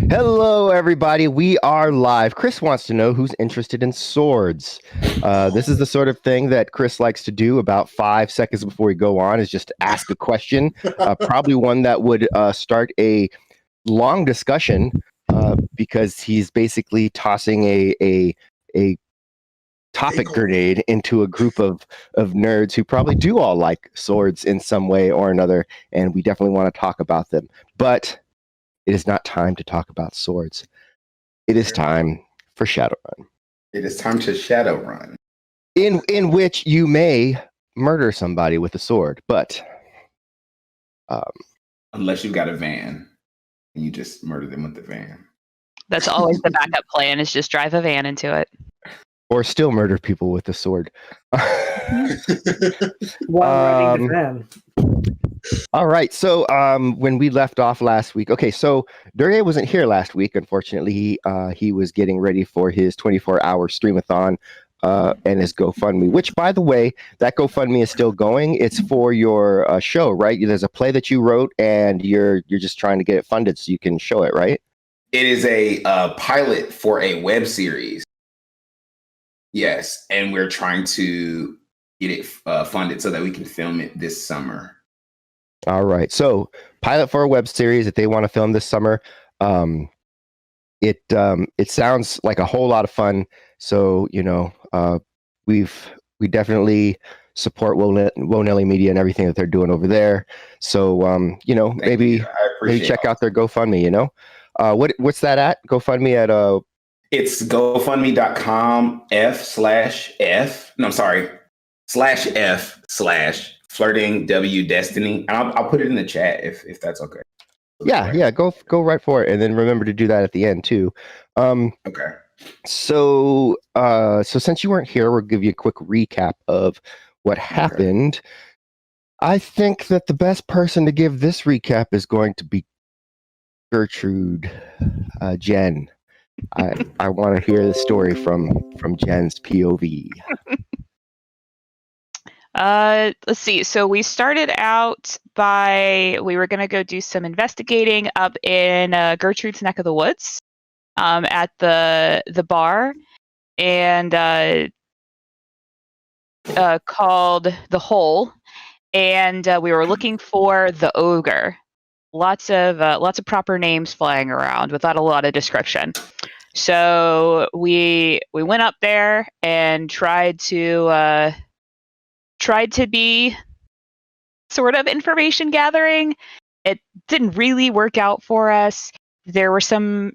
Hello, everybody. We are live. Chris wants to know who's interested in swords. This is the sort of thing that Chris likes to do about 5 seconds before we go on, is just ask a question, probably one that would start a long discussion, because he's basically tossing a topic grenade into a group of nerds who probably do all like swords in some way or another, and we definitely want to talk about them. But it is not time to talk about swords. It is time for Shadowrun. It is time to Shadowrun. In which you may murder somebody with a sword, but unless you've got a van and you just murder them with the van. That's always the backup plan, is just drive a van into it. Or still murder people with a sword. While riding the van. All right, so when we left off last week, okay, so Duryea wasn't here last week, unfortunately. He was getting ready for his 24-hour streamathon and his GoFundMe, which, by the way, that GoFundMe is still going. It's for your show, right? There's a play that you wrote, and you're just trying to get it funded so you can show it, right? It is a pilot for a web series. Yes, and we're trying to get it funded so that we can film it this summer. All right, so pilot for a web series that they want to film this summer. It sounds like a whole lot of fun. So we definitely support Wonelli Media and everything that they're doing over there. So maybe check out their GoFundMe. What's that at? GoFundMe at It's GoFundMe.com/F/flirting W Destiny. I'll put it in the chat if that's okay. Yeah, go right for it, and then remember to do that at the end too. Okay. So since you weren't here, we'll give you a quick recap of what happened. Okay. I think that the best person to give this recap is going to be Gertrude, Jen. I want to hear the story from Jen's POV. Let's see. So we started out we were going to go do some investigating up in Gertrude's neck of the woods, at the bar, and called The Hole, and we were looking for the ogre. Lots of proper names flying around without a lot of description. So we went up there and tried to be sort of information gathering. It didn't really work out for us. There were some,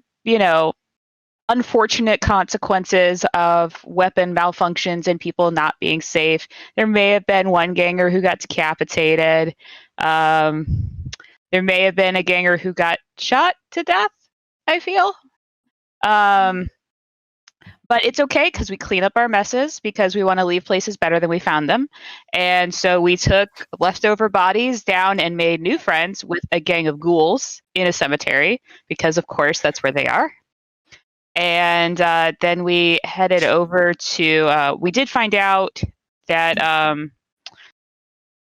unfortunate consequences of weapon malfunctions and people not being safe. There may have been one ganger who got decapitated. There may have been a ganger who got shot to death, I feel. But it's okay because we clean up our messes because we want to leave places better than we found them. And so we took leftover bodies down and made new friends with a gang of ghouls in a cemetery because, of course, that's where they are. And then we headed over to, we did find out that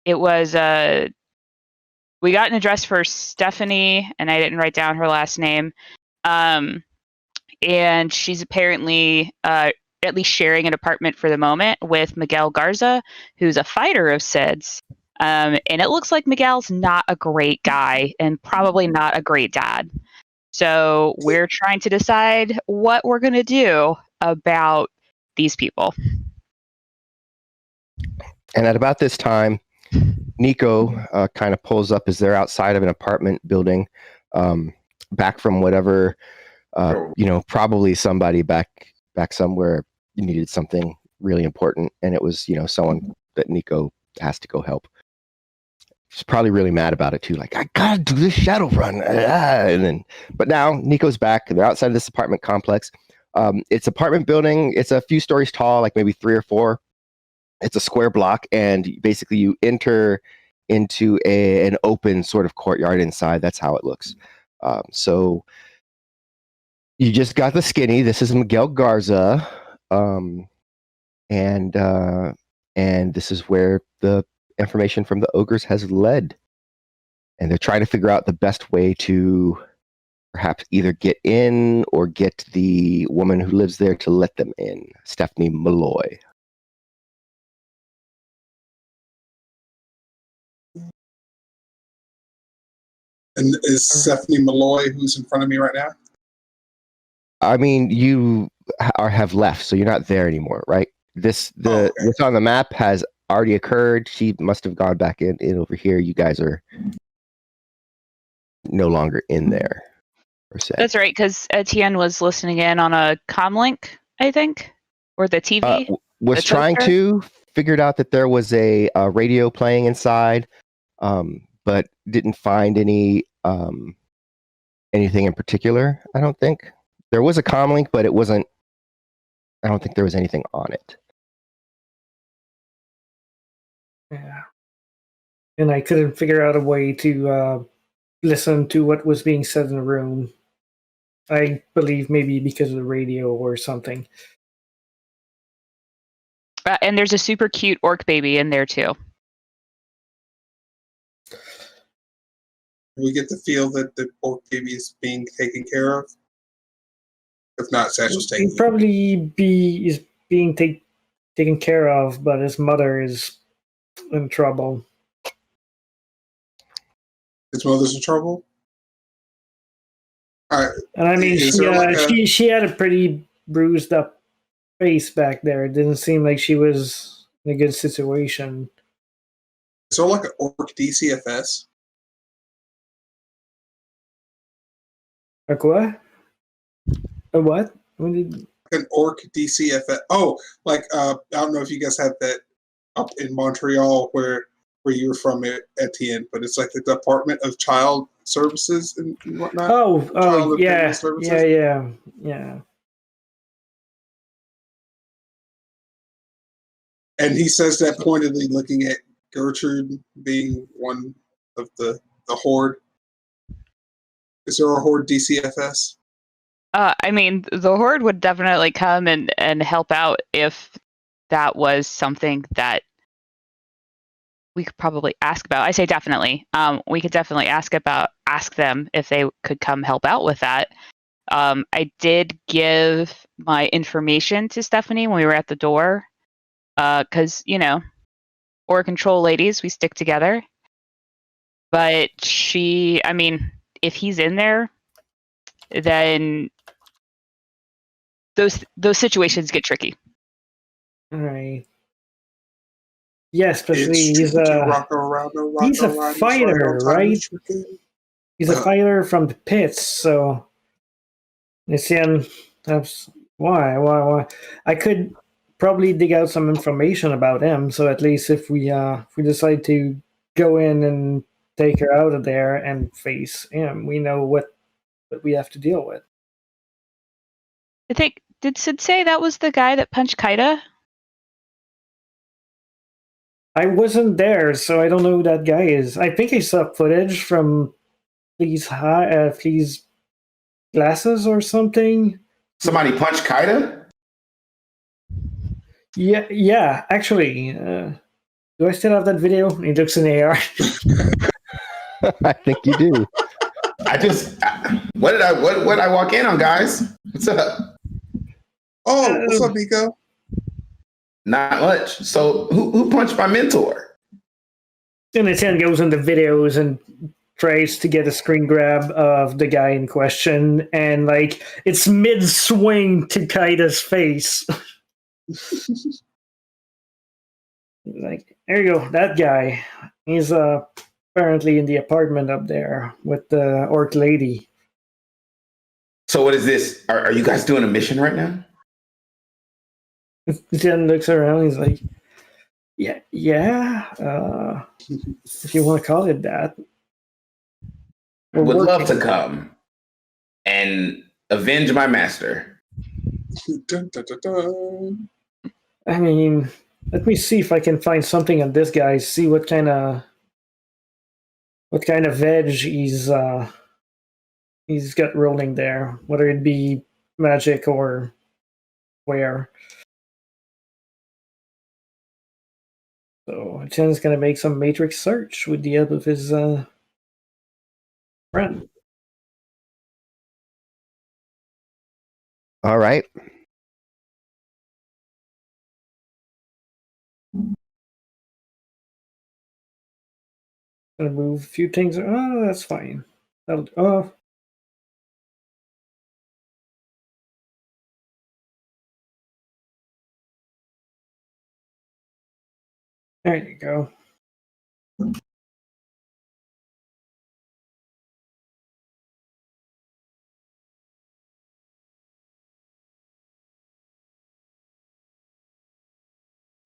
it was, we got an address for Stephanie, and I didn't write down her last name. And she's apparently at least sharing an apartment for the moment with Miguel Garza, who's a fighter of Sid's. And it looks like Miguel's not a great guy and probably not a great dad. So we're trying to decide what we're going to do about these people. And at about this time, Nico kind of pulls up as they're outside of an apartment building, back from whatever, probably somebody back somewhere needed something really important, and it was, someone that Nico has to go help. She's probably really mad about it too, like, I gotta do this Shadowrun. But now Nico's back, and they're outside of this apartment complex. It's apartment building. It's a few stories tall, like maybe 3 or 4. It's a square block, and basically you enter into an open sort of courtyard inside. That's how it looks. So you just got the skinny. This is Miguel Garza, and this is where the information from the ogres has led. and they're trying to figure out the best way to perhaps either get in or get the woman who lives there to let them in, Stephanie Malloy. And is Stephanie Malloy, who's in front of me right now? I mean, you have left, so you're not there anymore, right? What's on the map has already occurred. She must have gone back in over here. You guys are no longer in there, per se. That's right, because Etienne was listening in on a comlink, I think, or the TV. Was trying to figured out that there was a radio playing inside, but didn't find any anything in particular. I don't think there was a comlink, but it wasn't. I don't think there was anything on it. Yeah. And I couldn't figure out a way to listen to what was being said in the room. I believe maybe because of the radio or something. And there's a super cute orc baby in there too. We get the feel that the orc baby is being taken care of. If not, Satchel's taking. He'd probably is being taken care of, but his mother is in trouble. His mother's in trouble. All right. And I mean, she had a pretty bruised up face back there. It didn't seem like she was in a good situation. Is there like an orc DCFS? Like what? A what? An orc DCFS. Oh, like I don't know if you guys have that up in Montreal where you're from, Etienne, but it's like the Department of Child Services and whatnot. Oh, yeah. And he says that pointedly, looking at Gertrude being one of the horde. Is there a horde DCFS? I mean, the horde would definitely come and help out if that was something that we could probably ask about. I say definitely. We could definitely ask them if they could come help out with that. I did give my information to Stephanie when we were at the door, because or control ladies, we stick together. But I mean, if he's in there, then those situations get tricky. All right. Yes, especially he's a fighter, right? He's a fighter from the pits, so that's why. I could probably dig out some information about him, so at least if we decide to go in and take her out of there and face him, we know what we have to deal with. I think, did Sid say that was the guy that punched Kaida? I wasn't there, so I don't know who that guy is. I think I saw footage from Flea's glasses or something. Somebody punched Kaida? Yeah. Actually, do I still have that video? He looks in the AR. I think you do. What did I walk in on, guys? What's up? Oh, what's up, Nico? Not much. So who punched my mentor? And Etienne goes into videos and tries to get a screen grab of the guy in question, and like it's mid swing to Kaida's face. Like, there you go, that guy. He's apparently in the apartment up there with the orc lady. So what is this? Are you guys doing a mission right now? Jen looks around. He's like, "Yeah. If you want to call it that, would love to come and avenge my master." Dun, dun, dun, dun. I mean, let me see if I can find something on this guy. See what kind of veg he's got rolling there. Whether it be magic or where. So Chen's gonna make some matrix search with the help of his Friend. All right. Gonna move a few things. Oh, that's fine. Oh, there you go.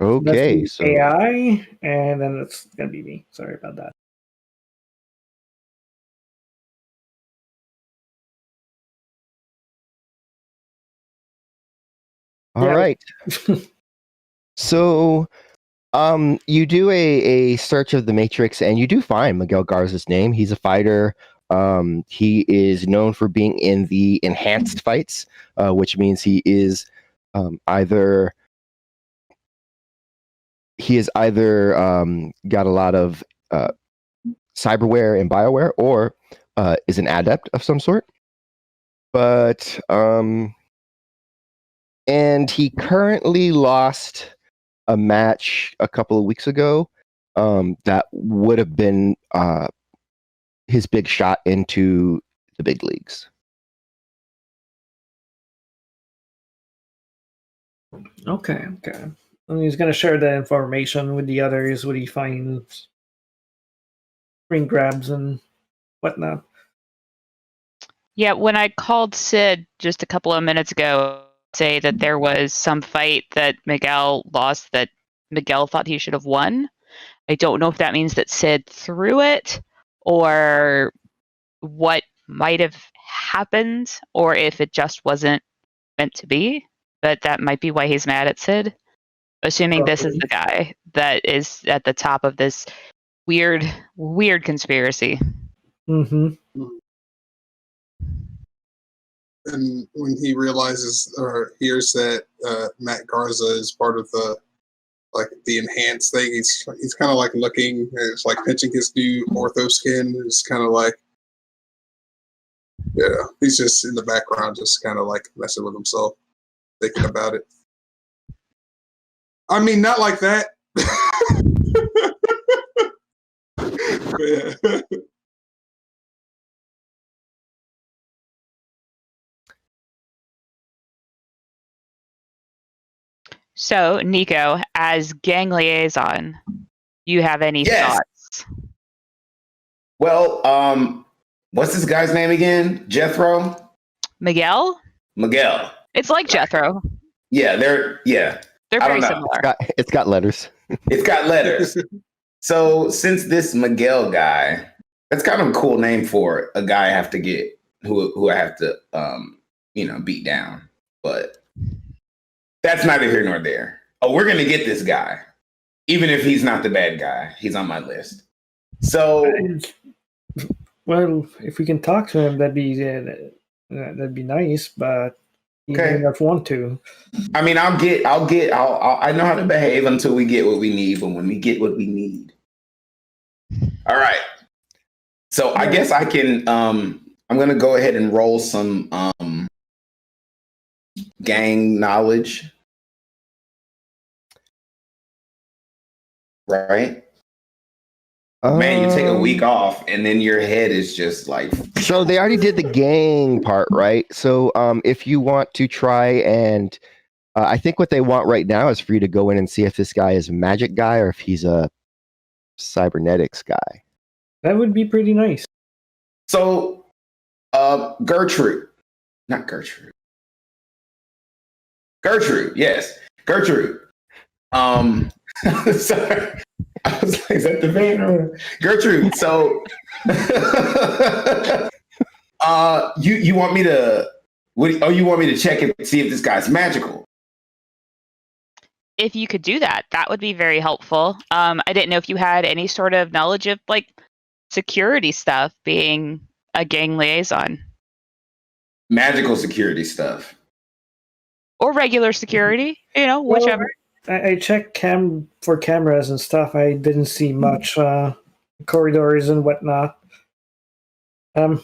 Okay. That's So the AI, and then it's gonna be me. Sorry about that. all Yeah. right. So you do a search of the Matrix, and you do find Miguel Garza's name. He's a fighter. He is known for being in the enhanced fights, which means either he is either got a lot of cyberware and bioware, or is an adept of some sort. But and he currently lost a match a couple of weeks ago that would have been his big shot into the big leagues. Okay. And he's gonna share the information with the others, what he finds, screen grabs and whatnot. Yeah, when I called Sid just a couple of minutes ago, say that there was some fight that Miguel lost that Miguel thought he should have won. I don't know if that means that Sid threw it or what might have happened, or if it just wasn't meant to be. But that might be why he's mad at Sid. Assuming this is the guy that is at the top of this weird conspiracy. Mm-hmm. And when he realizes or hears that Matt Garza is part of the enhanced thing, he's kind of like looking, it's like pinching his new ortho skin. It's kind of like, yeah, he's just in the background, just kind of like messing with himself, thinking about it. I mean, not like that. Yeah. So, Nico, as gang liaison, you have any Yes. thoughts? Well, what's this guy's name again? Jethro? Miguel? Miguel. It's like Jethro. Yeah, They're I very don't know. similar. It's got letters. It's got letters. So since this Miguel guy, that's kind of a cool name for a guy I have to get who I have to beat down. But that's neither here nor there. Oh, we're gonna get this guy. Even if he's not the bad guy, he's on my list. So Well, if we can talk to him, that'd be nice. But he may not want to. I mean, I know how to behave until we get what we need. But when we get what we need, all right. So I guess I can. I'm gonna go ahead and roll some gang knowledge. Right. Man, you take a week off and then your head is just like. So they already did the gang part, right? So if you want to try and I think what they want right now is for you to go in and see if this guy is a magic guy or if he's a cybernetics guy. That would be pretty nice. So Gertrude. Not Gertrude. Gertrude, yes. Gertrude. Sorry. I was like, is that the van or Gertrude? So you want me to you want me to check and see if this guy's magical? If you could do that, that would be very helpful. I didn't know if you had any sort of knowledge of like security stuff, being a gang liaison. Magical security stuff. Or regular security, whichever. I checked for cameras and stuff. I didn't see much corridors and whatnot.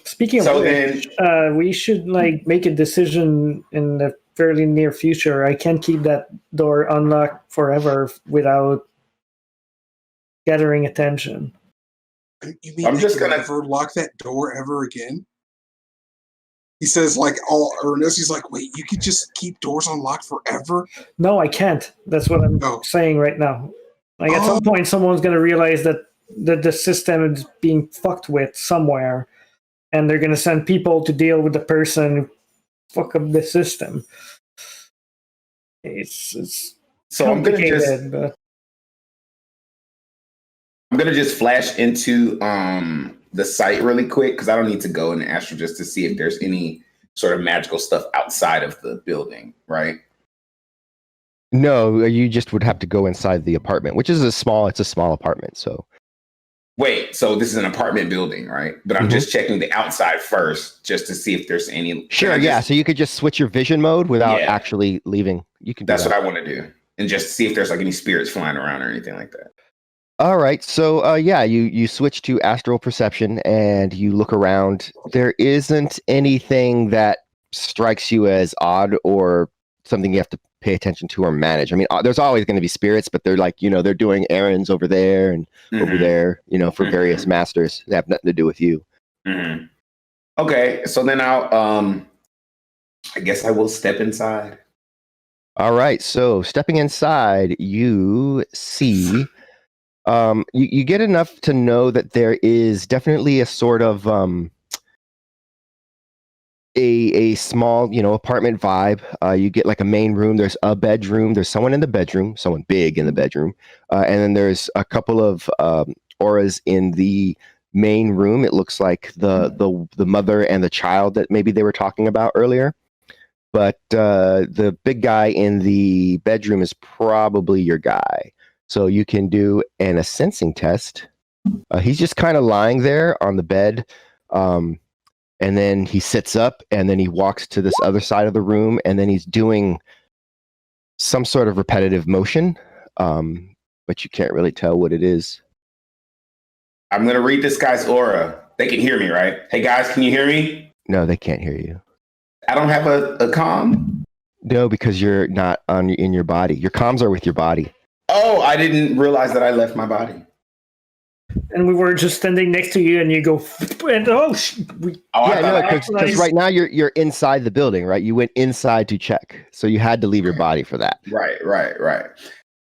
Speaking of So which, we should like make a decision in the fairly near future. I can't keep that door unlocked forever without gathering attention. You mean I'm they just can gonna- never lock that door ever again? He says, like all earnest. He's like, "Wait, you could just keep doors unlocked forever?" No, I can't. That's what I'm Oh. saying right now. Like at some point, someone's going to realize that the system is being fucked with somewhere, and they're going to send people to deal with the person who fuck up the system. It's So I'm complicated, but gonna just flash into the site really quick because I don't need to go in the astral just to see if there's any sort of magical stuff outside of the building, right? No, you just would have to go inside the apartment, which is a small apartment. So Wait, so this is an apartment building, right? But I'm just checking the outside first just to see if there's any. sure, yeah. So you could just switch your vision mode without actually leaving. You can. That's what I want to do, and just see if there's like any spirits flying around or anything like that. All right. So yeah, you switch to astral perception and you look around. There isn't anything that strikes you as odd or something you have to pay attention to or manage. I mean, there's always going to be spirits, but they're like, they're doing errands over there and over there, for various masters that have nothing to do with you. Mm-hmm. Okay. So then I guess I will step inside. All right. So stepping inside, you see, you get enough to know that there is definitely a sort of, a small, apartment vibe. You get like a main room. There's a bedroom. There's someone in the bedroom, someone big in the bedroom. And then there's a couple of auras in the main room. It looks like the mother and the child that maybe they were talking about earlier. But the big guy in the bedroom is probably your guy. So you can do a sensing test. He's just kind of lying there on the bed. And then he sits up and then he walks to this other side of the room and then he's doing some sort of repetitive motion, but you can't really tell what it is. I'm going to read this guy's aura. They can hear me, right? Hey, guys, can you hear me? No, they can't hear you. I don't have a comm? No, because you're not in your body. Your comms are with your body. Oh, I didn't realize that I left my body. And we were just standing next to you, and you go, and because right now you're inside the building, right? You went inside to check, so you had to leave your body for that. Right.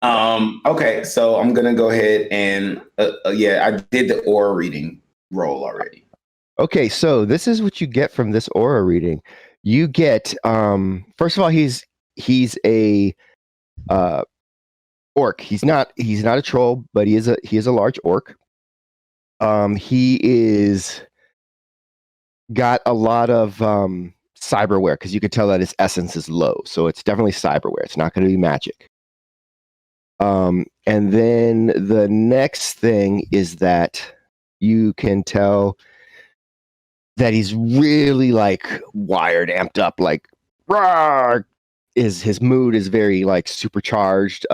Okay, so I'm gonna go ahead and I did the aura reading roll already. Okay, so this is what you get from this aura reading. You get first of all, he's a orc. He's not a troll, but he is a large orc. He is got a lot of cyberware because you could tell that his essence is low, so it's definitely cyberware. It's not going to be magic. And then the next thing is that you can tell that he's really like wired, amped up, like rawr! His mood is very like supercharged.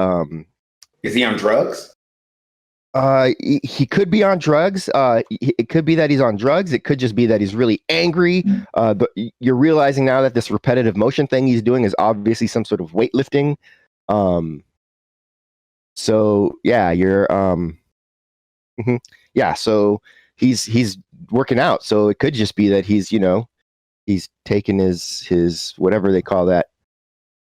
Is he on drugs? He could be on drugs. It could be that he's on drugs. It could just be that he's really angry. But you're realizing now that this repetitive motion thing he's doing is obviously some sort of weightlifting. So yeah, you're yeah. So he's working out. So it could just be that he's taking his whatever they call that,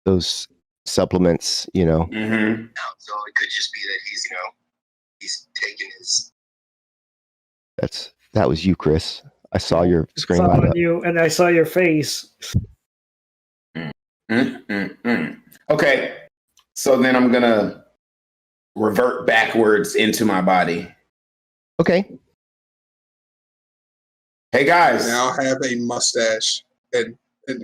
those supplements. Mm-hmm. So it could just be that he's taking his. That was you, Chris. I saw your screen light up. You, and I saw your face. Okay, so then I'm gonna revert backwards into my body. Okay. Hey guys. I now have a mustache and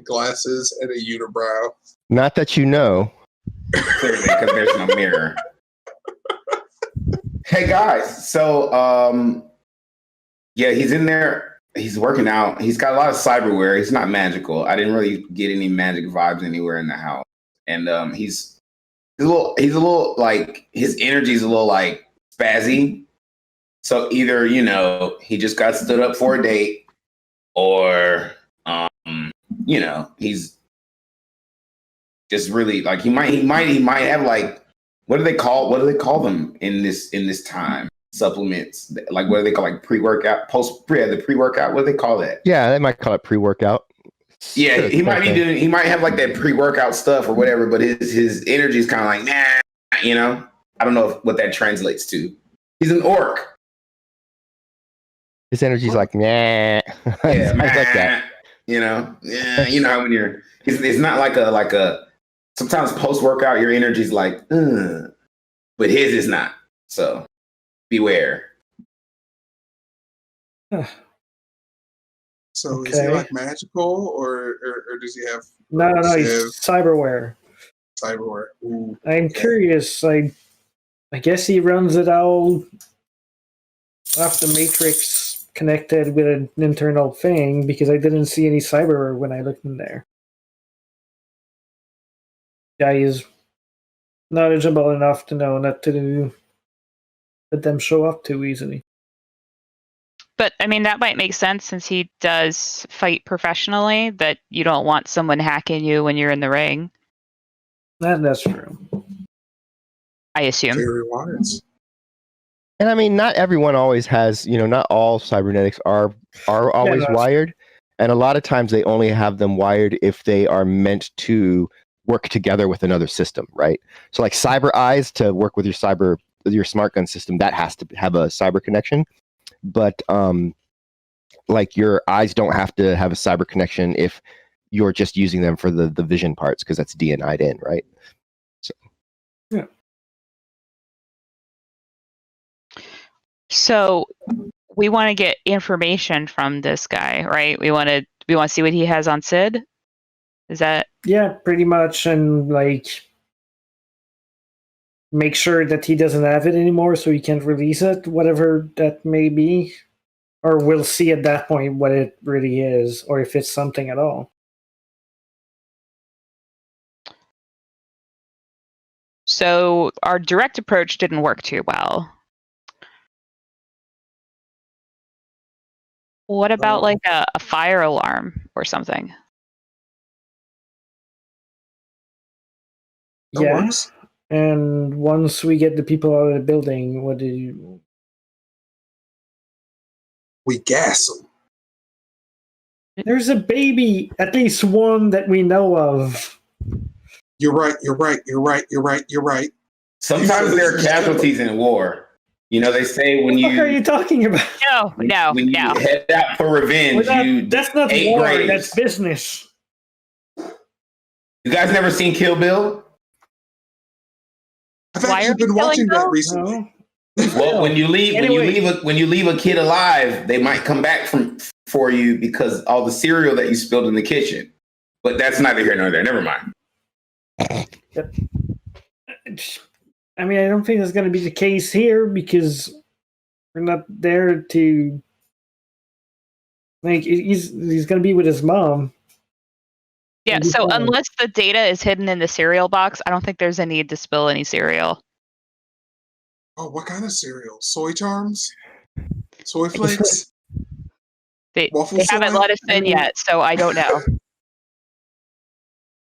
glasses and a unibrow. Not that you know. Clearly, because there's no mirror. Hey guys, so he's in there. He's working out. He's got a lot of cyberware. He's not magical. I didn't really get any magic vibes anywhere in the house. And he's a little like his energy's a little like spazzy. So either he just got stood up for a date, or he's just really like he might have like what do they call them in this time? Supplements, like what do they call like pre-workout, the pre-workout? What do they call that? Yeah, they might call it pre-workout. Yeah, he might be doing. He might have like that pre-workout stuff or whatever, but his energy is kind of like nah. I don't know what that translates to. He's an orc. His energy's like nah. Yeah, I like that. How when you're, it's not like a. Sometimes post-workout, your energy's like, but his is not. So beware. So is he like magical, or does he have? No, he's cyberware. Cyberware. Ooh, I'm curious. I guess he runs it all off the Matrix, connected with an internal thing, because I didn't see any cyberware when I looked in there. Guy is knowledgeable enough to know not to let them show up too easily. But I mean, that might make sense since he does fight professionally, that you don't want someone hacking you when you're in the ring. That's true. I assume. very wise. And I mean, not everyone always has, not all cybernetics are always wired. And a lot of times they only have them wired if they are meant to work together with another system, right? So like cyber eyes to work with your smart gun system, that has to have a cyber connection. But like your eyes don't have to have a cyber connection if you're just using them for the vision parts, because that's DNI'd in, right? So yeah. So we want to get information from this guy, right? We want to see what he has on Sid. Is that? Yeah, pretty much, and like make sure that he doesn't have it anymore, so he can't release it, whatever that may be. Or we'll see at that point what it really is, or if it's something at all. So our direct approach didn't work too well. What about like a fire alarm or something? Yes. And once we get the people out of the building, what do you... We gas them. There's a baby, at least one that we know of. You're right. Sometimes there are casualties in war. They say when you... What are you talking about? No. When you head out for revenge, that's not war, graves. That's business. You guys never seen Kill Bill? I've actually been watching that recently. No. Well, when you leave a kid alive, they might come back for you because all the cereal that you spilled in the kitchen. But that's neither here nor there. Never mind. I mean, I don't think that's going to be the case here because we're not there to... Like, he's going to be with his mom. Yeah, so unless the data is hidden in the cereal box, I don't think there's a need to spill any cereal. Oh, what kind of cereal? Soy Charms? Soy Flakes? They haven't let us in yet, so I don't know.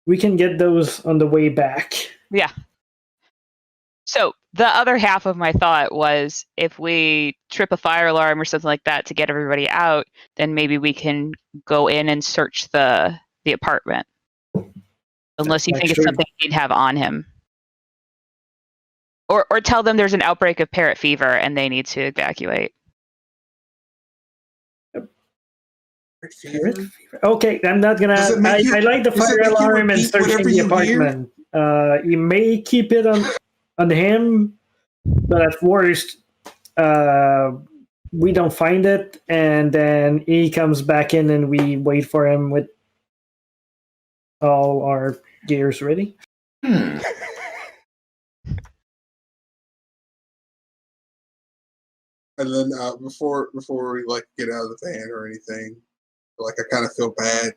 We can get those on the way back. Yeah. So the other half of my thought was if we trip a fire alarm or something like that to get everybody out, then maybe we can go in and search the apartment. Unless you think it's something he'd have on him. Or tell them there's an outbreak of parrot fever and they need to evacuate. Parrot fever? Okay, I'm not gonna... I like the fire alarm and searching the apartment. You may keep it on him, but at worst, we don't find it, and then he comes back in and we wait for him with all our gears ready. And then before we like get out of the van or anything, like I kind of feel bad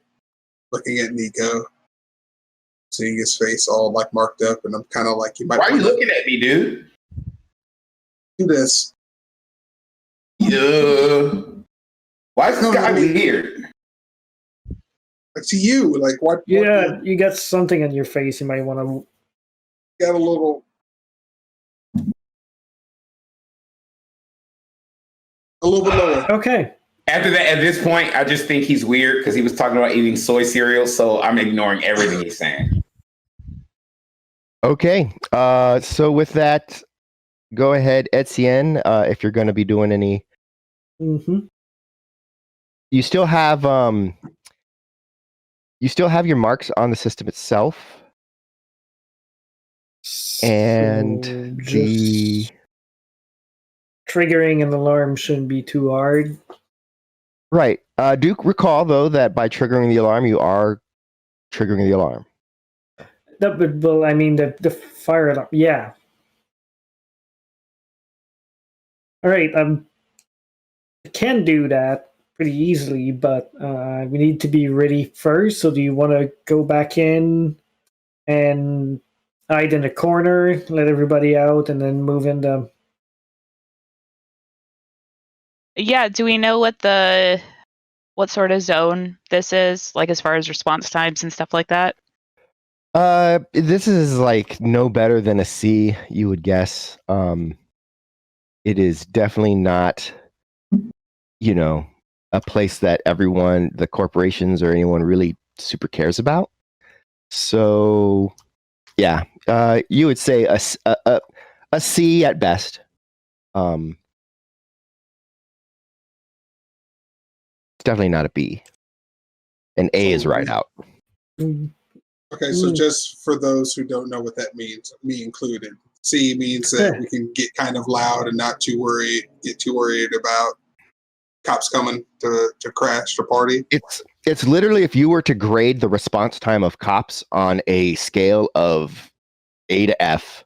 looking at Nico, seeing his face all like marked up, and I'm kind of like, you might. Why are you looking at me, dude? Do this. Yeah. Why is this guy weird? To you, like what? Yeah, you got something on your face. You might want to Got a little bit lower. Okay. After that, at this point, I just think he's weird because he was talking about eating soy cereal, so I'm ignoring everything he's saying. Okay. So with that, go ahead, Etienne. If you're going to be doing any, Mm-hmm. you still have your marks on the system itself, and So the triggering an alarm shouldn't be too hard. right. Do recall though that by triggering the alarm, you are triggering the alarm. Well, I mean the fire alarm. Yeah. All right. I can do that pretty easily, but we need to be ready first. So, do you want to go back in and hide in a corner, let everybody out, and then move in the? Yeah, do we know what sort of zone this is, like as far as response times and stuff like that? This is like no better than a C, you would guess. It is definitely not, a place that everyone, the corporations or anyone really super cares about. So, yeah, you would say a C at best. It's definitely not a B. An A is right out. Okay, so just for those who don't know what that means, me included, C means that we can get kind of loud and not get too worried about cops coming to crash the party. It's literally if you were to grade the response time of cops on a scale of A to F,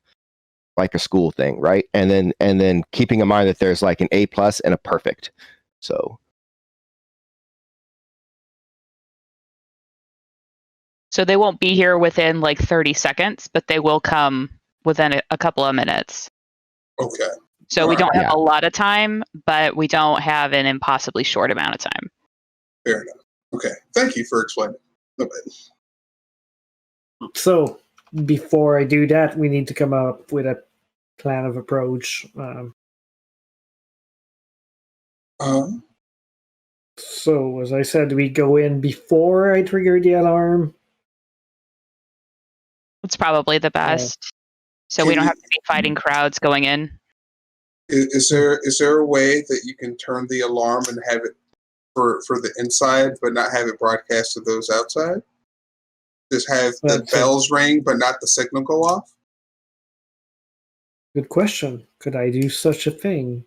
like a school thing, right? And then keeping in mind that there's like an A plus and a perfect. So they won't be here within like 30 seconds, but they will come within a couple of minutes. Okay. So we don't have Yeah. a lot of time, but we don't have an impossibly short amount of time. Fair enough. Okay. Thank you for explaining. So, before I do that, we need to come up with a plan of approach. So, as I said, we go in before I trigger the alarm. It's probably the best. So we don't have to be fighting crowds going in. Is there a way that you can turn the alarm and have it for the inside, but not have it broadcast to those outside? Just have the bells ring, but not the signal go off? Good question. Could I do such a thing?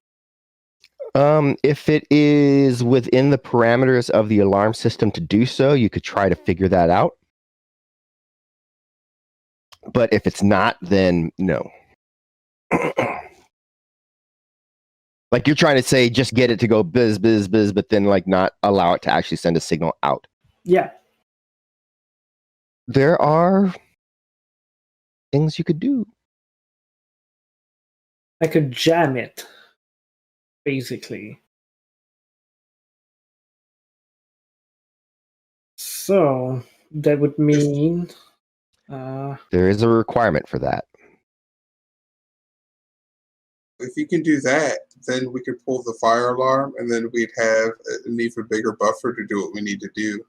If it is within the parameters of the alarm system to do so, you could try to figure that out. But if it's not, then no. Like you're trying to say, just get it to go biz, biz, biz, but then like not allow it to actually send a signal out. Yeah. There are things you could do. I could jam it, basically. So, that would mean... there is a requirement for that. If you can do that, then we could pull the fire alarm, and then we'd have an even bigger buffer to do what we need to do.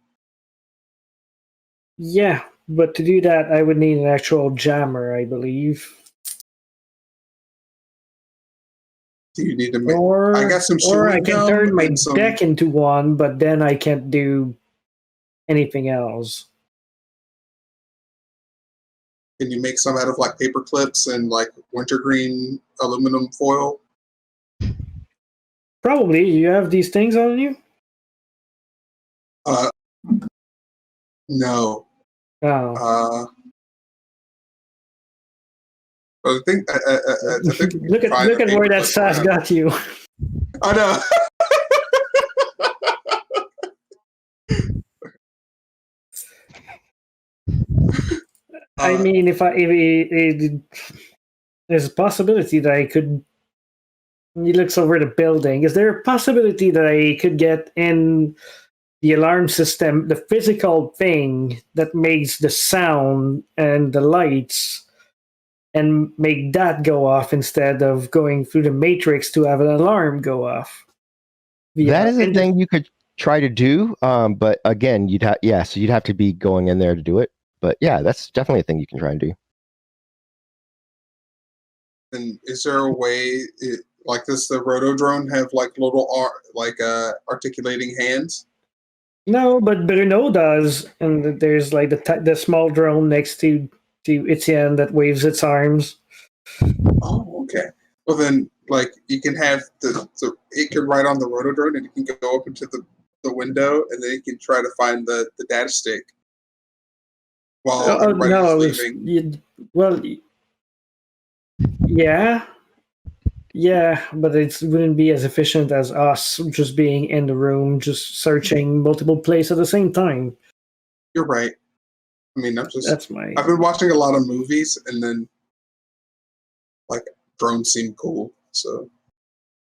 Yeah, but to do that, I would need an actual jammer, I believe. Do you need to make? Or I got some. Or I can turn my some... deck into one, but then I can't do anything else. Can you make some out of like paper clips and like wintergreen aluminum foil? Probably. You have these things on you? No. Oh. I think look at where that sass got you. I know. I mean, if there's a possibility that I could. He looks over the building. Is there a possibility that I could get in the alarm system, the physical thing that makes the sound and the lights, and make that go off instead of going through the matrix to have an alarm go off. That is a thing you could try to do, but again, so you'd have to be going in there to do it. But yeah, that's definitely a thing you can try and do. And is there a way, like, does the roto drone have like little articulating hands? No, but Bruno does, and there's like the small drone next to Etienne that waves its arms. Oh, okay. Well, then, like, you can have it can ride on the roto drone, and it can go up into the window, and then you can try to find the data stick while everybody's leaving. Yeah, but it wouldn't be as efficient as us just being in the room, just searching multiple places at the same time. You're right. I mean, I've That's been watching a lot of movies, and then like drones seem cool, so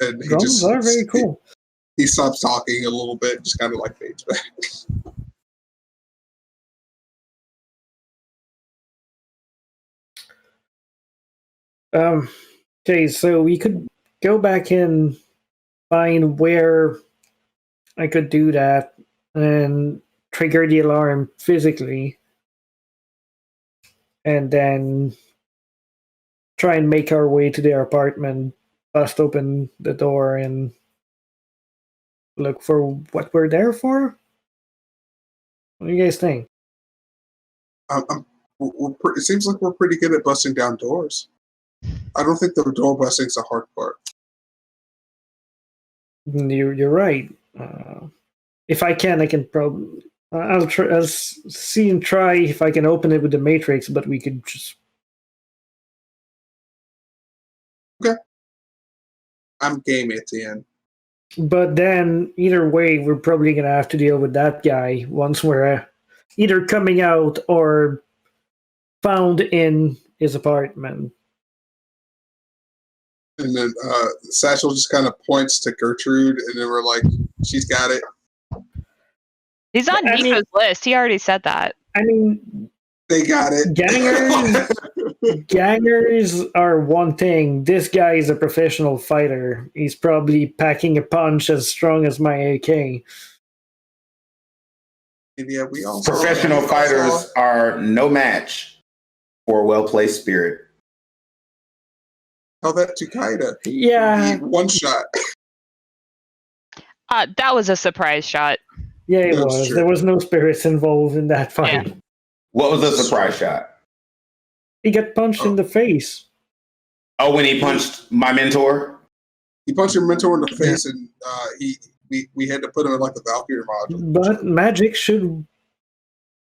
and drones are very cool. He stops talking a little bit, just kind of like fades back. Okay, so we could go back and find where I could do that and trigger the alarm physically, and then try and make our way to their apartment, bust open the door, and look for what we're there for. What do you guys think? It seems like we're pretty good at busting down doors. I don't think the door busting's the hard part. You're right. If I can probably. I'll see and try if I can open it with the matrix, but we could just. Okay. I'm game at the end. But then, either way, we're probably gonna have to deal with that guy once we're either coming out or found in his apartment. And then Satchel just kind of points to Gertrude, and then we're like, she's got it. He's on Nico's list. He already said that. I mean, they got it. Gangers are one thing. This guy is a professional fighter. He's probably packing a punch as strong as my AK. And yeah, we all professional fighters are no match for a well-placed spirit. Tell that to Kaida. Yeah. One shot. That was a surprise shot. Yeah, it was. True. There was no spirits involved in that fight. Yeah. What was the surprise shot? He got punched in the face. Oh, when he punched my mentor? He punched your mentor in the face, and we had to put him in like the Valkyrie module. But magic should.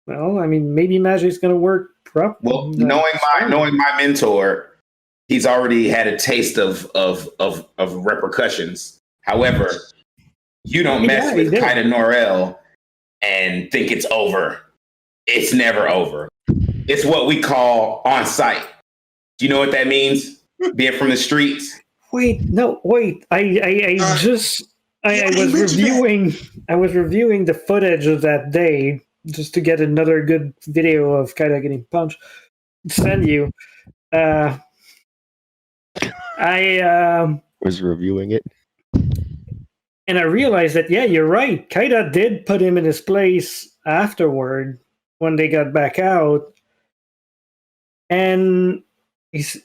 Well, I mean, maybe magic's going to work properly. Well, knowing my mentor, he's already had a taste of repercussions. However, you don't mess with Kaida Norel and think it's over. It's never over. It's what we call on site. Do you know what that means? Being from the streets. Wait. I was reviewing the footage of that day just to get another good video of Kaida getting punched. Send you. I was reviewing it. And I realized that, yeah, you're right. Kaida did put him in his place afterward when they got back out. And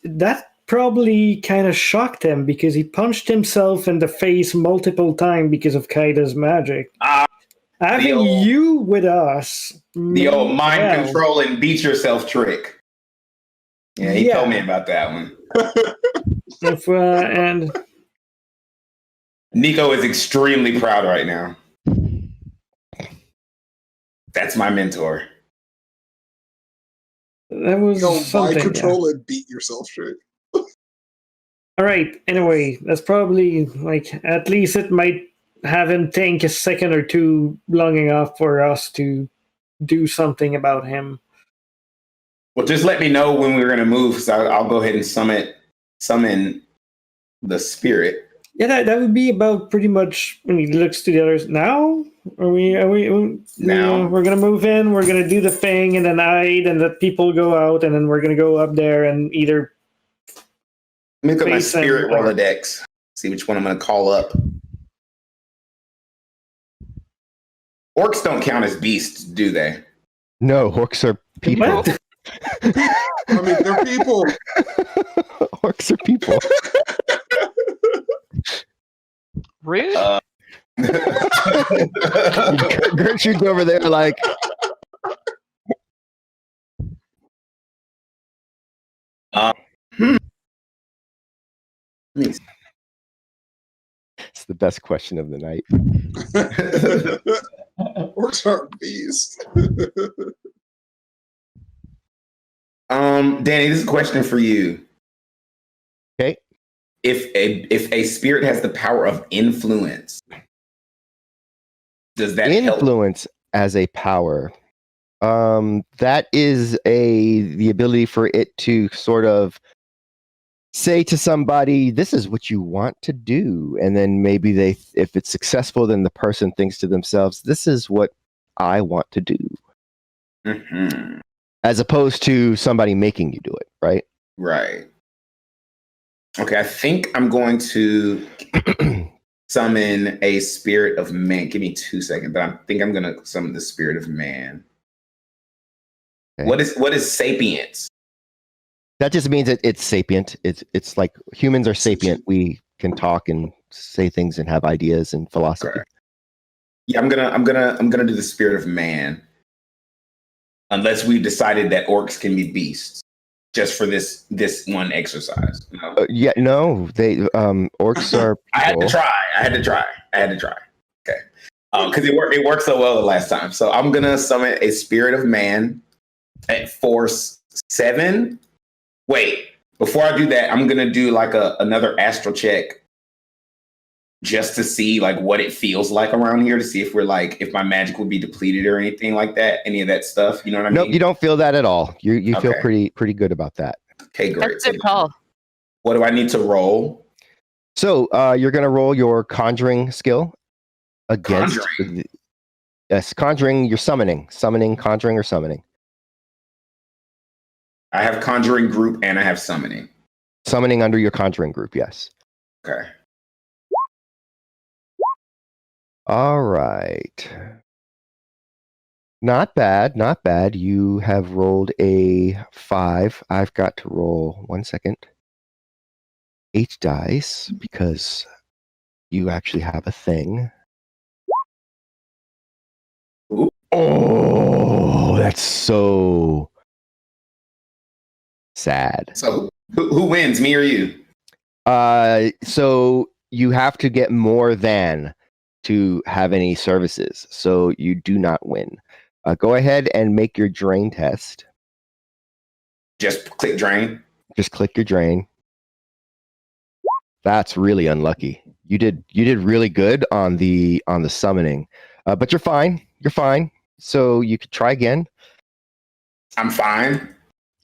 that probably kind of shocked him because he punched himself in the face multiple times because of Kaida's magic. Having you with us. The old mind control and beat yourself trick. Yeah, he told me about that one. And Nico is extremely proud right now. That's my mentor. That was something. Mind control and beat yourself straight. All right. Anyway, that's probably at least it might have him think a second or two long enough for us to do something about him. Well, just let me know when we're going to move, so I'll go ahead and summon the spirit. Yeah, that would be about pretty much when he looks to the others. Now? Now. We're gonna move in. We're gonna do the thing, and then and the people go out, and then we're gonna go up there and either. Let me look at my Face them spirit or- Rolodex. See which one I'm going to call up. Orcs don't count as beasts, do they? No, orcs are people. What? I mean, they're people. Orcs are people. Rude. Gertrude's over there like, Let me see. it's the best question of the night. Orcs aren't beasts. Danny, this is a question for you. Okay. If a spirit has the power of influence, does that help? Influence as a power. That is the ability for it to sort of say to somebody, this is what you want to do. And then maybe if it's successful, then the person thinks to themselves, this is what I want to do. Mm-hmm. As opposed to somebody making you do it, right? Right. Okay, I think I'm going to summon a spirit of man. Give me 2 seconds, but I think I'm going to summon the spirit of man. Okay. What is sapience? That just means that it's sapient. It's like humans are sapient. We can talk and say things and have ideas and philosophy. Okay. Yeah, I'm gonna do the spirit of man. Unless we've decided that orcs can be beasts, just for this one exercise. No? They orcs are people. I had to try. Okay, because it worked so well the last time. So I'm gonna summon a spirit of man at force 7. Wait, before I do that, I'm gonna do like another astral check just to see like what it feels like around here, to see if if my magic would be depleted or anything like that, any of that stuff. You know what I mean? Nope, you don't feel that at all. You feel Okay. pretty good about that. Okay, great. That's a good call. What do I need to roll? So you're gonna roll your conjuring skill against Conjuring. Yes, conjuring. You're summoning, conjuring, or summoning. I have conjuring group and I have summoning. Summoning under your conjuring group, yes. Okay. All right. Not bad, not bad. You have rolled a 5. I've got to roll 1 second. 8 dice because you actually have a thing. Ooh. Oh, that's so sad. So who wins, me or you? So you have to get more than to have any services. So you do not win. Go ahead and make your drain test. Just click drain. Just click your drain. That's really unlucky. You did really good on the summoning, but you're fine. You're fine. So you could try again. I'm fine.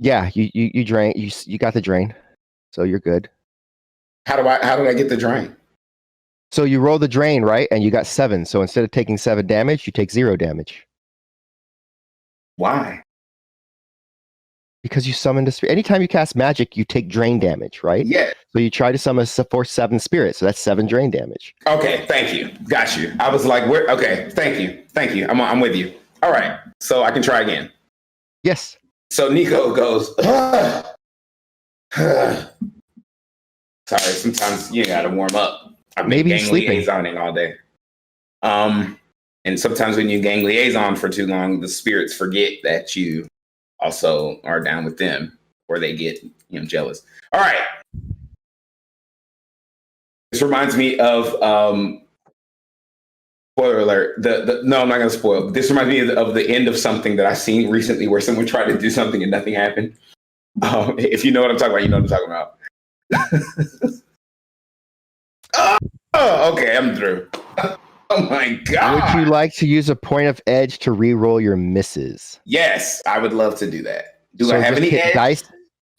Yeah, you drain. You got the drain, so you're good. How did I get the drain? So you roll the drain, right? And you got 7. So instead of taking 7 damage, you take 0 damage. Why? Because you summoned a spirit. Anytime you cast magic, you take drain damage, right? Yeah. So you try to summon for 7 spirits. So that's 7 drain damage. Okay, thank you. Got you. I was like, where? Okay, thank you. I'm with you. All right, so I can try again. Yes. So Nico goes, sorry, sometimes you gotta warm up. I've been Maybe gang he's sleeping. liaisoning all day. And sometimes when you gang liaison for too long, the spirits forget that you also are down with them, or they get jealous. All right. This reminds me of spoiler alert. No, I'm not gonna spoil. This reminds me of the end of something that I've seen recently, where someone tried to do something and nothing happened. If you know what I'm talking about, you know what I'm talking about. Oh, okay, I'm through. Oh my god! Would you like to use a point of edge to re-roll your misses? Yes, I would love to do that. Do I have any edge? Dice?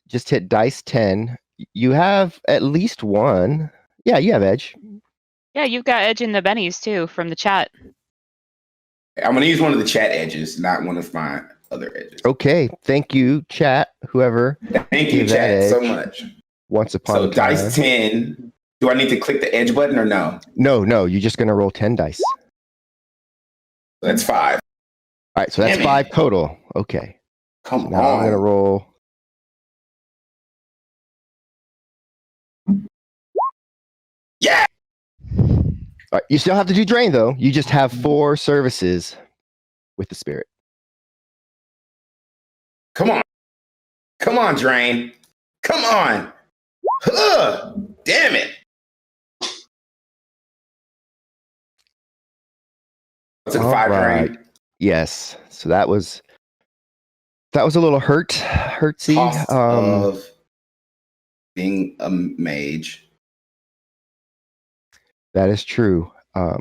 Just hit dice 10. You have at least 1. Yeah, you have edge. Yeah, you've got Edge in the bennies too from the chat. I'm gonna use one of the chat edges, not one of my other edges. Okay, thank you, chat. Whoever. Thank you, Give that chat, so edge. much. Once upon So a time. dice 10. Do I need to click the edge button or no? No, you're just gonna roll 10 dice. That's 5. All right, so that's Damn it. 5 total. Okay. Come So now I'm gonna on. roll. Yeah. All right, you still have to do drain though. You just have 4 services with the spirit. Come on. Come on, Drain. Come on. Ugh. Damn it. It's a All 5 right. Drain. Yes. So that was a little hurtsy. Cost of being a mage. That is true. 5,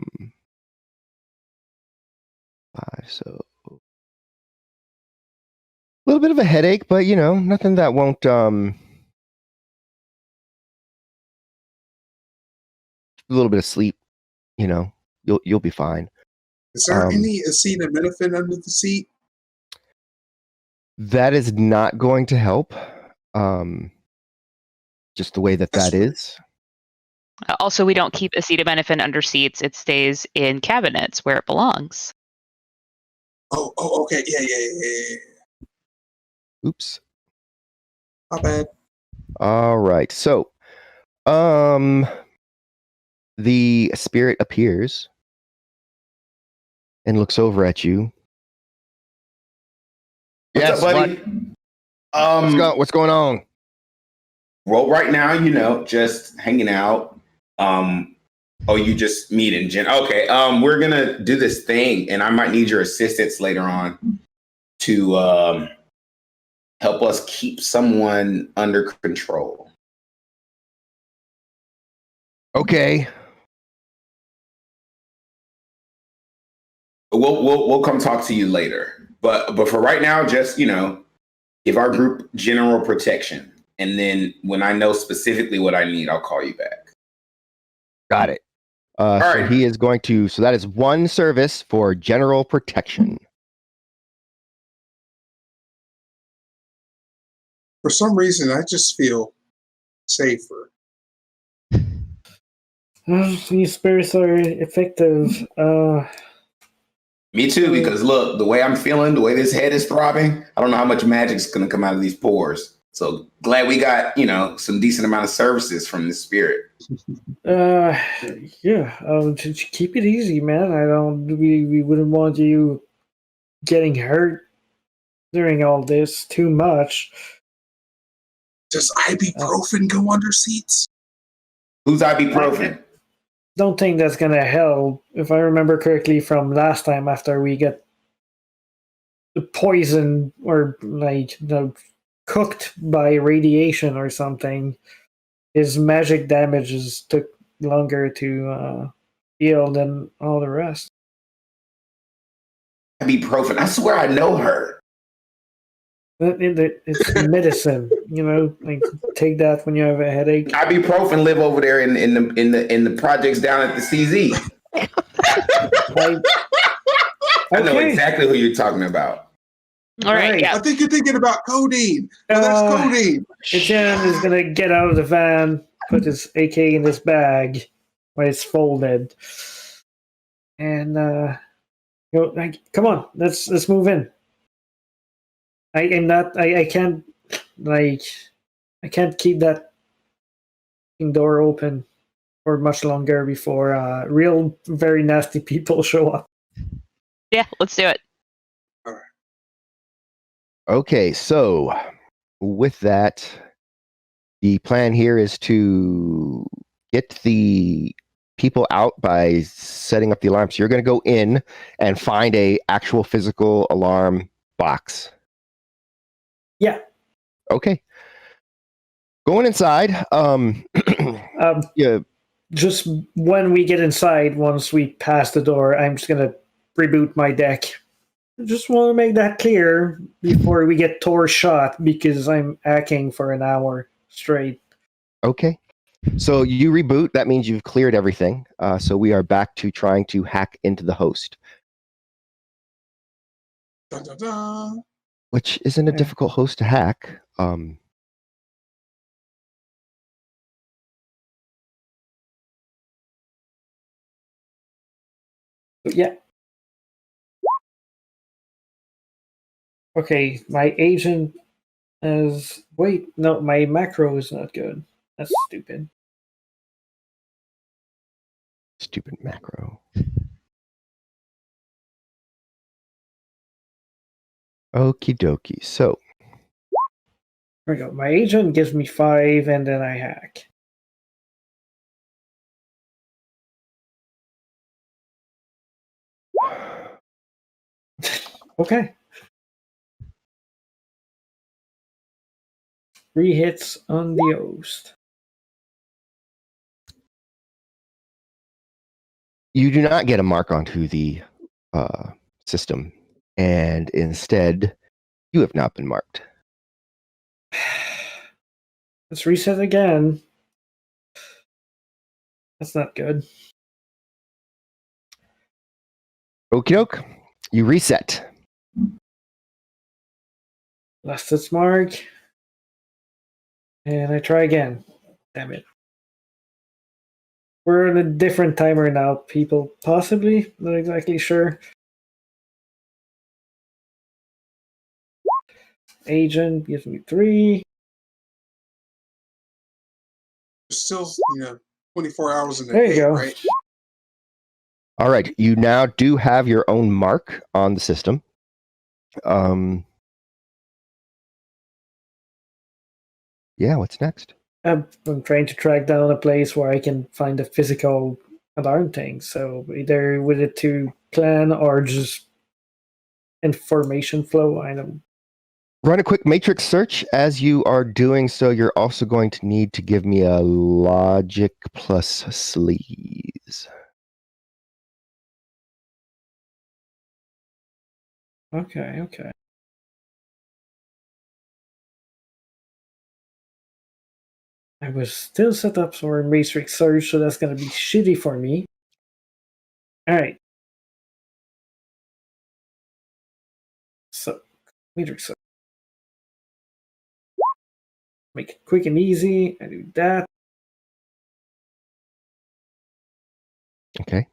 so a little bit of a headache, but nothing that won't a little bit of sleep, you'll be fine. Is there any acetaminophen under the seat? That is not going to help. Just the way that That's is. Also, we don't keep acetaminophen under seats. It stays in cabinets where it belongs. Oh, okay. Yeah. Oops. My bad. All right. So, the spirit appears and looks over at you. What's up, buddy? What's going on? Well, right now, just hanging out. You just meet in gen. Okay. We're gonna do this thing, and I might need your assistance later on to help us keep someone under control. Okay. We'll come talk to you later. But for right now, just give our group general protection, and then when I know specifically what I need, I'll call you back. Got it. All so right. he is going to. So that is 1 service for general protection. For some reason, I just feel safer. These spirits are effective. Me too, because look, the way I'm feeling, the way this head is throbbing, I don't know how much magic's going to come out of these pores. So glad we got, some decent amount of services from this spirit. Yeah. Just keep it easy, man. We wouldn't want you getting hurt during all this too much. Does ibuprofen go under seats? Who's ibuprofen? Don't think that's gonna help. If I remember correctly from last time, after we get poisoned or cooked by radiation or something, his magic damages took longer to heal than all the rest. Ibuprofen. I swear I know her. It's medicine, take that when you have a headache. Ibuprofen live over there in the projects down at the CZ. I know exactly who you're talking about. All right, yeah. I think you're thinking about codeine. No, that's codeine. Etienne is gonna get out of the van, put his AK in his bag when it's folded, and come on, let's move in. I can't keep that door open for much longer before real very nasty people show up. Yeah, let's do it. All right. Okay, so with that, the plan here is to get the people out by setting up the alarm. So you're going to go in and find a actual physical alarm box. Yeah. Okay. Going inside. Yeah. Just when we get inside, once we pass the door, I'm just gonna reboot my deck. I just want to make that clear before we get Tor shot, because I'm hacking for an hour straight. Okay. So you reboot. That means you've cleared everything. So we are back to trying to hack into the host. Dun, dun, dun. which isn't a Yeah. difficult host to hack. Yeah. Okay, my agent is. Wait, no, my macro is not good. That's stupid. Stupid macro. Okie dokie. So, Here we go. My agent gives me 5, and then I hack. Okay. 3 hits on the host. you do not get a mark onto the system, and instead, you have not been marked. Let's reset again. That's not good. Okie doke. You reset. Lost its mark. And I try again. Damn it. We're on a different timer now, people. Possibly. Not exactly sure. Agent gives me 3. Still, 24 hours in a There you day, go. right? All right. You now do have your own mark on the system. Yeah, what's next? I'm trying to track down a place where I can find a physical alarm thing. So either with it to plan or just information flow. I don't. Run a quick matrix search. As you are doing so, you're also going to need to give me a logic plus sleaze. Okay. I was still set up for matrix search, so that's gonna be shitty for me. Alright. So, matrix search. Make it quick and easy. I do that. Okay.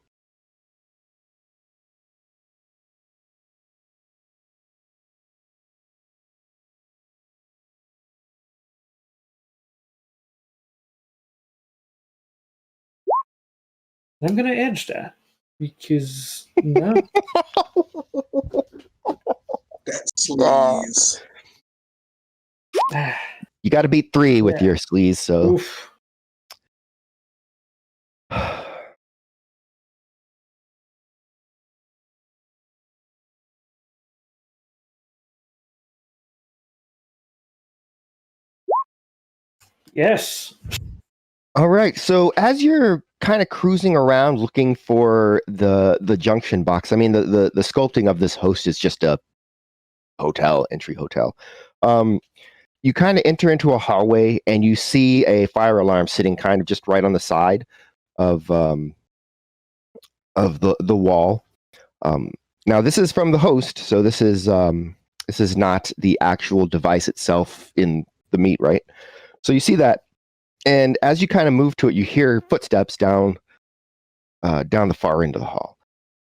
I'm gonna edge that. Because, no. That's sleaze. You got to beat 3 with Yeah. your sleaze, so. Oof. Yes. All right. So as you're kind of cruising around looking for the junction box, I mean the sculpting of this host is just a entry hotel. You kind of enter into a hallway and you see a fire alarm sitting kind of just right on the side of the wall. Now this is from the host, so this is not the actual device itself in the meat, right? So you see that. And as you kind of move to it, you hear footsteps down the far end of the hall.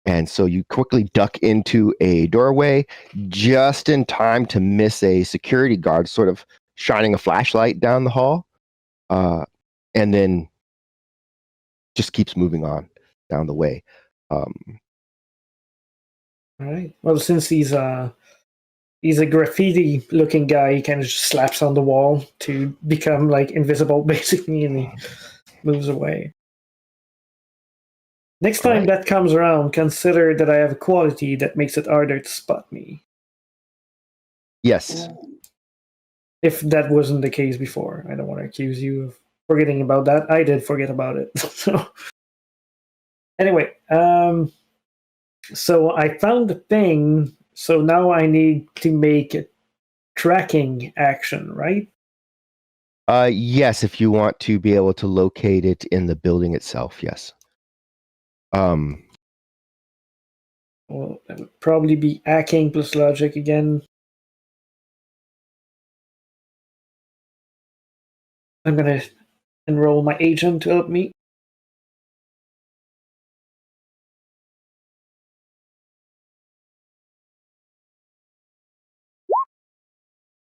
And so you quickly duck into a doorway just in time to miss a security guard sort of shining a flashlight down the hall. And then just keeps moving on down the way. Alright. Well, since he's a graffiti-looking guy, he kind of just slaps on the wall to become like invisible, basically, and he moves away. Next time Alright. that comes around, consider that I have a quality that makes it harder to spot me. Yes. If that wasn't the case before, I don't want to accuse you of forgetting about that. I did forget about it. So anyway, so I found the thing. So now I need to make a tracking action, right? Yes, if you want to be able to locate it in the building itself, yes. Well, that would probably be hacking plus logic again. I'm gonna enroll my agent to help me.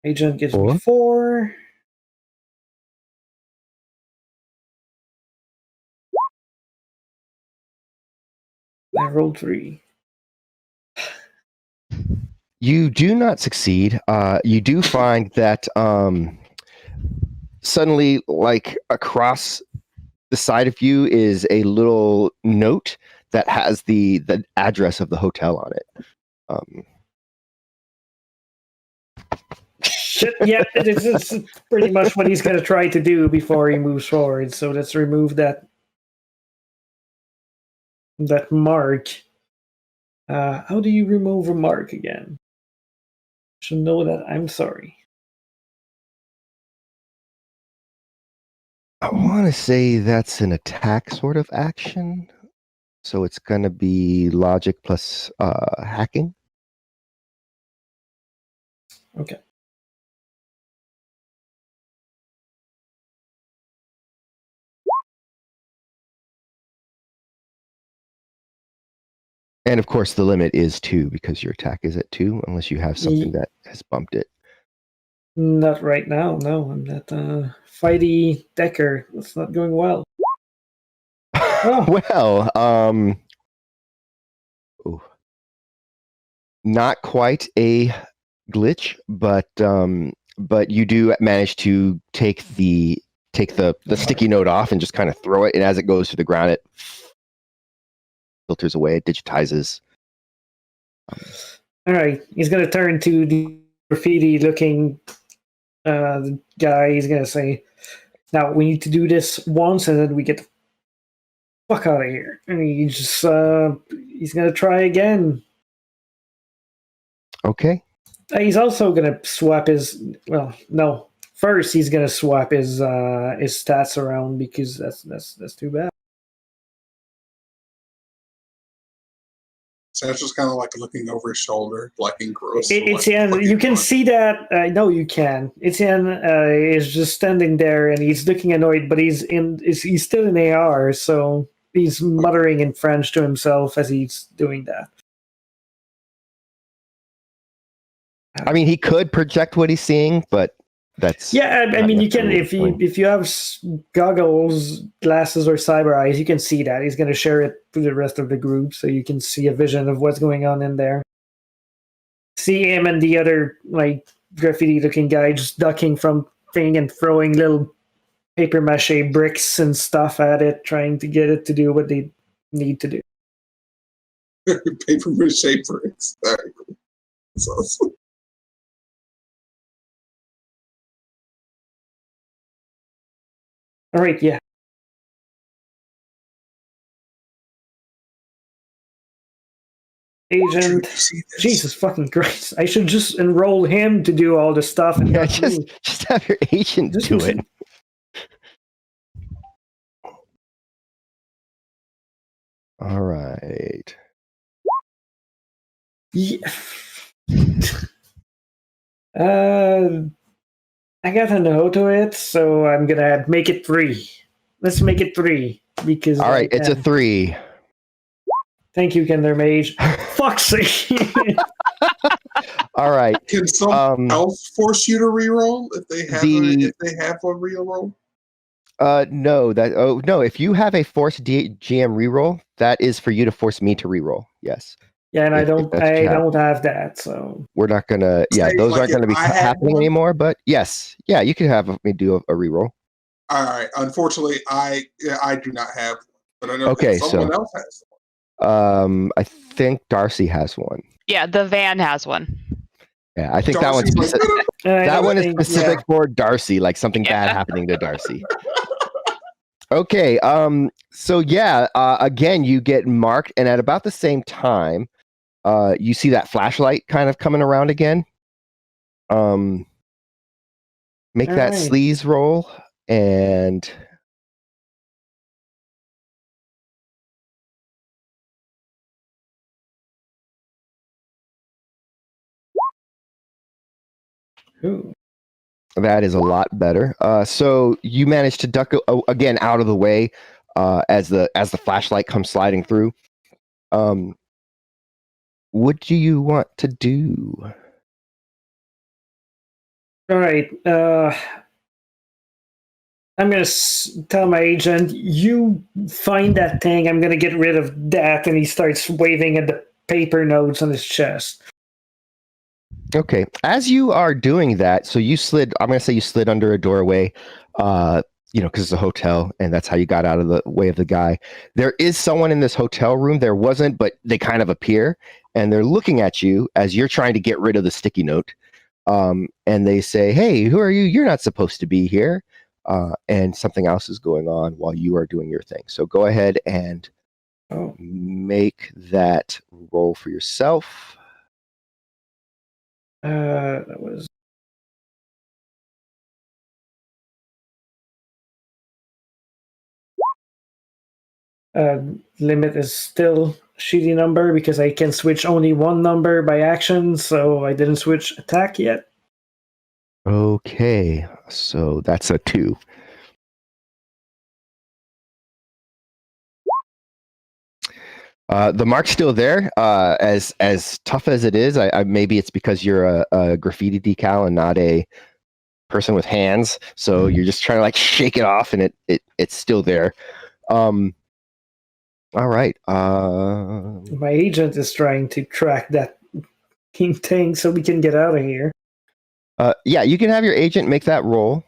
Agent gives me 4. I rolled 3. You do not succeed. You do find that suddenly, like across the side of you, is a little note that has the address of the hotel on it. Shit, yeah, this is pretty much what he's going to try to do before he moves forward. So let's remove that mark. How do you remove a mark again? Should know that. I'm sorry. I want to say that's an attack sort of action. So it's going to be logic plus hacking. Okay. And of course, the limit is 2 because your attack is at 2, unless you have something that has bumped it. Not right now. No, I'm not. Fighty Decker. That's not going well. Well, not quite a glitch, but you do manage to take the sticky note off and just kind of throw it, and as it goes to the ground, it filters away. It digitizes. All right, he's gonna turn to the graffiti-looking guy. He's gonna say, "Now we need to do this once, and then we get the fuck out of here." And he's gonna try again. Okay. He's also gonna swap his. Well, no. First, he's gonna swap his stats around because that's too bad. So it's just kind of like looking over his shoulder, like engrossed. Etienne, you can see that. No, you can. Etienne is just standing there and he's looking annoyed, but he's still in AR, so he's muttering in French to himself as he's doing that. I mean, he could project what he's seeing, but that's I mean, you can if you have goggles, glasses, or cyber eyes, you can see that. He's going to share it to the rest of the group, so you can see a vision of what's going on in there. See him and the other like graffiti-looking guy just ducking from thing and throwing little paper mache bricks and stuff at it, trying to get it to do what they need to do. Paper mache bricks. Very cool. That's awesome. All right, yeah. Agent, Jesus fucking Christ! I should just enroll him to do all the stuff. And just have your agent do it. All right. Yeah. I got a no to it, so I'm gonna make it 3. Let's make it 3 because. All right, it's a 3. Thank you, Kinder Mage. Fuck's sake. All right. Can someone else force you to reroll if they have a reroll? No. If you have a force GM reroll, that is for you to force me to reroll. Yes. Yeah, and I don't have that, so we're not gonna. Yeah, those aren't gonna be happening anymore. But yes, yeah, you can have me do a reroll. All right. Unfortunately, I do not have, but I know someone else has one. I think Darcy has one. Yeah, the van has one. Yeah, I think Darcy's that one is specific for Darcy, like something bad happening to Darcy. Okay. So yeah. Again, you get marked, and at about the same time, you see that flashlight kind of coming around again. Make that sleaze roll, and Ooh. That is a lot better. So you managed to duck again out of the way as the flashlight comes sliding through. What do you want to do? All right. I'm gonna tell my agent, you find that thing. I'm gonna get rid of that, and he starts waving at the paper notes on his chest. Okay. As you are doing that, so you slid. I'm gonna say you slid under a doorway. Because it's a hotel, and that's how you got out of the way of the guy. There is someone in this hotel room. There wasn't, but they kind of appear, and they're looking at you as you're trying to get rid of the sticky note. And they say, "Hey, who are you? You're not supposed to be here." And something else is going on while you are doing your thing. So go ahead and make that roll for yourself. That was. Limit is still a shitty number because I can switch only one number by action, so I didn't switch attack yet. Okay, so that's a 2. The mark's still there. As tough as it is, I maybe it's because you're a graffiti decal and not a person with hands. So you're just trying to like shake it off, and it's still there. All right. My agent is trying to track that thing so we can get out of here. Yeah, you can have your agent make that roll.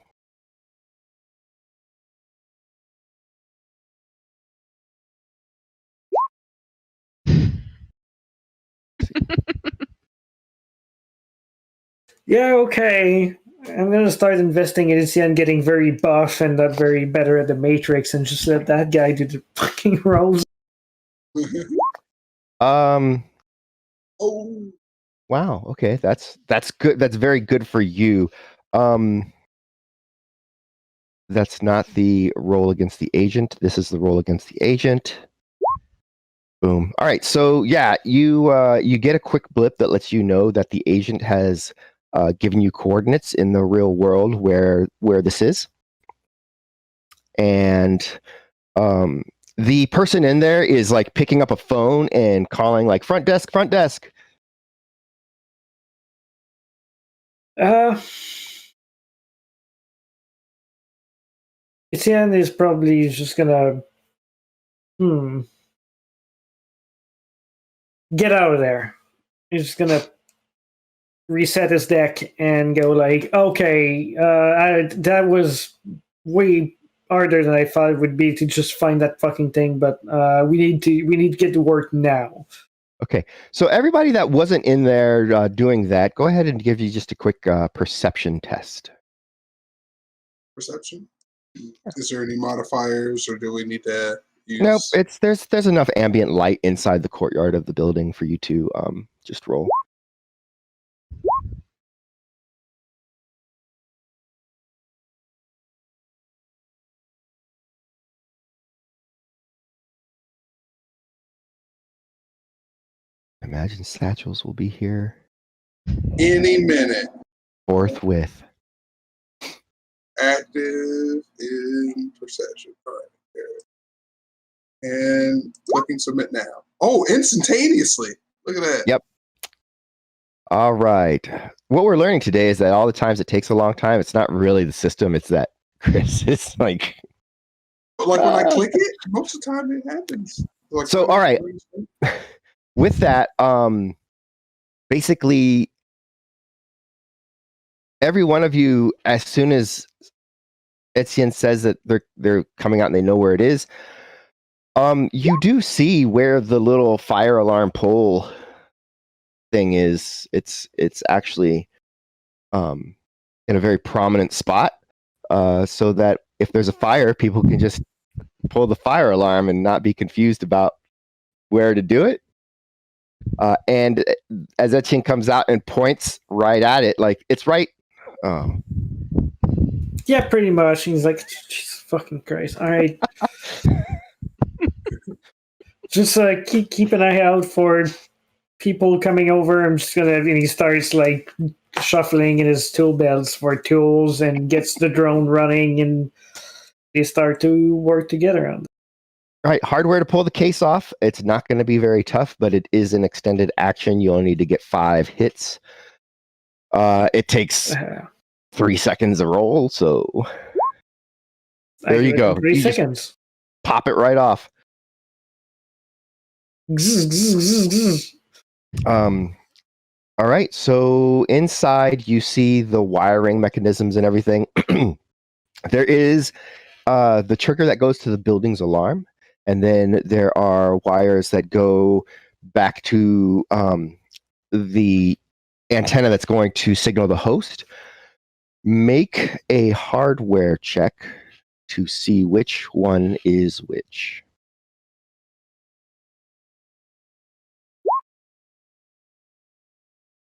Yeah, okay. I'm gonna start investing in Etienne getting very buff and not very better at the Matrix, and just let that guy do the fucking rolls. Oh. Oh, Wow. Okay, that's good. That's very good for you. That's not the roll against the agent. This is the roll against the agent. Boom. All right. So yeah, you get a quick blip that lets you know that the agent has given you coordinates in the real world where this is, and the person in there is like picking up a phone and calling like front desk, front desk. Etienne is probably just gonna get out of there. He's just gonna reset his deck and go like, okay, that was way harder than I thought it would be to just find that fucking thing, but we need to get to work now. Okay, so everybody that wasn't in there doing that, go ahead and give you just a quick perception test. perception. Is there any modifiers, or do we need to use? Nope, there's enough ambient light inside the courtyard of the building for you to just roll. Imagine Satchels will be here Any minute. forthwith. Active in perception. All right. And clicking submit now. Oh, instantaneously. Look at that. Yep. All right. What we're learning today is that all the times it takes a long time, it's not really the system, it's that Chris is like. But like when I click it, most of the time it happens. Like, so, all right. With that, basically, every one of you, as soon as Etienne says that they're coming out and they know where it is, you do see where the little fire alarm pole thing is. It's actually in a very prominent spot, so that if there's a fire, people can just pull the fire alarm and not be confused about where to do it. And as Etienne comes out and points right at it, like it's right. Oh. Yeah, pretty much. He's like, Jesus fucking Christ! All right, just keep an eye out for people coming over. I'm just gonna. And he starts like shuffling in his tool belts for tools and gets the drone running, and they start to work together on it. All right, hardware to pull the case off. It's not going to be very tough, but it is an extended action. You only need to get 5 hits. It takes 3 seconds to roll, so there you go. 3 seconds. Pop it right off. All right, so inside you see the wiring mechanisms and everything. There is the trigger that goes to the building's alarm, and then there are wires that go back to the antenna that's going to signal the host. Make a hardware check to see which one is which.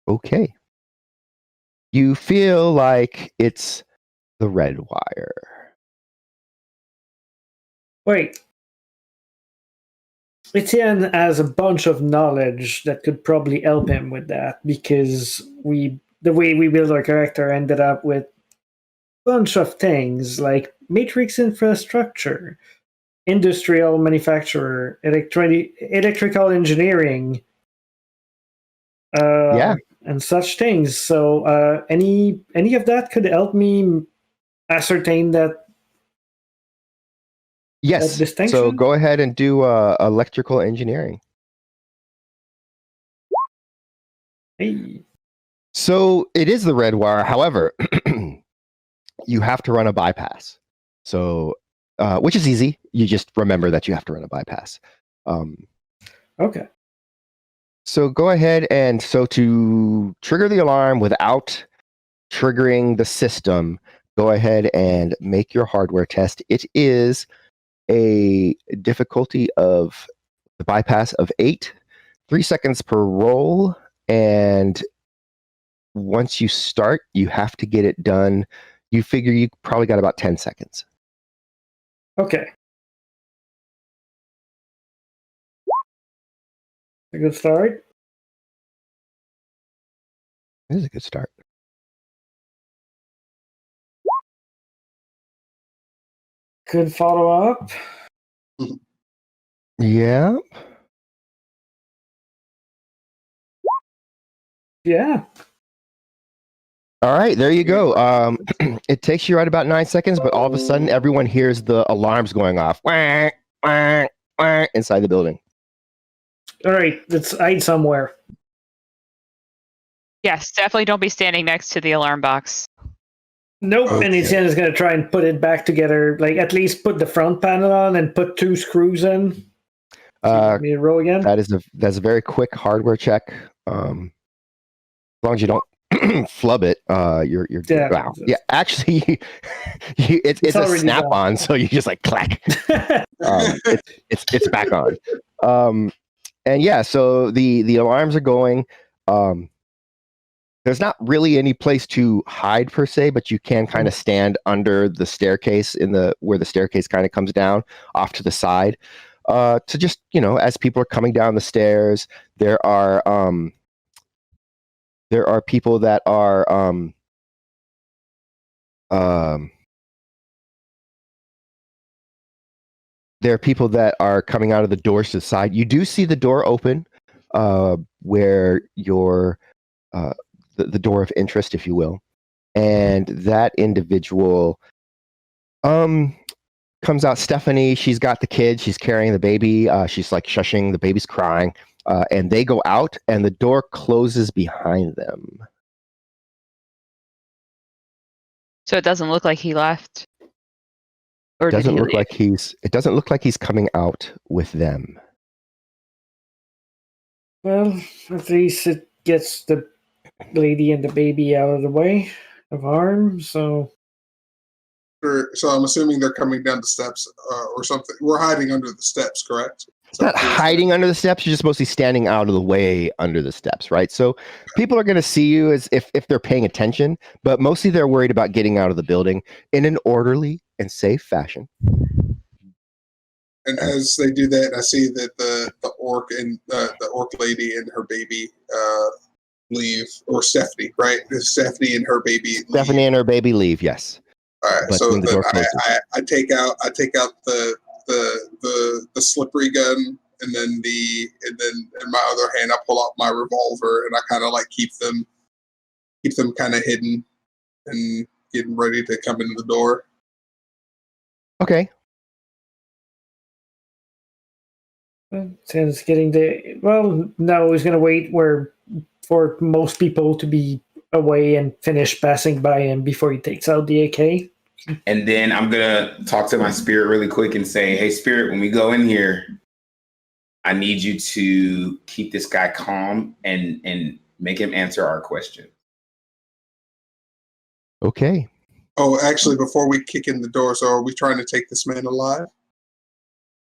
Okay. You feel like it's the red wire. Wait. Etienne has a bunch of knowledge that could probably help him with that, because the way we build our character ended up with a bunch of things like matrix infrastructure, industrial manufacturer, electrical engineering, and such things. So any of that could help me ascertain that. Yes. Distinction? So go ahead and do electrical engineering. Hey. So it is the red wire. However, you have to run a bypass. So, which is easy. You just remember that you have to run a bypass. Okay. So go ahead and to trigger the alarm without triggering the system, go ahead and make your hardware test. It is a difficulty of the bypass of 8, 3 seconds per roll, and once you start, you have to get it done. You figure you probably got about 10 seconds. Okay. A good start. This is a good start. Good follow up. Yeah. Yeah. All right, there you go. It takes you right about 9 seconds, but all of a sudden, everyone hears the alarms going off. Wah, wah, wah, inside the building. All right, let's hide somewhere. Yes, definitely don't be standing next to the alarm box. Nope, Okay. and Etienne is going to try and put it back together, like at least put the front panel on and put 2 screws in. Let me roll again. That's a very quick hardware check. As long as you don't flub it, you're good. Yeah. Wow. Yeah, actually, it's a snap on, so you just like clack. It's back on. And yeah, so the alarms are going. There's not really any place to hide per se, but you can kind of stand under the staircase where the staircase kind of comes down off to the side. To just, as people are coming down the stairs, there are people that are there are people that are coming out of the doors to the side. You do see the door open, where your the door of interest, if you will, and that individual comes out. Stephanie, she's got the kid, she's carrying the baby, she's like shushing, the baby's crying, and they go out and the door closes behind them. So it doesn't look like he left. Or It doesn't did he look leave? it doesn't look like he's coming out with them. Well, at least it gets the lady and the baby out of the way of harm, so... So I'm assuming they're coming down the steps or something. We're hiding under the steps, correct? It's not hiding under the steps. You're just mostly standing out of the way under the steps, right? So people are going to see you as if they're paying attention, but mostly they're worried about getting out of the building in an orderly and safe fashion. And as they do that, I see that the orc and the orc lady and her baby leave, or Stephanie, right? Stephanie and her baby. Stephanie and her baby leave. Yes. All right, But so when the door closes. I take out the slippery gun, and then in my other hand I pull out my revolver, and I kind of like keep them kind of hidden and getting ready to come into the door. Okay. Since getting the no, he's gonna wait for most people to be away and finish passing by him before he takes out the AK. And then I'm gonna talk to my spirit really quick and say, "Hey, spirit, when we go in here, I need you to keep this guy calm and make him answer our question." Okay. Oh, actually, before we kick in the door, so are we trying to take this man alive?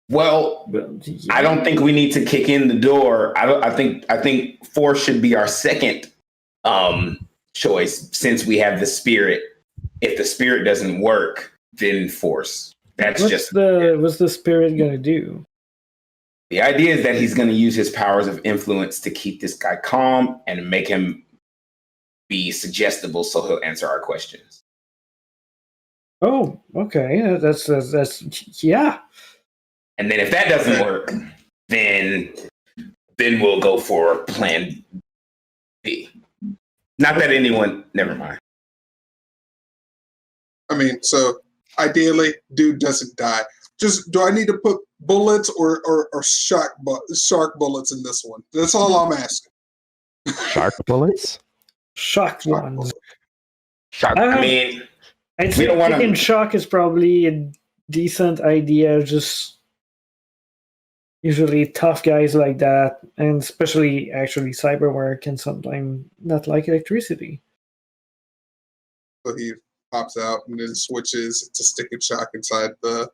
Well, Yeah. I don't think we need to kick in the door. I think force should be our second choice, since we have the spirit. If the spirit doesn't work, then force. What's the spirit gonna do? The idea is that he's going to use his powers of influence to keep this guy calm and make him be suggestible, so he'll answer our questions. Oh, okay. That's yeah. And then if that doesn't work, then we'll go for plan B. Not that anyone, never mind. I mean, so ideally, dude doesn't die. Just, do I need to put bullets or shark bullets in this one? That's all I'm asking. Shark bullets? Shock ones. Shark. I mean, I'd say taking shock is probably a decent idea. Just usually tough guys like that, and especially actually cyberware, can sometimes not like electricity. So he pops out and then switches to stick and shock inside the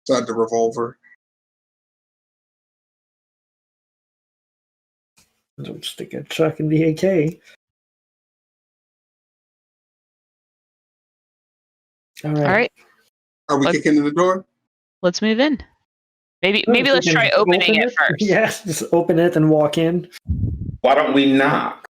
revolver. Don't stick a shock in the AK. All right. Are we kicking in the door? Let's move in. Maybe let's try opening it first. Yes, just open it and walk in. Why don't we knock?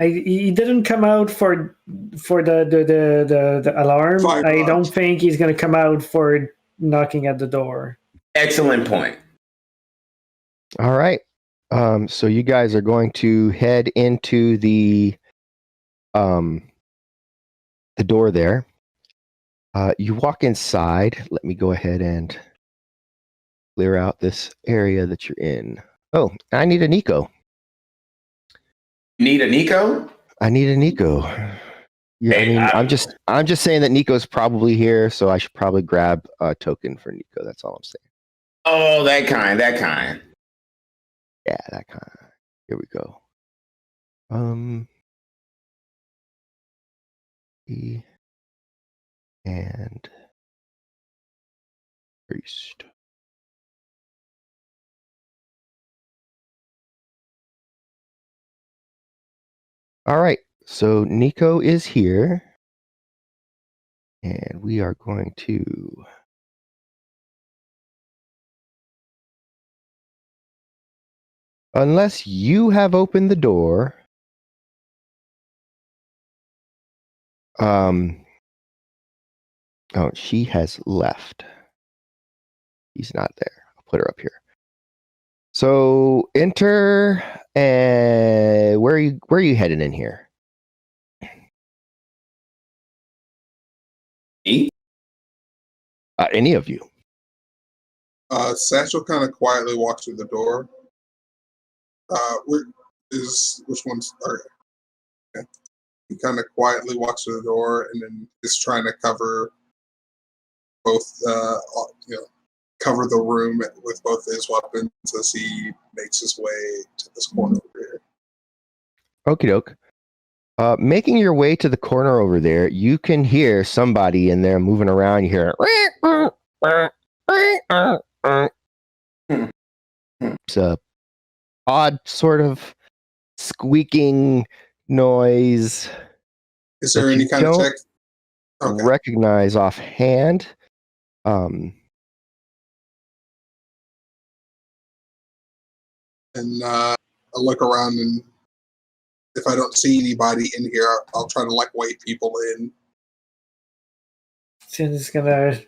He didn't come out for the alarm. Fire I don't alarms. think he's going to come out for knocking at the door. Excellent point. All right. So you guys are going to head into the door there. You walk inside. Let me go ahead and clear out this area that you're in. Oh, I need a Nico. Need a Nico? I need a Nico. Yeah, Hey, I'm just saying that Nico's probably here, so I should probably grab a token for Nico. That's all I'm saying. Oh, that kind. Yeah, that kind. Here we go. And priest. All right, so Nico is here, and we are going to unless you have opened the door. Oh, she has left. He's not there. I'll put her up here. So enter, and where are you heading in here? Me? Any of you? Satchel kind of quietly walks through the door. Which one's? Okay. He kind of quietly walks through the door and then is trying to cover both, cover the room with both his weapons as he makes his way to this corner over here. Okie doke. Making your way to the corner over there, you can hear somebody in there moving around. You hear it's a odd sort of squeaking noise. Is there any kind of check? Okay. Recognize offhand. and I'll look around, and if I don't see anybody in here, I'll try to like wait people in. Sin is gonna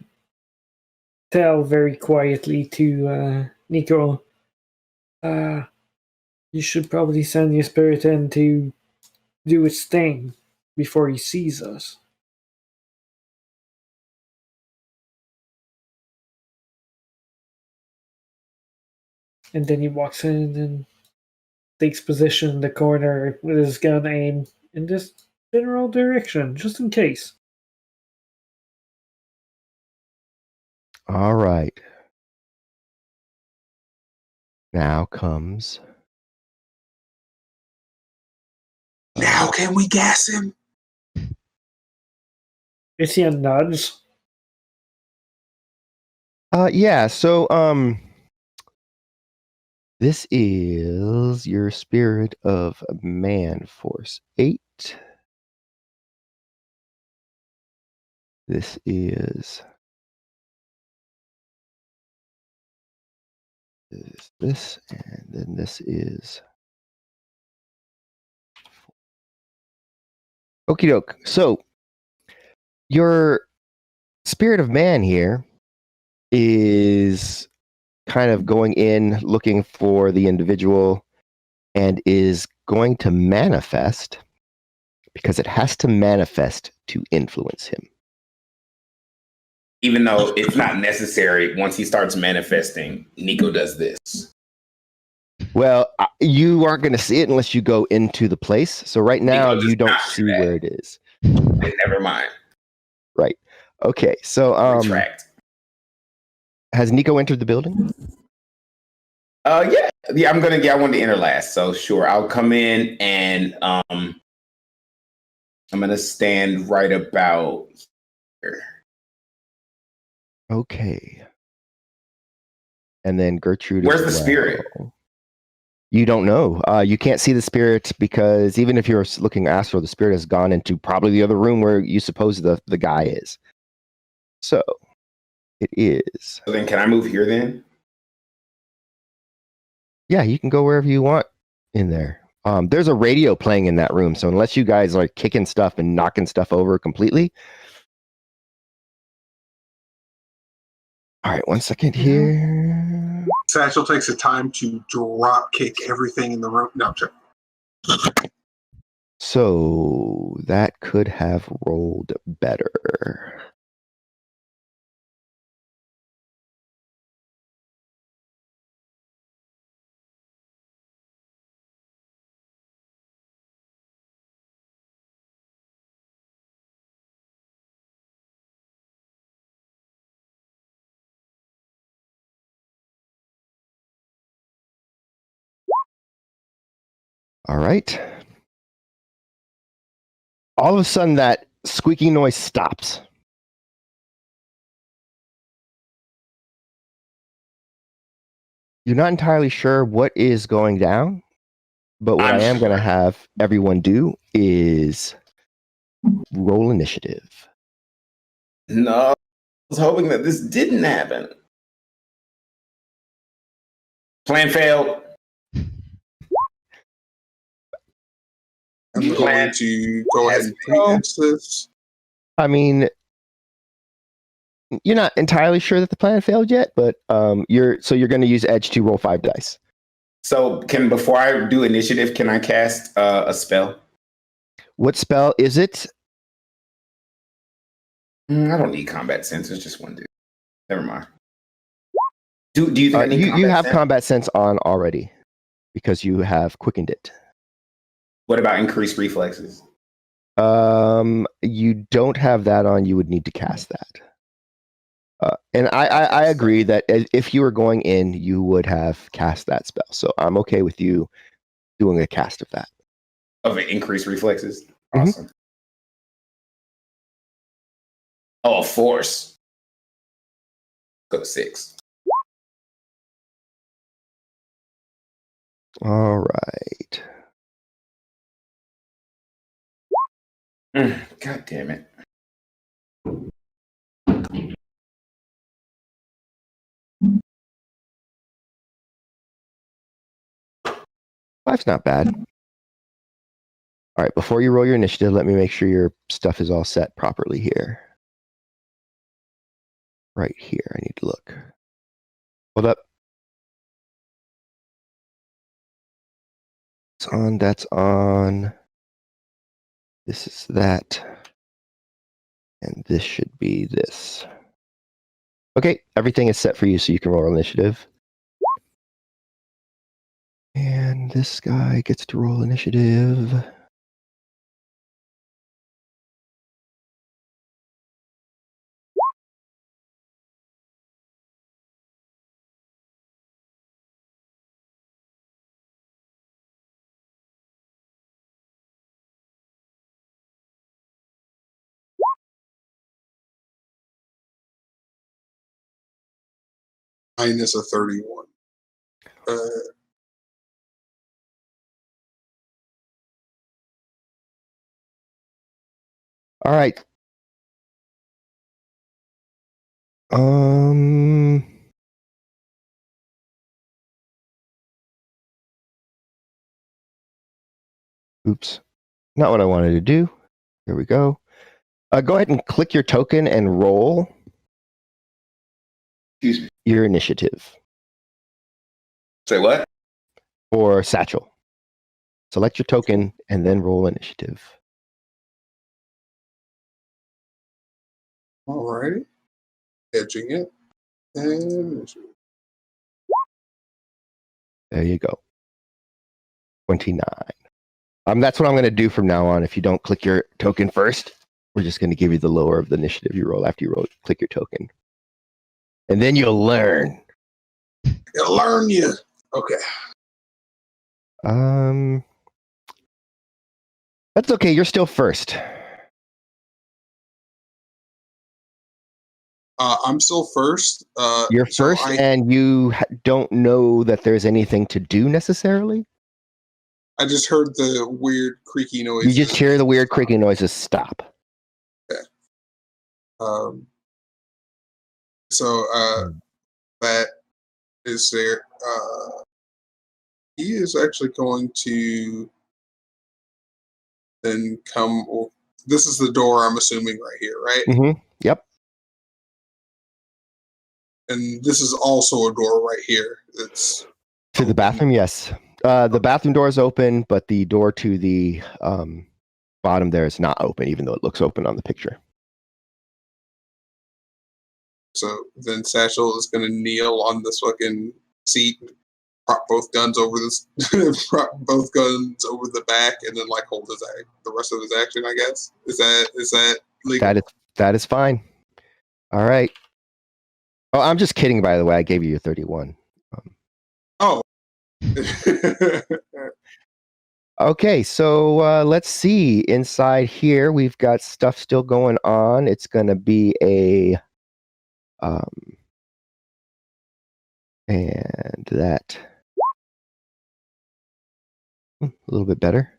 tell very quietly to Nico, you should probably send your spirit in to do its thing before he sees us. And then he walks in and takes position in the corner with his gun aimed in this general direction, just in case. All right. Now comes. Now can we gas him? Is he a nudge? Yeah. So this is your Spirit of Man Force 8. This is this, and then this is. Okie doke. So your Spirit of Man here is kind of going in looking for the individual and is going to manifest because it has to manifest to influence him. Even though it's not necessary, once he starts manifesting, Nico does this. Well, you aren't going to see it unless you go into the place. So right now Nico does you don't not see do that. where it is. Never mind. Right. Okay. So Retract. has Nico entered the building? Yeah. I wanted to enter last, so sure. I'll come in and I'm gonna stand right about here. Okay. And then Gertrude. Where's as the well. spirit? You don't know. You can't see the spirit because even if you're looking astral, the spirit has gone into probably the other room where you suppose the guy is. So it is. So then can I move here then? Yeah, you can go wherever you want in there. There's a radio playing in that room, so unless you guys are kicking stuff and knocking stuff over completely. All right, 1 second here. Satchel takes the time to drop kick everything in the room. No, I'm sorry. So that could have rolled better. All right. All of a sudden, that squeaking noise stops. You're not entirely sure what is going down, but what I am going to have everyone do is roll initiative. No, I was hoping that this didn't happen. Plan failed. I'm going to go ahead and preempt this. I mean, you're not entirely sure that the plan failed yet, but you're going to use edge to roll 5 dice. So before I do initiative, can I cast a spell? What spell is it? I don't need combat sense. It's just one dude. Never mind. Do you think I need you have sense? combat sense on already because you have quickened it. What about increased reflexes? You don't have that on. You would need to cast that. And I agree that if you were going in, you would have cast that spell. So I'm okay with you doing a cast of that. Of increased reflexes? Awesome. Oh, a force. Go to 6. All right. God damn it. 5's not bad. All right, before you roll your initiative, let me make sure your stuff is all set properly here. Right here, I need to look. Hold up. It's on, that's on. This is that. And this should be this. Okay, everything is set for you, so you can roll initiative. And this guy gets to roll initiative. Mine is a 31. All right. Oops. Not what I wanted to do. Here we go. Go ahead and click your token and roll your initiative. Say what? Or Satchel. Select your token and then roll initiative. Alrighty. Edging it. And There you go. 29. That's what I'm going to do from now on. If you don't click your token first, we're just going to give you the lower of the initiative you roll after you roll. Click your token. And then you'll learn. it'll learn you. Okay. That's okay. You're still first. I'm still first. You're first, and you don't know that there's anything to do necessarily. I just heard the weird creaky noise. You just hear the weird creaking noises stop. Okay. So that is there. He is actually going to then come. Well, this is the door, I'm assuming, right here, right? Mm-hmm. Yep. And this is also a door right here. It's to the bathroom. Yes. The bathroom door is open, but the door to the bottom there is not open, even though it looks open on the picture. So then Satchel is going to kneel on this fucking seat, prop both guns over this, prop both guns over the back, and then like hold the rest of his action. I guess is that legal? That is fine. All right. Oh, I'm just kidding. By the way, I gave you a 31. Oh. Okay, so let's see. Inside here, we've got stuff still going on. It's going to be a and that a little bit better.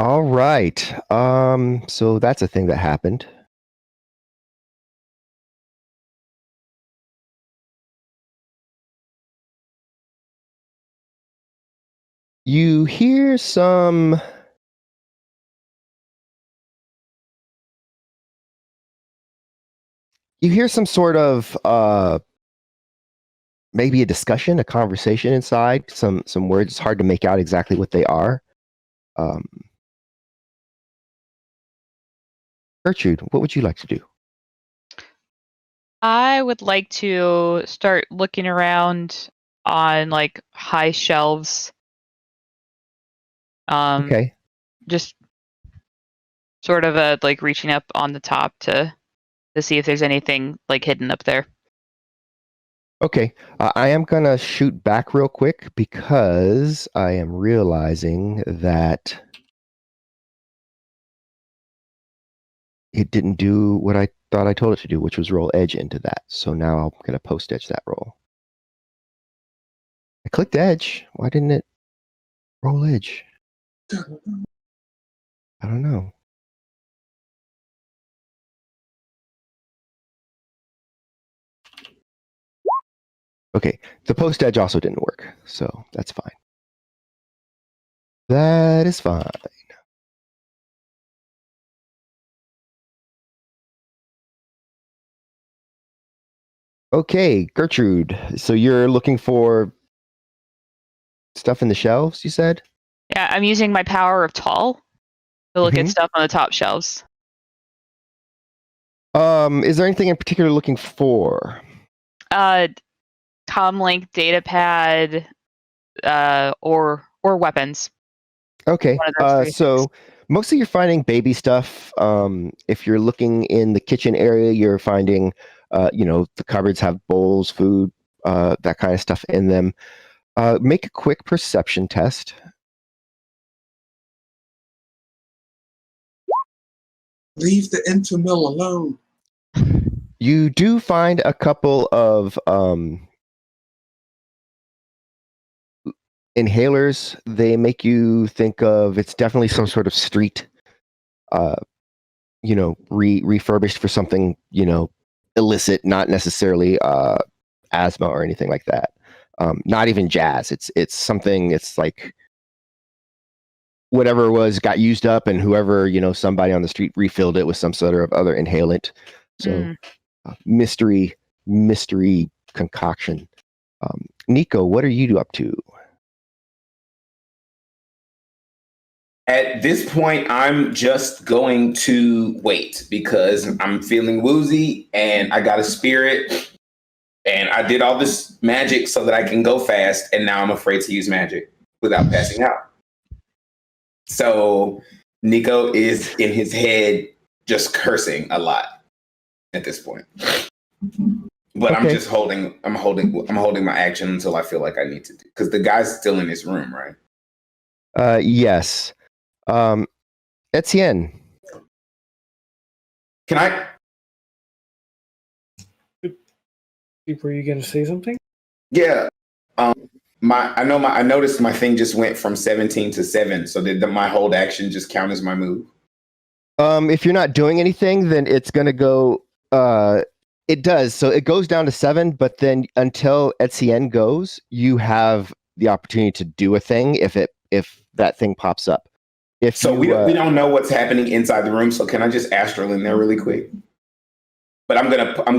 All right. So that's a thing that happened. You hear some sort of maybe a discussion, a conversation inside, some words. It's hard to make out exactly what they are. Gertrude, what would you like to do? I would like to start looking around on like high shelves. Okay. Just sort of like reaching up on the top to see if there's anything like hidden up there. Okay. I am going to shoot back real quick because I am realizing that it didn't do what I thought I told it to do, which was roll edge into that. So now I'm going to post edge that roll. I clicked edge. Why didn't it roll edge? I don't know. Okay, the post edge also didn't work, so that's fine. That is fine. Okay, Gertrude. So you're looking for stuff in the shelves, you said? Yeah, I'm using my power of tall to look at Mhm. stuff on the top shelves. Is there anything in particular you're looking for? Comlink, datapad, or weapons. Okay, One of those three things. so mostly you're finding baby stuff. If you're looking in the kitchen area, you're finding, the cupboards have bowls, food, that kind of stuff in them. Make a quick perception test. Leave the infamil alone. You do find a couple of inhalers. They make you think of, it's definitely some sort of street, refurbished for something, illicit, not necessarily asthma or anything like that. Not even jazz. It's something. It's like whatever was got used up, and whoever somebody on the street refilled it with some sort of other inhalant. So mystery concoction. Nico, what are you up to? At this point, I'm just going to wait because I'm feeling woozy and I got a spirit and I did all this magic so that I can go fast. And now I'm afraid to use magic without passing out. So Nico is in his head just cursing a lot at this point. But Okay. I'm holding my action until I feel like I need to do, because the guy's still in his room, right? Yes. Etienne. Can I? Were you going to say something? Yeah. I noticed my thing just went from 17 to 7. So did my hold action just count as my move? If you're not doing anything, then it's gonna go. It does. So it goes down to 7, but then until Etienne goes, you have the opportunity to do a thing if that thing pops up. We don't know what's happening inside the room. So can I just astral in there really quick? But I'm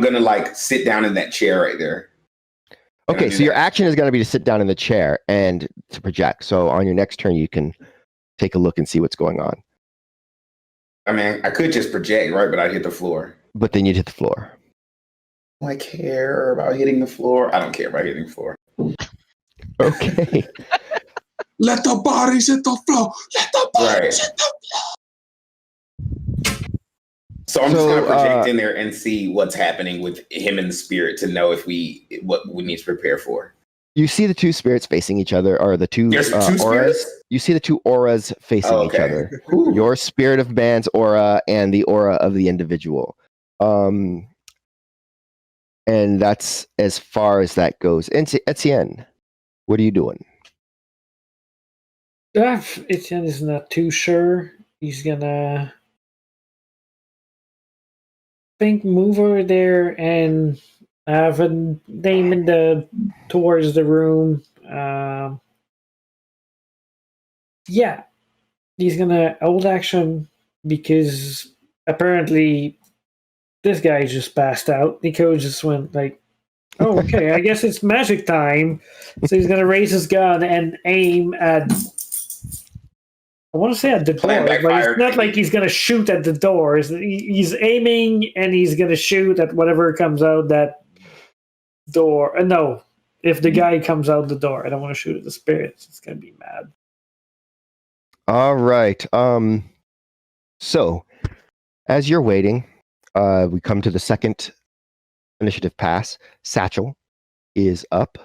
gonna like sit down in that chair right there. Okay, so your action is going to be to sit down in the chair and to project. So on your next turn, you can take a look and see what's going on. I mean, I could just project, right? But I'd hit the floor. But then you'd hit the floor. Do I care about hitting the floor? I don't care about hitting the floor. Okay. Let the bodies hit the floor. Let the bodies hit the floor. So I'm just going to project in there and see what's happening with him and the spirit to know what we need to prepare for. You see the two spirits facing each other, or the two, There's two auras. spirits? You see the two auras facing each other. Your spirit of man's aura and the aura of the individual. And that's as far as that goes. Etienne, what are you doing? Etienne is not too sure. He's gonna move over there and have a name towards the room. Yeah, he's gonna hold action because apparently this guy just passed out. Nico just went like, "Oh, okay, I guess it's magic time." So he's gonna raise his gun and aim at. I want to say at the door, but it's not like he's going to shoot at the doors. He's aiming and he's going to shoot at whatever comes out that door. No, if the guy comes out the door, I don't want to shoot at the spirits. It's going to be mad. All right. So as you're waiting, we come to the second initiative pass. Satchel is up.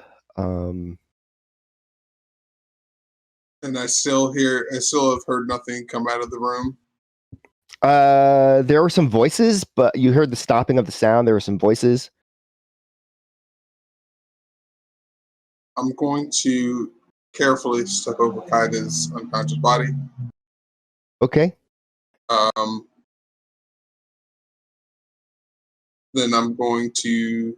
And I still have heard nothing come out of the room. There were some voices, but you heard the stopping of the sound. There were some voices. I'm going to carefully step over Kaida's unconscious body. Okay. Then I'm going to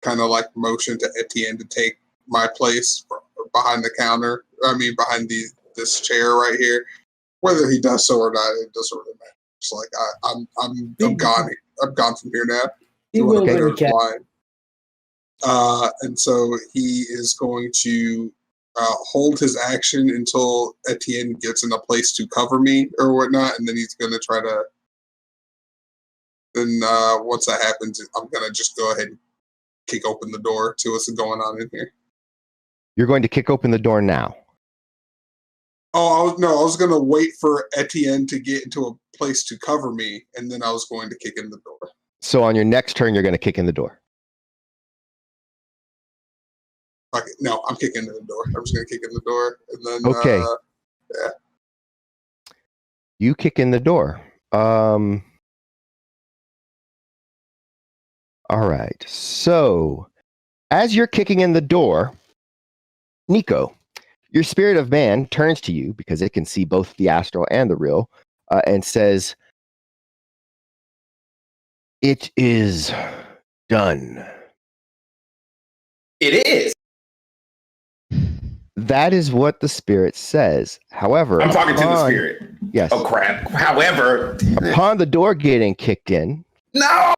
kind of like motion to Etienne to take my place behind the counter. I mean, behind this chair right here. Whether he does so or not, it doesn't really matter. It's like I'm gone. I'm gone from here now. He will when he can. And so he is going to hold his action until Etienne gets in a place to cover me or whatnot, and then he's going to try to. Then once that happens, I'm going to just go ahead and kick open the door, see what's going on in here. You're going to kick open the door now. Oh, I was going to wait for Etienne to get into a place to cover me, and then I was going to kick in the door. So on your next turn, you're going to kick in the door. Okay, no, I'm kicking in the door. I'm just going to kick in the door, and then okay. Yeah. You kick in the door. All right. So as you're kicking in the door, Nico, your spirit of man turns to you because it can see both the astral and the real, and says, "It is done." It is. That is what the spirit says. However, I'm talking to the spirit. Yes. Oh crap. However, upon the door getting kicked in. No.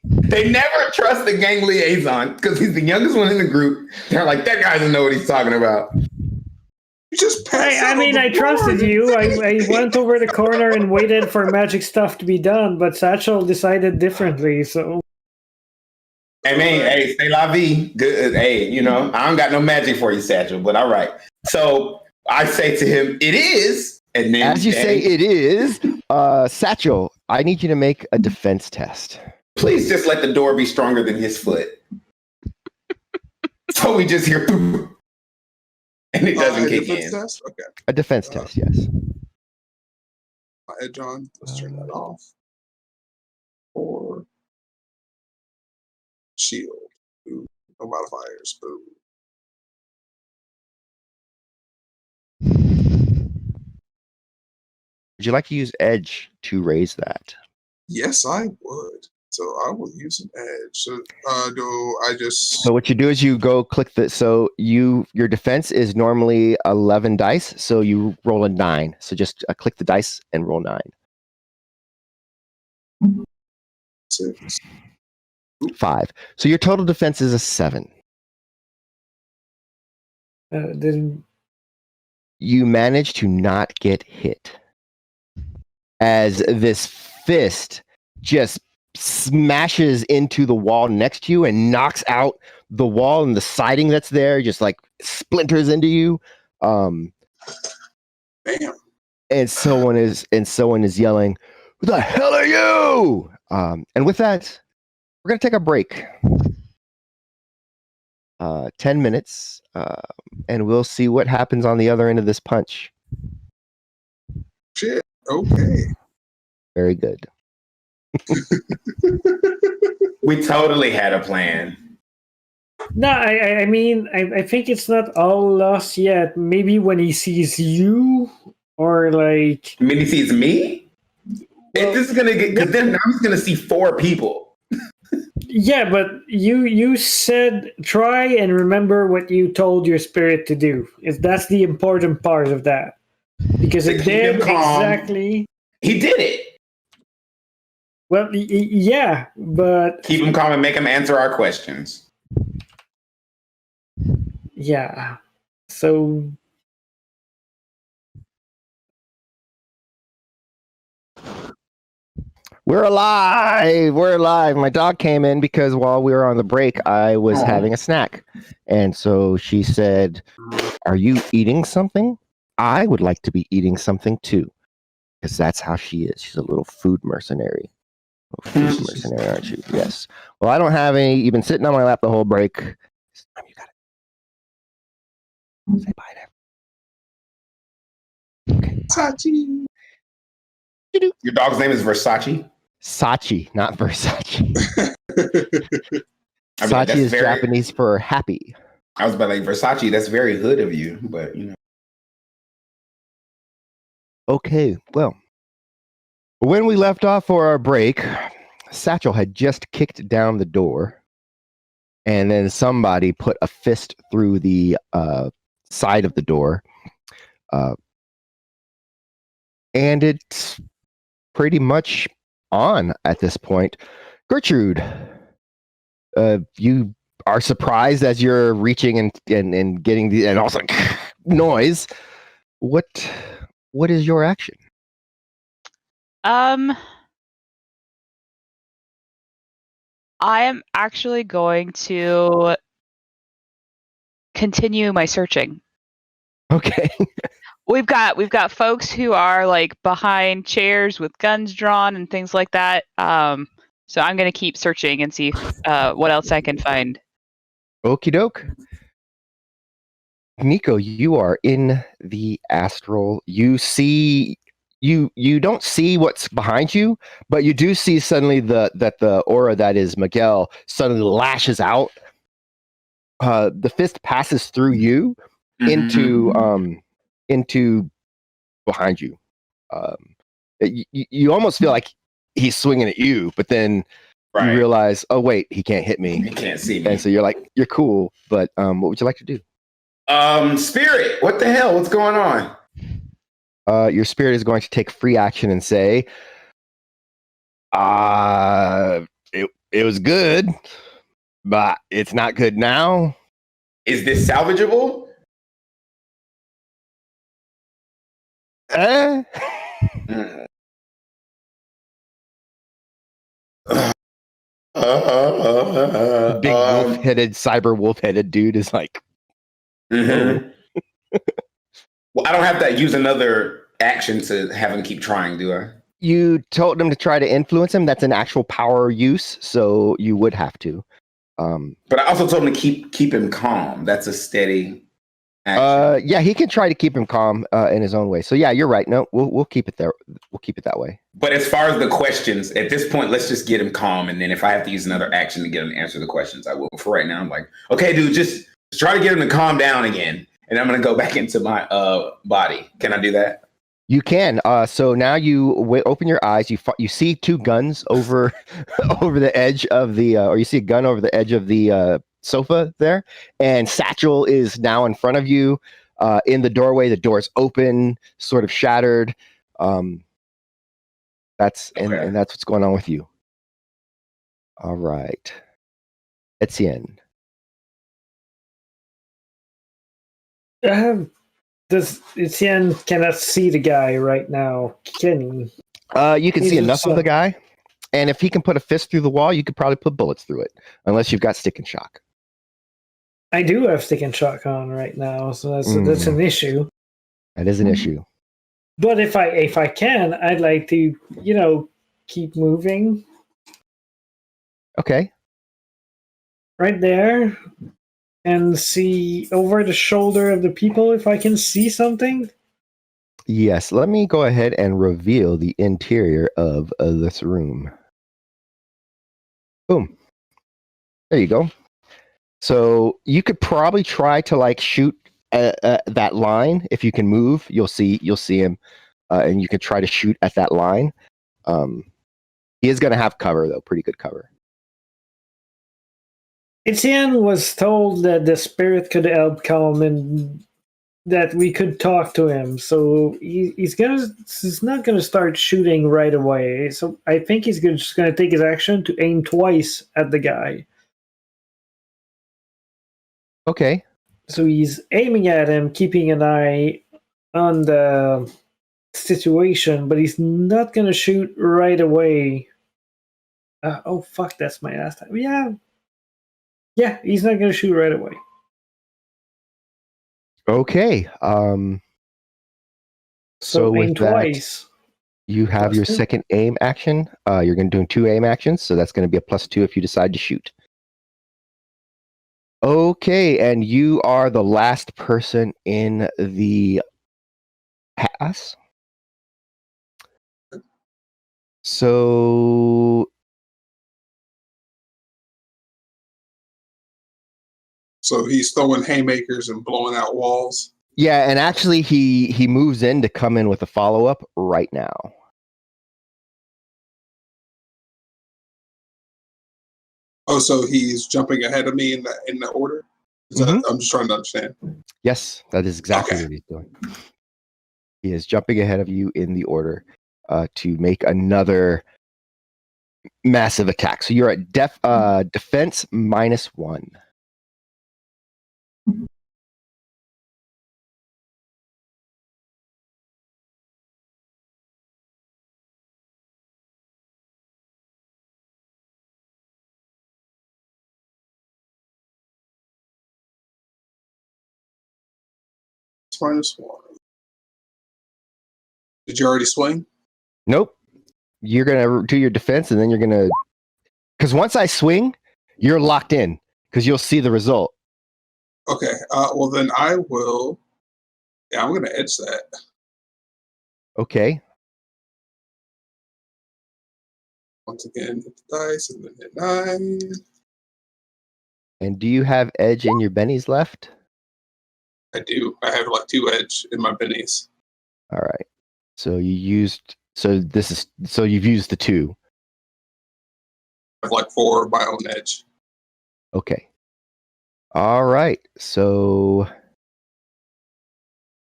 They never trust the gang liaison because he's the youngest one in the group. They're like, that guy doesn't know what he's talking about. You just I trusted you. I went over the corner and waited for magic stuff to be done, but Satchel decided differently, so. I mean, hey, c'est la vie. Good. Hey, I don't got no magic for you, Satchel, but all right. So I say to him, it is. And then as you say it is, Satchel, I need you to make a defense test. Please just let the door be stronger than his foot. So we just hear boom, and it doesn't kick in. Test? Okay. A defense test, yes. My edge on. Let's turn that off. Or shield. Ooh, no modifiers. Boom. Would you like to use edge to raise that? Yes, I would. So I will use an edge. So do I just? So what you do is you go click the. So your defense is normally 11 dice. So you roll a 9. So just click the dice and roll 9. 6. 5. So your total defense is a 7. You manage to not get hit as this fist just smashes into the wall next to you and knocks out the wall, and the siding that's there just like splinters into you. Damn. And someone is yelling, "Who the hell are you?" And with that, we're gonna take a break. 10 minutes, and we'll see what happens on the other end of this punch. Shit. Okay. Very good. We totally had a plan. No, I mean, I think it's not all lost yet. Maybe when he sees you, or like. I mean, he sees me? Well, this is gonna get, because then I'm just gonna see 4 people. Yeah, but you said try and remember what you told your spirit to do. That's the important part of that. Because it did exactly. He did it. Well, yeah, but keep him calm and make him answer our questions. Yeah. So we're alive. We're alive. My dog came in because while we were on the break, I was having a snack. And so she said, "Are you eating something? I would like to be eating something too." Because that's how she is. She's a little food mercenary. Food mercenary, aren't you? Yes. Well, I don't have any. You've been sitting on my lap the whole break. You got it. Say bye to Versace. Your dog's name is Versace? Sachi, not Versace. I mean, Sachi that's is very- Japanese for happy. I was about to like Versace. That's very hood of you, but you know. Okay, well, when we left off for our break, Satchel had just kicked down the door, and then somebody put a fist through the side of the door, and it's pretty much on at this point. Gertrude, you are surprised as you're reaching and getting the and also noise. What is your action? I am actually going to continue my searching. Okay. We've got folks who are like behind chairs with guns drawn and things like that. So I'm gonna keep searching and see what else I can find. Okie doke. Nico, you are in the astral. You see, you don't see what's behind you, but you do see suddenly that the aura that is Miguel suddenly lashes out. The fist passes through you into behind you. You almost feel like he's swinging at you, but then Right. you realize, oh wait, he can't hit me, You can't see me. and so you're like, you're cool, but what would you like to do? Spirit, what the hell? What's going on? Your spirit is going to take free action and say, it was good, but it's not good now. Is this salvageable? Eh? Big wolf-headed, cyber wolf-headed dude is like, mhm. Well, I don't have to use another action to have him keep trying, do I? you told him to try to influence him. That's an actual power use, so you would have to. But I also told him to keep him calm. That's a steady action. Yeah, he can try to keep him calm in his own way. So yeah, you're right. No, we'll keep it there. We'll keep it that way. But as far as the questions, at this point, let's just get him calm. And then if I have to use another action to get him to answer the questions, I will. For right now, I'm like, okay, dude, just try to get him to calm down again. And I'm going to go back into my body. Can I do that? You can. So now you open your eyes. You see two guns over over the edge of the, or you see a gun over the edge of the sofa there, and Satchel is now in front of you in the doorway. The door's open, sort of shattered. That's Okay. and that's what's going on with you. All right, Etienne. Does Etienne cannot see the guy right now? Can he? You can He's see just enough of so- the guy, and if he can put a fist through the wall, you could probably put bullets through it, unless you've got stick and shock. I do have stick and shock on right now, so that's an issue. That is an issue. But if I can, I'd like to keep moving Okay. right there and see over the shoulder of the people if I can see something. Yes, let me go ahead and reveal the interior of this room. Boom. There you go. So you could probably try to like shoot that line. If you can move, you'll see him, and you can try to shoot at that line. He is going to have cover though, pretty good cover. Etienne was told that the spirit could help calm and that we could talk to him. So he's not gonna start shooting right away. So I think he's just gonna take his action to aim twice at the guy. Okay. So he's aiming at him, keeping an eye on the situation, but he's not gonna shoot right away. Oh fuck! That's my last time. Yeah, he's not gonna shoot right away. Okay. So aim with that, twice. you have your +2. second aim action. You're going to do 2 aim actions, so that's going to be a +2 if you decide to shoot. Okay, and you are the last person in the pass. So So he's throwing haymakers and blowing out walls. yeah, and actually he moves in to come in with a follow-up right now. Oh, so he's jumping ahead of me in the order? I'm just trying to understand. Yes, that is exactly Okay. what he's doing. He is jumping ahead of you in the order to make another massive attack. So you're at defense -1. It's -1. Did you already swing? Nope. You're gonna do your defense, and then you're gonna, because once I swing, you're locked in because you'll see the result. Okay. Well, then I will. Yeah, I'm going to edge that. Okay. Once again, hit the dice and then hit 9. And do you have edge in your bennies left? I do. I have like 2 edge in my bennies. All right. So you used. So you've used the 2. I have like 4 of my own edge. Okay. All right. So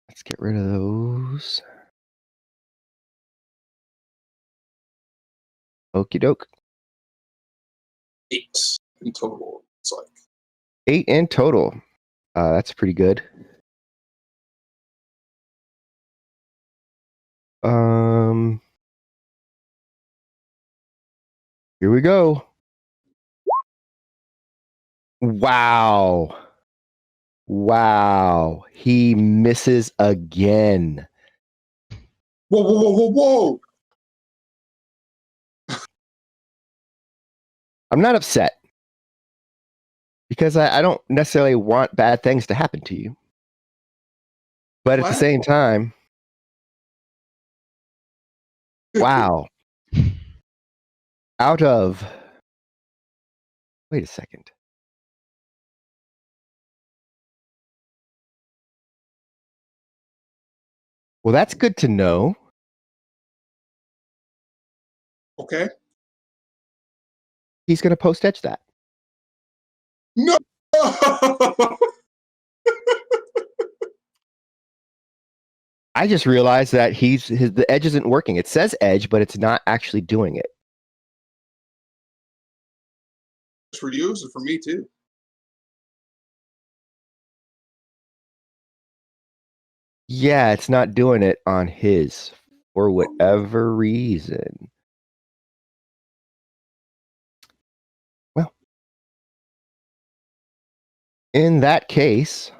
let's get rid of those. Okie doke. 8 in total. It's like 8 in total. That's pretty good. Here we go. Wow. Wow. He misses again. whoa, whoa, whoa, whoa, whoa! I'm not upset because I don't necessarily want bad things to happen to you. But at the What? same time, wow. Out of, wait a second. Well, that's good to know. Okay. He's going to post edge that. No! I just realized that the edge isn't working. It says edge, but it's not actually doing it. It's for you, it's for me too. Yeah, it's not doing it on his for whatever reason. Well, in that case,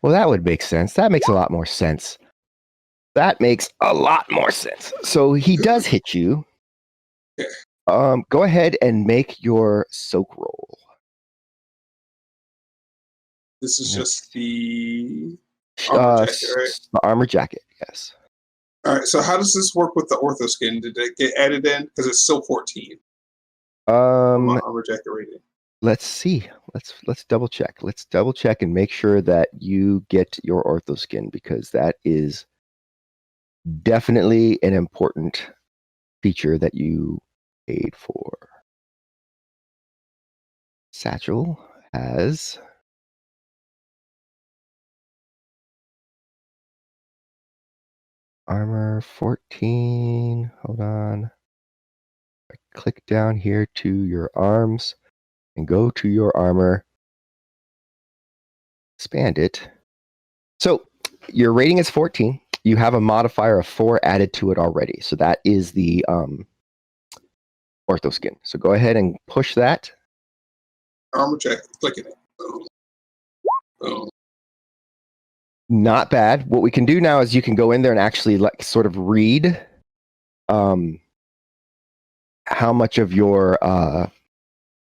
well, that would make sense. That makes a lot more sense. That makes a lot more sense. So he does hit you. Go ahead and make your soak roll. This is just the Armor jacket, right? The armor jacket, yes. All right. So how does this work with the ortho skin? Did it get added in? Because it's still 14. My armor jacket rating. Let's see. Let's double check. Let's double check and make sure that you get your ortho skin, because that is definitely an important feature that you paid for. Satchel has armor 14. Hold on. I click down here to your arms and go to your armor. Expand it. So your rating is 14. You have a modifier of 4 added to it already. So that is the ortho skin. So go ahead and push that. Armor jacket. Clicking it. Oh. Not bad. What we can do now is you can go in there and actually like sort of read how much of your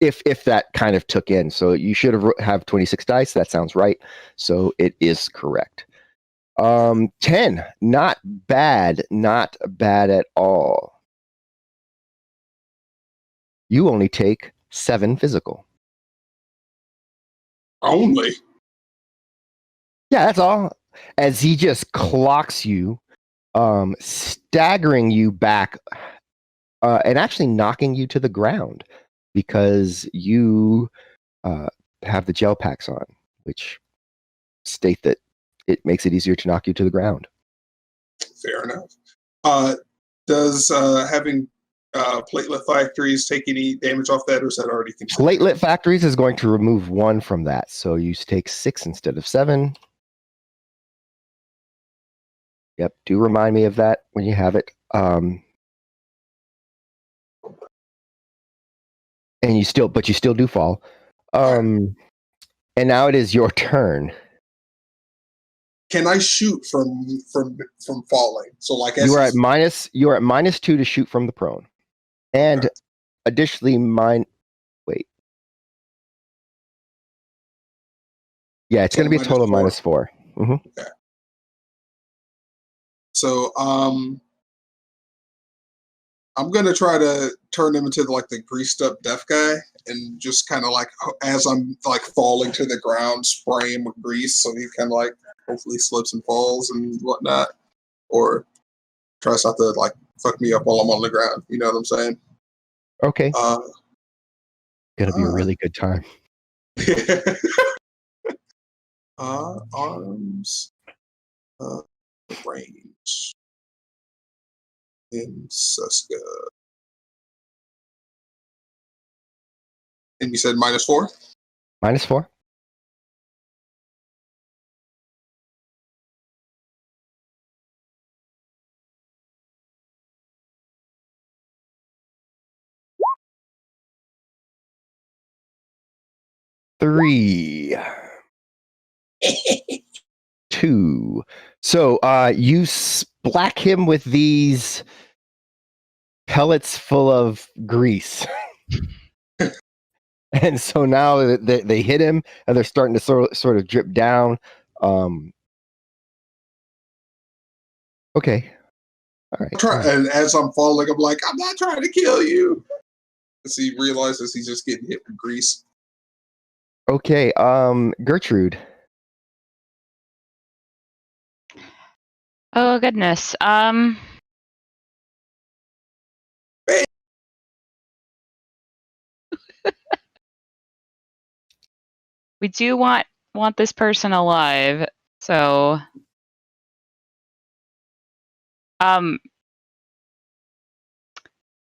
if that kind of took in. So you should have 26 dice. That sounds right. So it is correct. 10. Not bad. Not bad at all. You only take 7 physical. Only. Yeah, that's all. As he just clocks you, staggering you back, and actually knocking you to the ground because you have the gel packs on, which state that it makes it easier to knock you to the ground. Fair enough. Does having platelet factories take any damage off that, or is that already considered? Platelet factories is going to remove 1 from that, so you take 6 instead of 7. Yep, do remind me of that when you have it. And you still do fall. And now it is your turn. Can I shoot from falling? So like as You are at -2 to shoot from the prone, and additionally wait. Yeah, it's going to be a total of -4. Mm-hmm. Okay. So I'm gonna try to turn him into like the greased up deaf guy, and just kind of like as I'm like falling to the ground, spray him with grease so he kind of like hopefully slips and falls and whatnot, or tries not to like fuck me up while I'm on the ground. You know what I'm saying? Okay. Gonna be a really good time. Arms, range, in Suska. And you said -4? -4. Three. 2. So you splack him with these pellets full of grease. And so now they hit him and they're starting to sort of drip down. Okay. All right. And as I'm falling, I'm like, I'm not trying to kill you. As he realizes he's just getting hit with grease. Okay. Gertrude. Oh goodness. We do want this person alive, so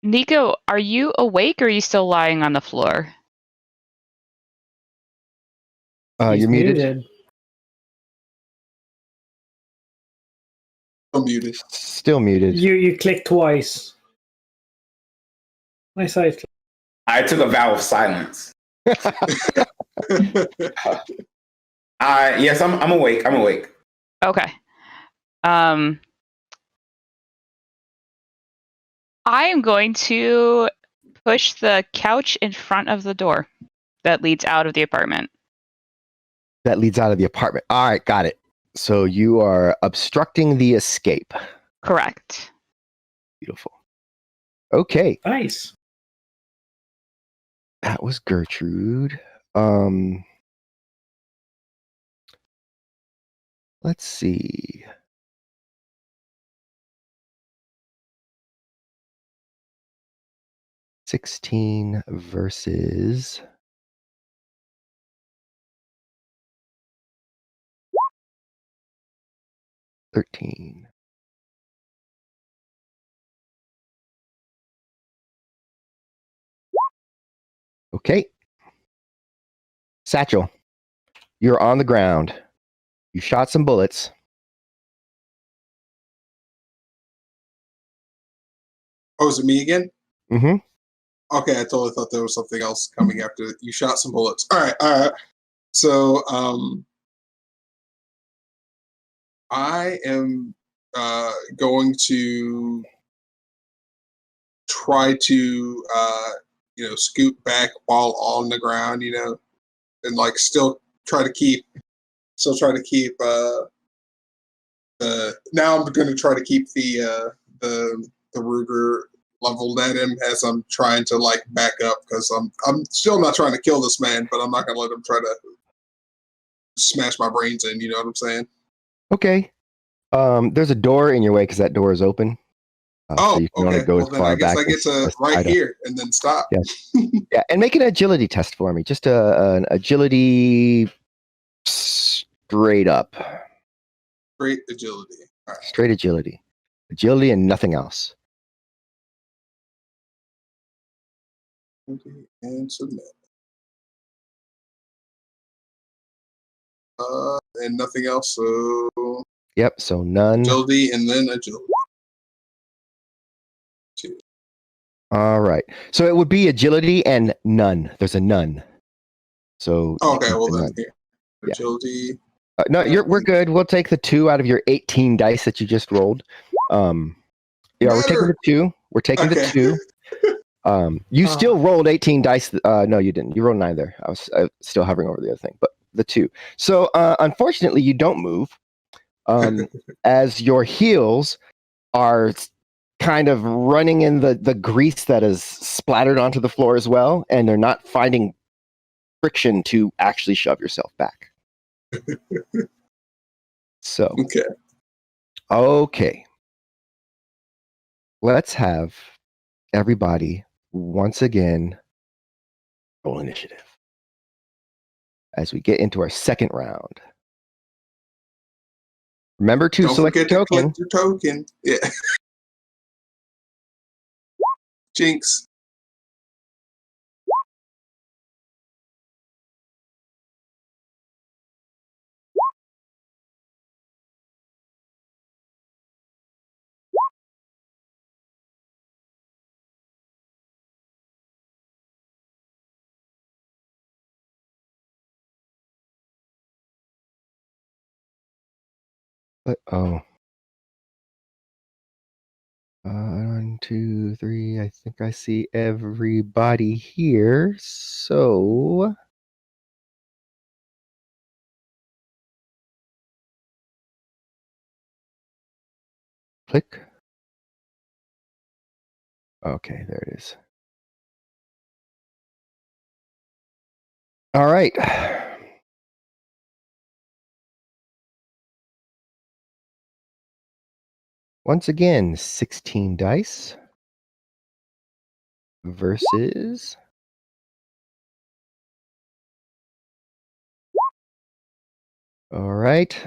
Nico, are you awake or are you still lying on the floor? You're muted. I'm muted. Still muted. You click twice. Nice side. I took a vow of silence. Yes, I'm awake. I'm awake. Okay. I am going to push the couch in front of the door that leads out of the apartment. That leads out of the apartment. All right, got it. So you are obstructing the escape. Correct. Beautiful. Okay. Nice. That was Gertrude. Let's see. $16 versus $13. Okay. Satchel, you're on the ground. You shot some bullets. Oh, is it me again? Mm-hmm. Okay, I totally thought there was something else coming after you shot some bullets. All right. So, I am going to try to scoot back while on the ground, and like still try to keep now I'm going to try to keep the Ruger leveled at him as I'm trying to like back up, because I'm still not trying to kill this man, but I'm not going to let him try to smash my brains in. You know what I'm saying? Okay. There's a door in your way because that door is open. So you can only go as then far I guess back I get to right Ida. here and then stop. Yeah. Yeah, and make an agility test for me. Just an agility straight up. Great agility. All right. Straight agility. Agility and nothing else. And submit. And nothing else. So Yep, so none. agility and then agility. All right. So it would be agility and none. There's a none. So Okay, well then none. here. Yeah. Agility. No, we're good. We'll take the 2 out of your 18 dice that you just rolled. Yeah, we're taking the 2. We're taking the 2. You still rolled 18 dice. No, you didn't. You rolled 9 there. I was still hovering over the other thing, but the 2. So unfortunately, you don't move. As your heels are kind of running in the grease that is splattered onto the floor as well, and they're not finding friction to actually shove yourself back. So okay, let's have everybody once again roll initiative as we get into our second round. Remember to select your token. Collect your token. Yeah. Jinx. But 1, 2, 3. I think I see everybody here. So click. Okay, there it is. All right. Once again, 16 dice versus all right.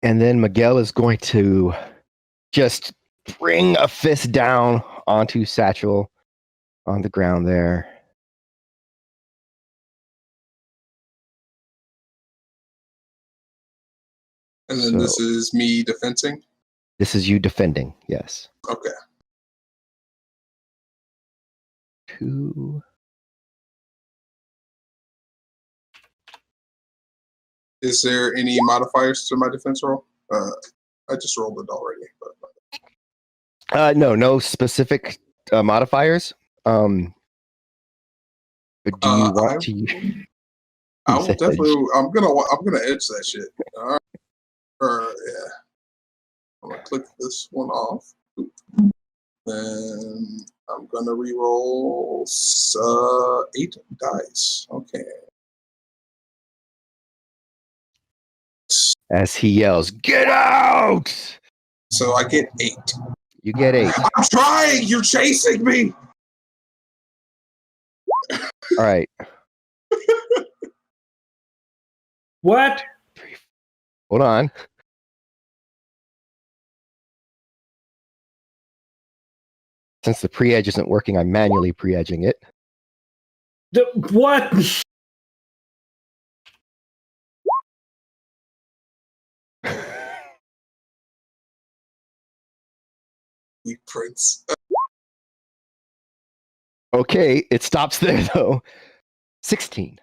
And then Miguel is going to just bring a fist down onto Satchel on the ground there. And then this is me defending? This is you defending, yes. Okay. 2. Is there any modifiers to my defense roll? I just rolled it already. But... no specific modifiers. But do you want to? I will definitely. I'm gonna edge that shit. All right. Yeah. I'm gonna click this one off. Then I'm gonna re-roll 8 dice. Okay. As he yells, "Get out!" So I get 8. You get 8. I'm trying. You're chasing me. All right. What? Hold on. Since the pre-edge isn't working, I'm manually pre-edging it. What? You prince. Okay, it stops there though. 16.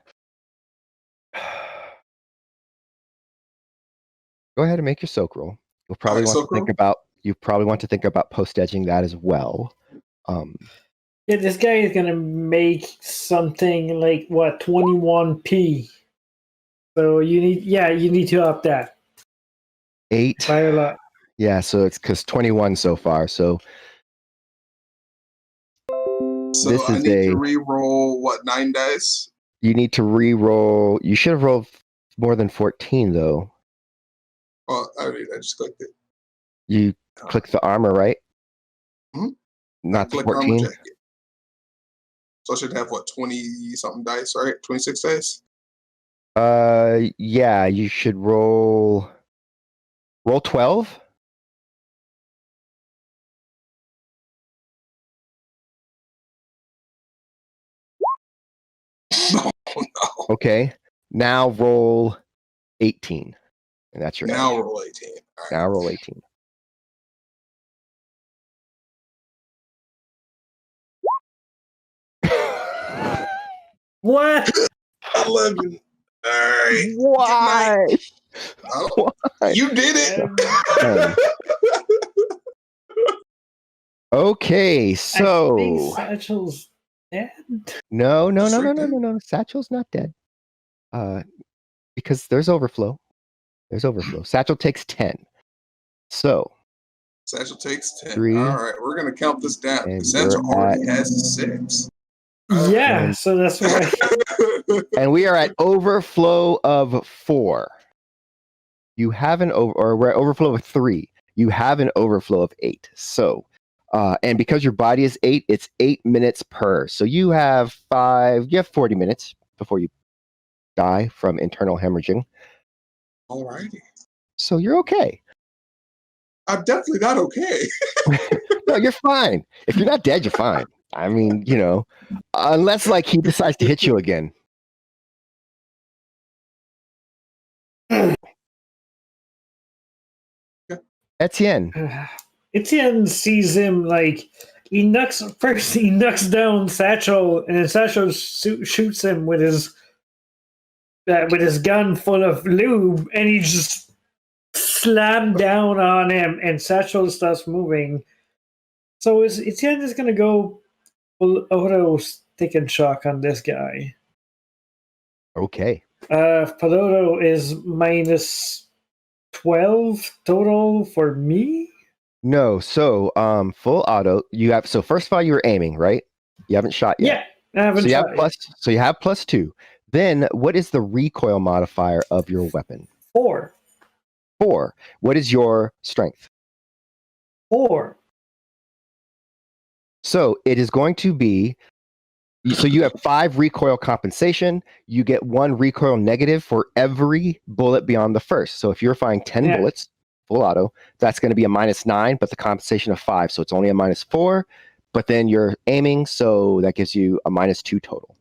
Go ahead and make your soak roll. You'll probably want to think about you probably want to think about post-edging that as well. Yeah, this guy is gonna make something like what 21p. So you need to up that 8. by a lot. Yeah, so it's because 21 so far. So So this I is need to re-roll, 9 dice? you need to re-roll. You should have rolled more than 14 though. Oh, I just clicked it. You click the armor, right? Mhm. Not the Click armor 14. jacket. So I should have 20-something dice, right? 26 dice? Yeah, you should roll 12. Oh no. Okay. Now roll 18. And that's your Now edge. roll 18. All right. Now roll 18. What? 11. All right. Why? Oh, you did it. Okay, I so think Satchel's dead. no. Restricted? Satchel's not dead. Because there's overflow. Satchel takes 10. So Satchel takes 10. 3, All right, we're going to count this down. and Satchel you're already has 6. Yeah, And- so that's why. and we are at overflow of 4. You have we're at overflow of 3. You have an overflow of 8. So, and because your body is 8, it's 8 minutes per. So you have 40 minutes before you die from internal hemorrhaging. All righty. So you're okay. I'm definitely not okay. No, you're fine. If you're not dead, you're fine. I mean, unless like he decides to hit you again. Etienne. Etienne sees him like he knocks down Satchel, and then Satchel shoots him with his gun full of lube, and he just slammed down on him, and Satchel starts moving. So Etienne is gonna go full auto stick and shock on this guy. Okay. Padoto is minus 12 total for me. No, so full auto. You have first of all you were aiming, right? You haven't shot yet. Yeah, I haven't So you shot have plus. So you have +2. Then what is the recoil modifier of your weapon? 4. 4. What is your strength? 4. So it is going to be. So you have 5 recoil compensation. You get 1 recoil negative for every bullet beyond the first. So if you're firing 10 bullets, full auto, that's going to be a -9, but the compensation of 5. So it's only a -4. But then you're aiming, so that gives you a -2 total.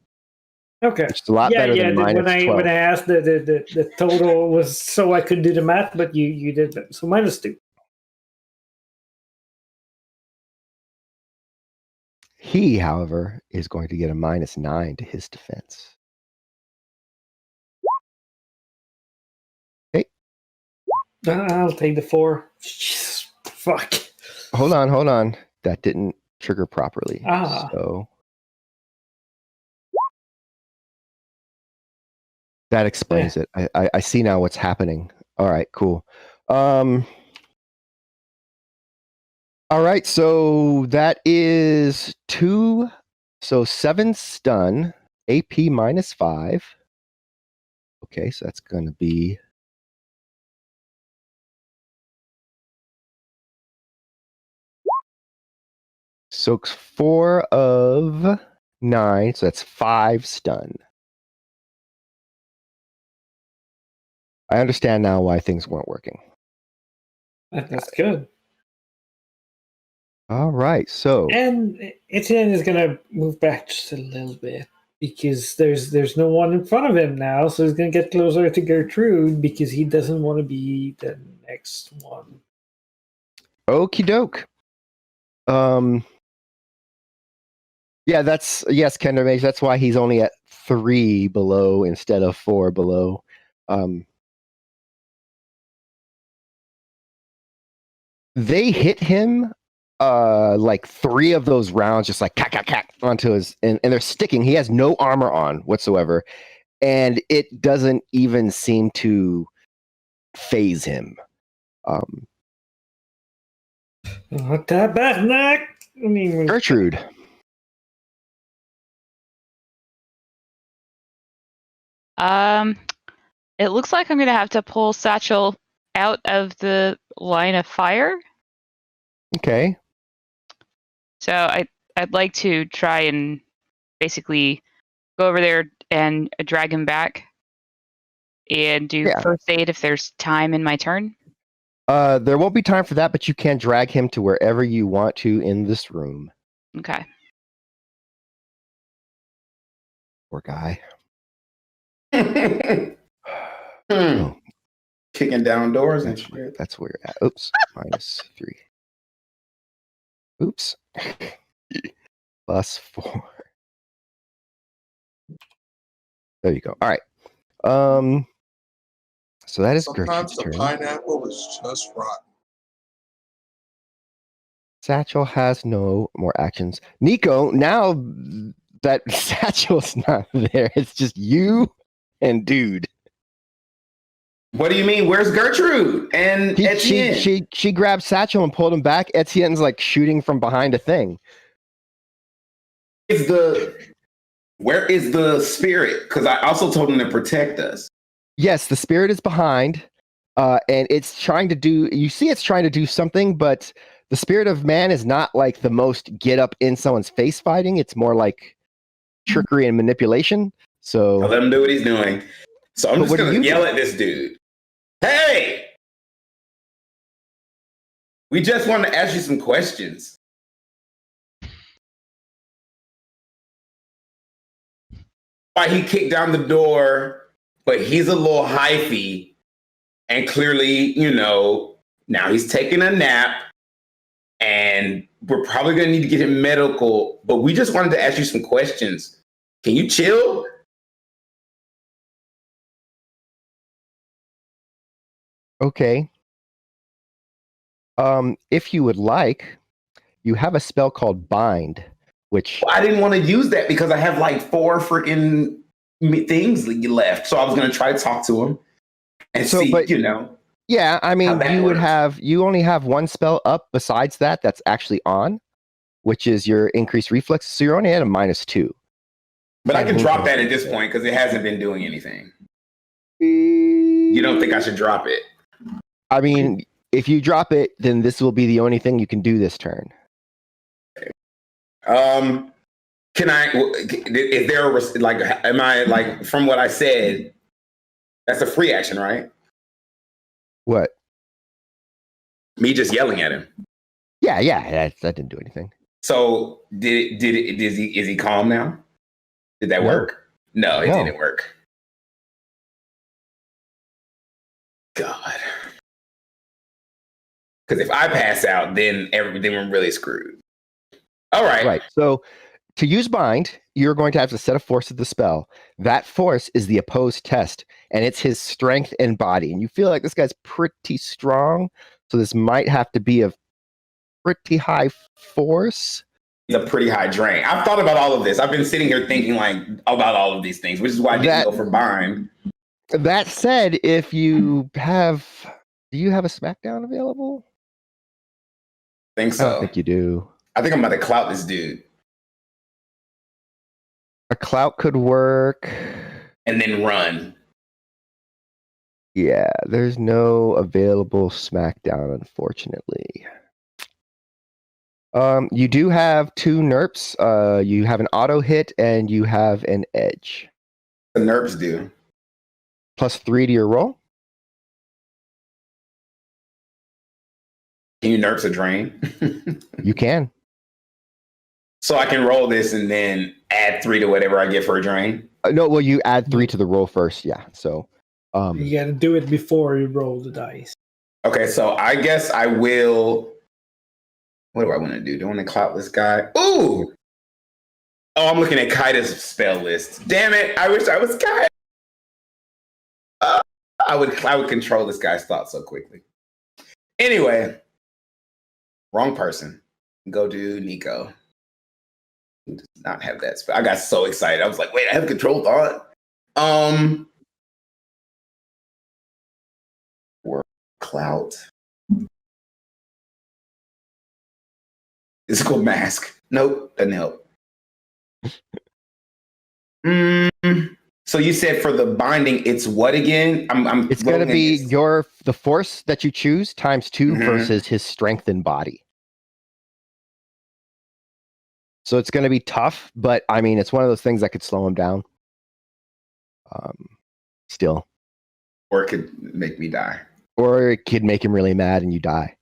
Okay. Which is a lot better than when I -12. asked the total was so I could do the math, but you did that. So -2. He, however, is going to get a -9 to his defense. Okay. I'll take the 4. Jesus, fuck. Hold on. That didn't trigger properly. Ah. So that explains it. I see now what's happening. All right, cool. All right, so that is 2. So 7 stun, AP -5. Okay, so that's going to be. So 4 of 9, so that's 5 stun. I understand now why things weren't working. That's good. All right, so And Etienne is gonna move back just a little bit because there's no one in front of him now, so he's gonna get closer to Gertrude because he doesn't want to be the next one. okie doke. Yeah, yes, Kender Mage. That's why he's only at 3 below instead of 4 below. They hit him like 3 of those rounds just like cack onto his and they're sticking. He has no armor on whatsoever, and it doesn't even seem to phase him. Tabernacle. I mean, Gertrude. It looks like I'm gonna have to pull Satchel out of the line of fire. Okay. So I'd like to try and basically go over there and drag him back and do first aid if there's time in my turn. There won't be time for that, but you can drag him to wherever you want to in this room. Okay. Poor guy. Oh. Kicking down doors and shit. That's where you're at. Oops. -3. Oops. +4. There you go. All right. So that is Sometimes Gertrude's the turn. pineapple is just rotten. Satchel has no more actions. Nico, now that Satchel's not there, it's just you and dude. What do you mean? Where's Gertrude and Etienne? She grabbed Satchel and pulled him back. Etienne's like shooting from behind a thing. Where is the spirit? Because I also told him to protect us. Yes, the spirit is behind, and it's trying to do. You see, it's trying to do something, but the spirit of man is not like the most get up in someone's face fighting. It's more like trickery and manipulation. So I'll let him do what he's doing. So I'm just gonna yell at this dude. Hey! We just want to ask you some questions. Why he kicked down the door, but he's a little hyphy, and clearly, now he's taking a nap, and we're probably gonna need to get him medical. But we just wanted to ask you some questions. Can you chill? Okay. If you would like, you have a spell called Bind, which I didn't want to use that because I have like 4 freaking things left. So I was going to try to talk to him and see. Yeah, I mean, you only have 1 spell up besides that's actually on, which is your increased reflex. So you're only at a -2. But I can drop that at this point because it hasn't been doing anything. You don't think I should drop it? I mean, if you drop it, then this will be the only thing you can do this turn. Can I? Is there am I like from what I said? That's a free action, right? What? Me just yelling at him. Yeah. That didn't do anything. So is he calm now? Did that work? No, it didn't work. God. Because if I pass out, then we're really screwed. All right. Right. So to use Bind, you're going to have to set a force of the spell. That force is the opposed test, and it's his strength and body. And you feel like this guy's pretty strong, so this might have to be a pretty high force. It's a pretty high drain. I've thought about all of this. I've been sitting here thinking about all of these things, which is why I didn't go for Bind. That said, if you have... Do you have a SmackDown available? I think so. I don't think you do. I think I'm about to clout this dude. A clout could work. And then run. Yeah, there's no available SmackDown, unfortunately. You do have 2 NERPs. You have an auto hit and you have an edge. The NERPs do. +3 to your roll. Can you NERPs a drain? You can. So I can roll this and then add 3 to whatever I get for a drain? No, well, you add 3 to the roll first, yeah. So you got to do it before you roll the dice. Okay, so I guess I will. What do I want to do? Do I want to clout this guy? Ooh! Oh, I'm looking at Kaida's spell list. Damn it! I wish I was Kaida. I would control this guy's thoughts so quickly. Anyway, Wrong person. Go do Nico. He does not have that spell. I got so excited. I was like, wait, I have control thought. Work clout. Physical mask. Nope, doesn't help. So you said for the binding, it's what again? It's going to be the force that you choose times 2 versus his strength and body. So it's going to be tough, but I mean, it's one of those things that could slow him down. Still. Or it could make me die. Or it could make him really mad and you die.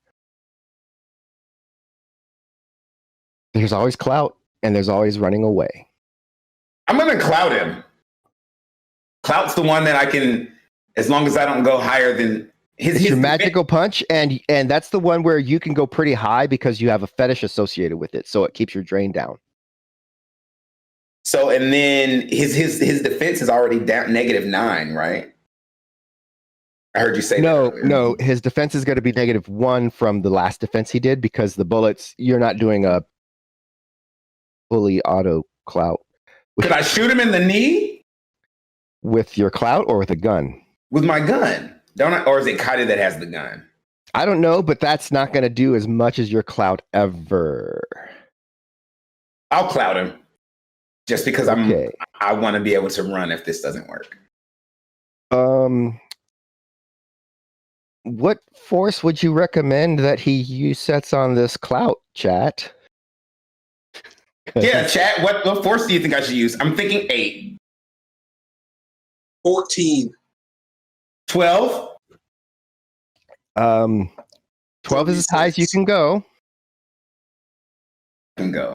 There's always clout, and there's always running away. I'm going to clout him. Clout's the one that I can, as long as I don't go higher than his your magical punch, and that's the one where you can go pretty high because you have a fetish associated with it, so it keeps your drain down. So, and then his defense is already down -9, right? I heard you say that. No, his defense is going to be -1 from the last defense he did because the bullets, you're not doing a fully auto clout. Could I shoot him in the knee? With your clout or with a gun? With my gun. Don't I? Or is it Kaida that has the gun? I don't know, but that's not going to do as much as your clout ever. I'll clout him. Just because I want to be able to run if this doesn't work. What force would you recommend that he sets on this clout, chat? Yeah, chat. What force do you think I should use? I'm thinking 8. 14. 12? 12 is as high as you can go. But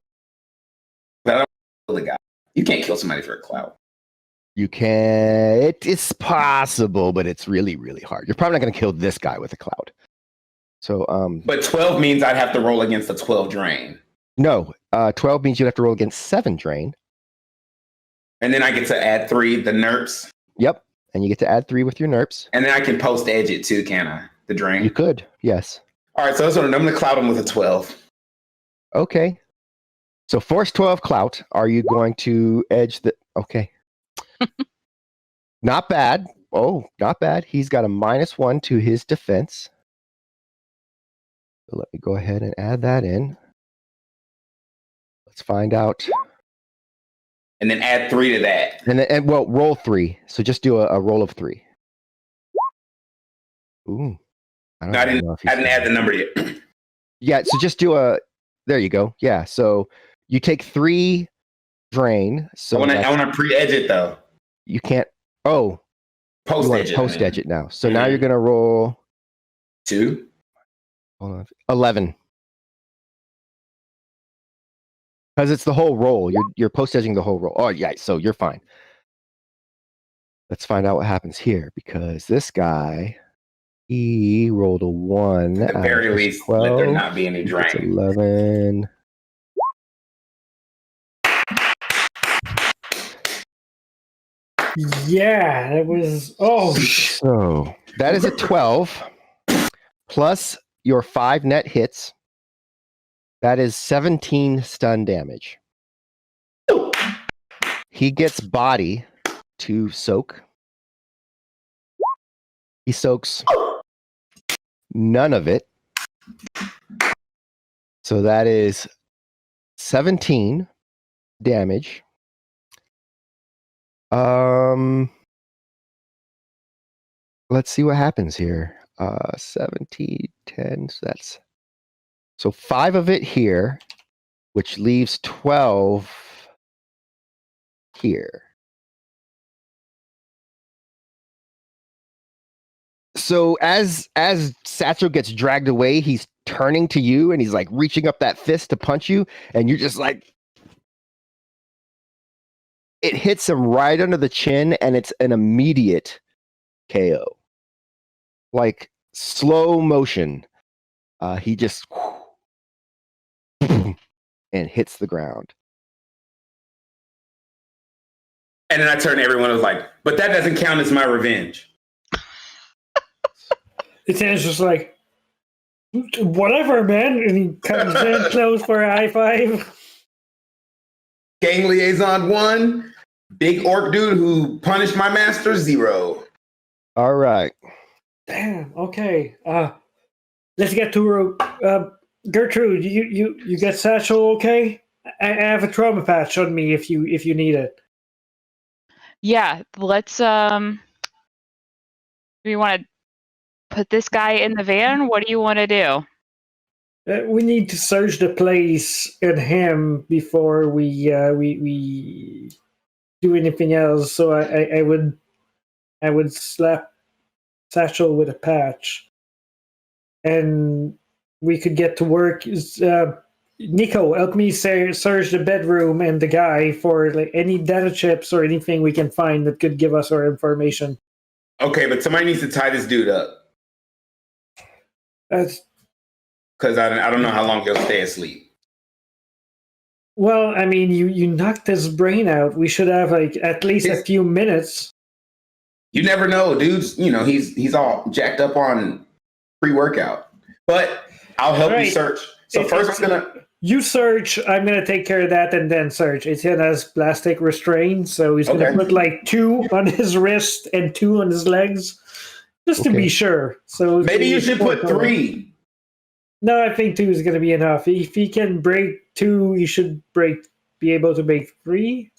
I don't kill the guy. You can't kill somebody for a clout. You can. It's possible, but it's really, really hard. You're probably not going to kill this guy with a clout. So, but 12 means I'd have to roll against the 12 drain. No, 12 means you'd have to roll against 7 drain. And then I get to add 3, the nerps. Yep. And you get to add 3 with your nerps. And then I can post edge it too, can I? The drain? You could, yes. All right, so I'm going to clout him with a 12. Okay. So force 12 clout. Are you going to edge the... Okay. Not bad. Oh, not bad. He's got a -1 to his defense. So let me go ahead and add that in. Let's find out. And then add 3 to that. And roll 3. So just do a roll of 3. Ooh. I didn't add the number yet. Yeah, so just do there you go. Yeah, so you take 3 drain. So I want to pre-edge it though. You can't. Oh, post edge it now. So now you're gonna roll 2. Hold on, 11. Because it's the whole roll. You're post edging the whole roll. Oh yeah, so you're fine. Let's find out what happens here because this guy, he rolled a 1. At the very least, 12. Let there not be any drain. 11. Yeah, it was. Oh, so that is a 12 plus your 5 net hits. That is 17 stun damage. He gets body to soak. He soaks none of it. So that is 17 damage. Let's see what happens here. 17, 10, so 5 of it here, which leaves 12 here. So as Satchel gets dragged away, he's turning to you and he's like reaching up that fist to punch you, and you're just like, it hits him right under the chin, and it's an immediate KO. Like slow motion. He just and hits the ground. And then I turned to everyone and was like, but that doesn't count as my revenge. It's just like, Whatever, man. And he comes in close for a high five. Gang liaison 1, big orc dude who punished my master 0. All right. Damn. Okay. Let's get to Gertrude. You get Satchel okay? I have a trauma patch on me if you need it. Yeah, let's do you want to put this guy in the van? What do you want to do? We need to search the place and him before we do anything else. So I would slap Satchel with a patch, and we could get to work. Nico, help me search the bedroom and the guy for like any data chips or anything we can find that could give us our information. Okay, but somebody needs to tie this dude up. That's Because I don't know how long he'll stay asleep. well, I mean, you knocked his brain out. We should have like at least a few minutes. You never know, dude's, he's all jacked up on pre-workout. But I'll help you search. So first I'm gonna you search, I'm gonna take care of that and then search. It has plastic restraints, so he's gonna put like 2 on his wrist and 2 on his legs. Just to be sure. So maybe you should put 3. No, I think 2 is gonna be enough. If he can break 2, he should be able to break 3.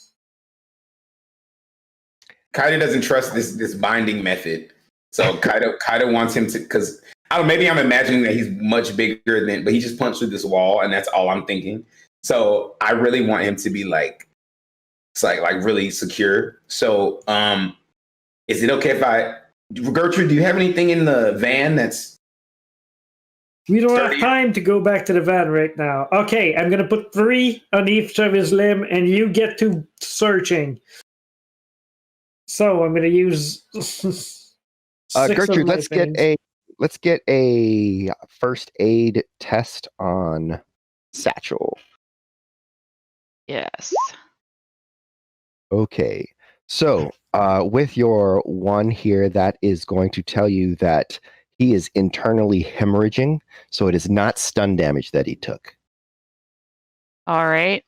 Kaido doesn't trust this binding method. So Kaido wants him to, because I don't know, maybe I'm imagining that he's much bigger than, but he just punched through this wall, and that's all I'm thinking. So I really want him to be like, it's like really secure. So is it okay if Gertrude, do you have anything in the van that's We don't have time to go back to the van right now. Okay, I'm gonna put 3 on each of his limb, and you get to searching. So I'm gonna use Gertrude, let's get a first aid test on Satchel. Yes. Okay. So with your 1 here, that is going to tell you that he is internally hemorrhaging, so it is not stun damage that he took. All right.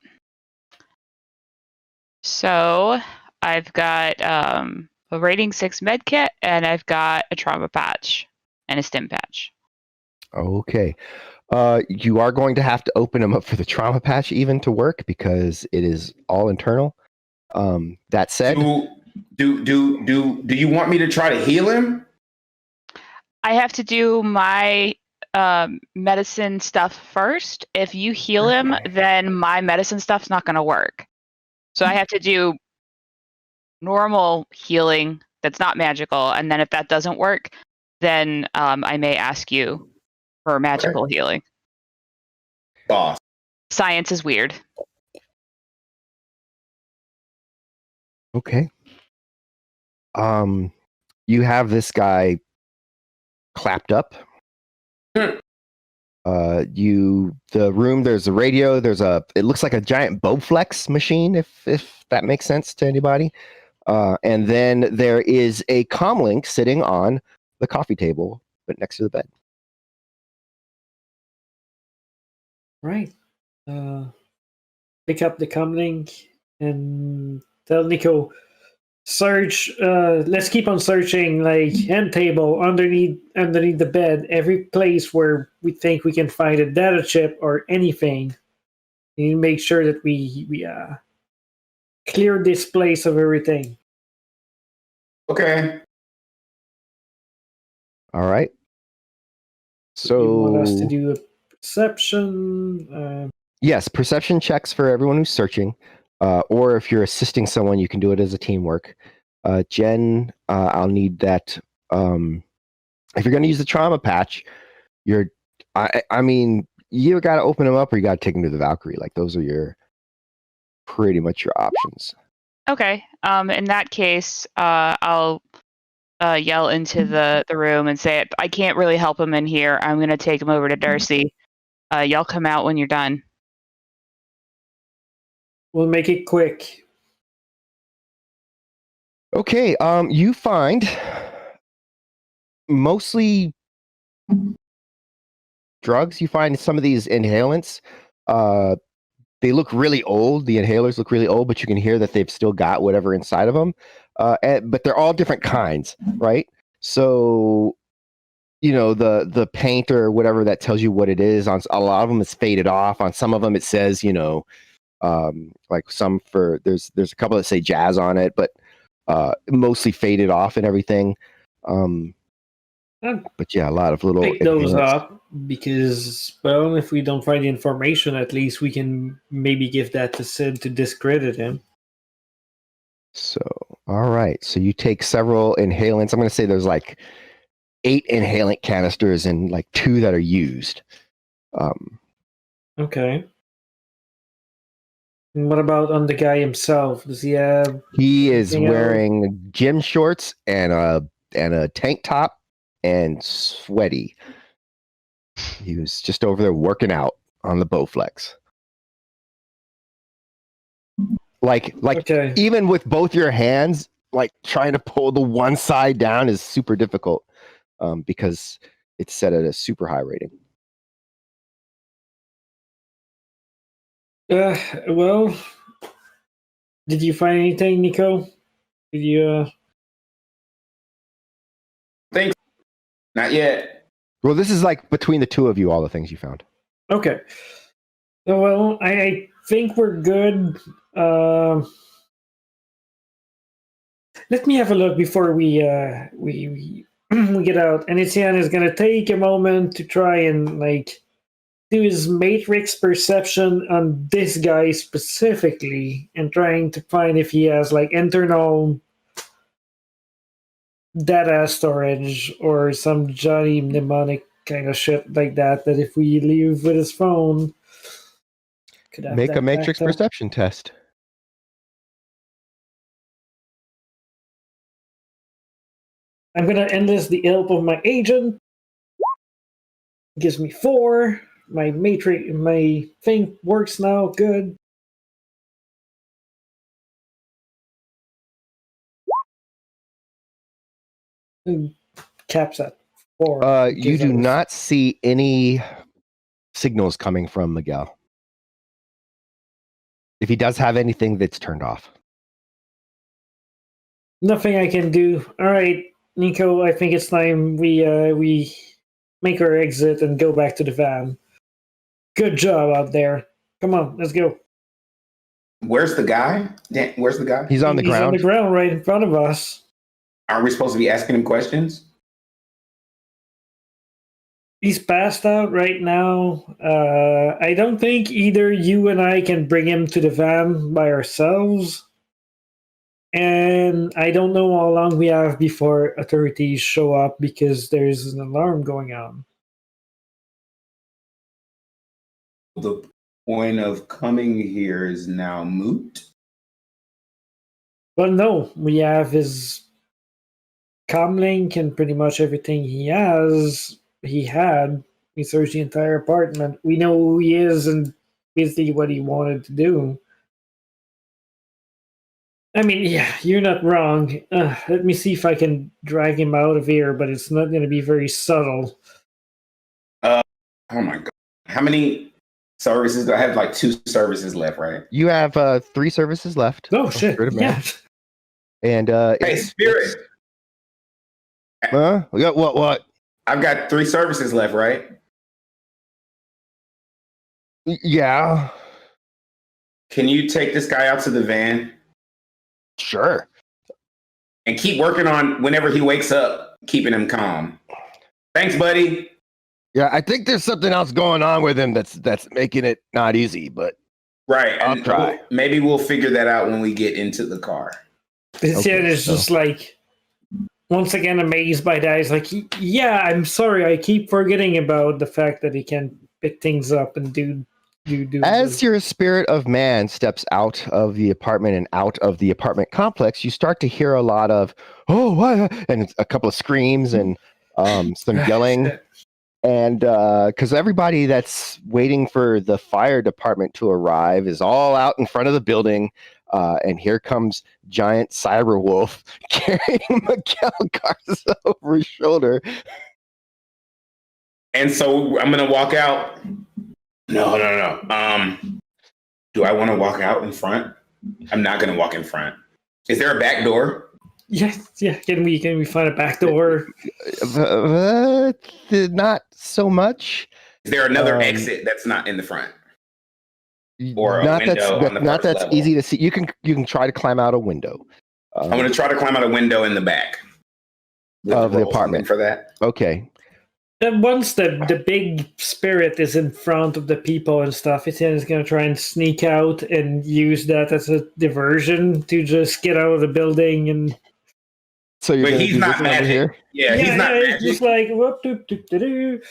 So I've got a rating 6 med kit, and I've got a trauma patch and a stim patch. Okay. You are going to have to open him up for the trauma patch even to work because it is all internal. That said, do you want me to try to heal him? I have to do my medicine stuff first. If you heal him, then my medicine stuff's not going to work. So I have to do normal healing that's not magical, and then if that doesn't work, then I may ask you for magical healing. Boss. Science is weird. okay. You have this guy clapped up. The room, there's a radio, it looks like a giant Bowflex machine, if that makes sense to anybody. And then there is a comlink sitting on the coffee table, but next to the bed. Right. Pick up the comlink and tell Nico, search. Let's keep on searching, like end table, underneath the bed, every place where we think we can find a data chip or anything. We need to make sure that we clear this place of everything. Okay. All right. So you want us to do a perception? Yes, perception checks for everyone who's searching, or if you're assisting someone, you can do it as a teamwork. Jen, I'll need that. If you're going to use the trauma patch, I mean, you got to open them up or you got to take them to the Valkyrie. Like those are pretty much your options. Okay. In that case, I'll yell into the room and say, I can't really help him in here. I'm going to take him over to Darcy. Y'all come out when you're done. We'll make it quick. Okay, you find mostly drugs. You find some of these inhalants, they look really old. The inhalers look really old, but you can hear that they've still got whatever inside of them. But they're all different kinds, right? So, the paint or whatever that tells you what it is, on a lot of them is faded off. On some of them it says, like there's a couple that say jazz on it, but mostly faded off and everything. But yeah, a lot of little Pick those inhalants. up because, well, if we don't find the information, at least we can maybe give that to Sid to discredit him. So, all right. So you take several inhalants. I'm going to say there's like 8 inhalant canisters and like 2 that are used. Okay. And what about on the guy himself? Does he have? He is anything else? wearing gym shorts and a tank top and sweaty. He was just over there working out on the Bowflex. Like Okay. even with both your hands, like trying to pull the one side down is super difficult because it's set at a super high rating. Well, did you find anything, Nico? Did you? Not yet. Well, this is like between the two of you, all the things you found. Okay. Well, I think we're good. Let me have a look before we we get out. And Etienne is gonna take a moment to try and like do his matrix perception on this guy specifically, and trying to find if he has like internal data storage or some Johnny mnemonic kind of shit like that. That if we leave with his phone, could have Make that a matrix backed up. perception test. I'm gonna enlist the help of my agent. Gives me 4. My matrix, my thing works now. Good. Caps at 4. You do not see any signals coming from Miguel. If he does have anything, that's turned off. Nothing I can do. All right, Nico. I think it's time we make our exit and go back to the van. Good job out there. Come on, let's go. Where's the guy? Where's the guy? He's on the He's on ground. the ground right in front of us. Are we supposed to be asking him questions? He's passed out right now. I don't think either you and I can bring him to the van by ourselves. And I don't know how long we have before authorities show up because there's an alarm going on. The point of coming here is now moot. Well, no, we have his comlink and pretty much everything he had. We searched the entire apartment. We know who he is and basically what he wanted to do. I mean, yeah, you're not wrong. Let me see if I can drag him out of here, but it's not going to be very subtle. Oh my god! How many services do I have? Like 2 services left, right? You have 3 services left. Oh, shit. Spirit of Man. Yeah. And Hey, Spirit! Huh? What? I've got 3 services left, right? Yeah. Can you take this guy out to the van Sure. and keep working on whenever he wakes up, keeping him calm? Thanks, buddy. Yeah, I think there's something else going on with him that's making it not easy, but Right. I'll and try. Maybe we'll figure that out when we get into the car. Etienne is so- just like, once again, amazed by that. He's like, yeah, I'm sorry. I keep forgetting about the fact that he can pick things up and do. As your spirit of man steps out of the apartment and out of the apartment complex, you start to hear a lot of "oh, what?" and a couple of screams and some yelling. And because everybody that's waiting for the fire department to arrive is all out in front of the building, and here comes giant cyber wolf carrying Miguel Garza over his shoulder. And so I'm gonna walk out. No. Do I want to walk out in front? I'm not gonna walk in front. Is there a back door? Yes, yeah. Can we find a back door? Not so much. Is there another exit that's not in the front? Or a not window on the not first that's level? easy to see. You can try to climb out a window. I'm gonna try to climb out a window in the back Of the roll apartment. for that. Okay. Then once the big spirit is in front of the people and stuff, it's going to try and sneak out and use that as a diversion to just get out of the building. And So you're But gonna he's do not this over magic. here? Yeah, he's not it's magic. just like whoop, doop, doop, doop, doop.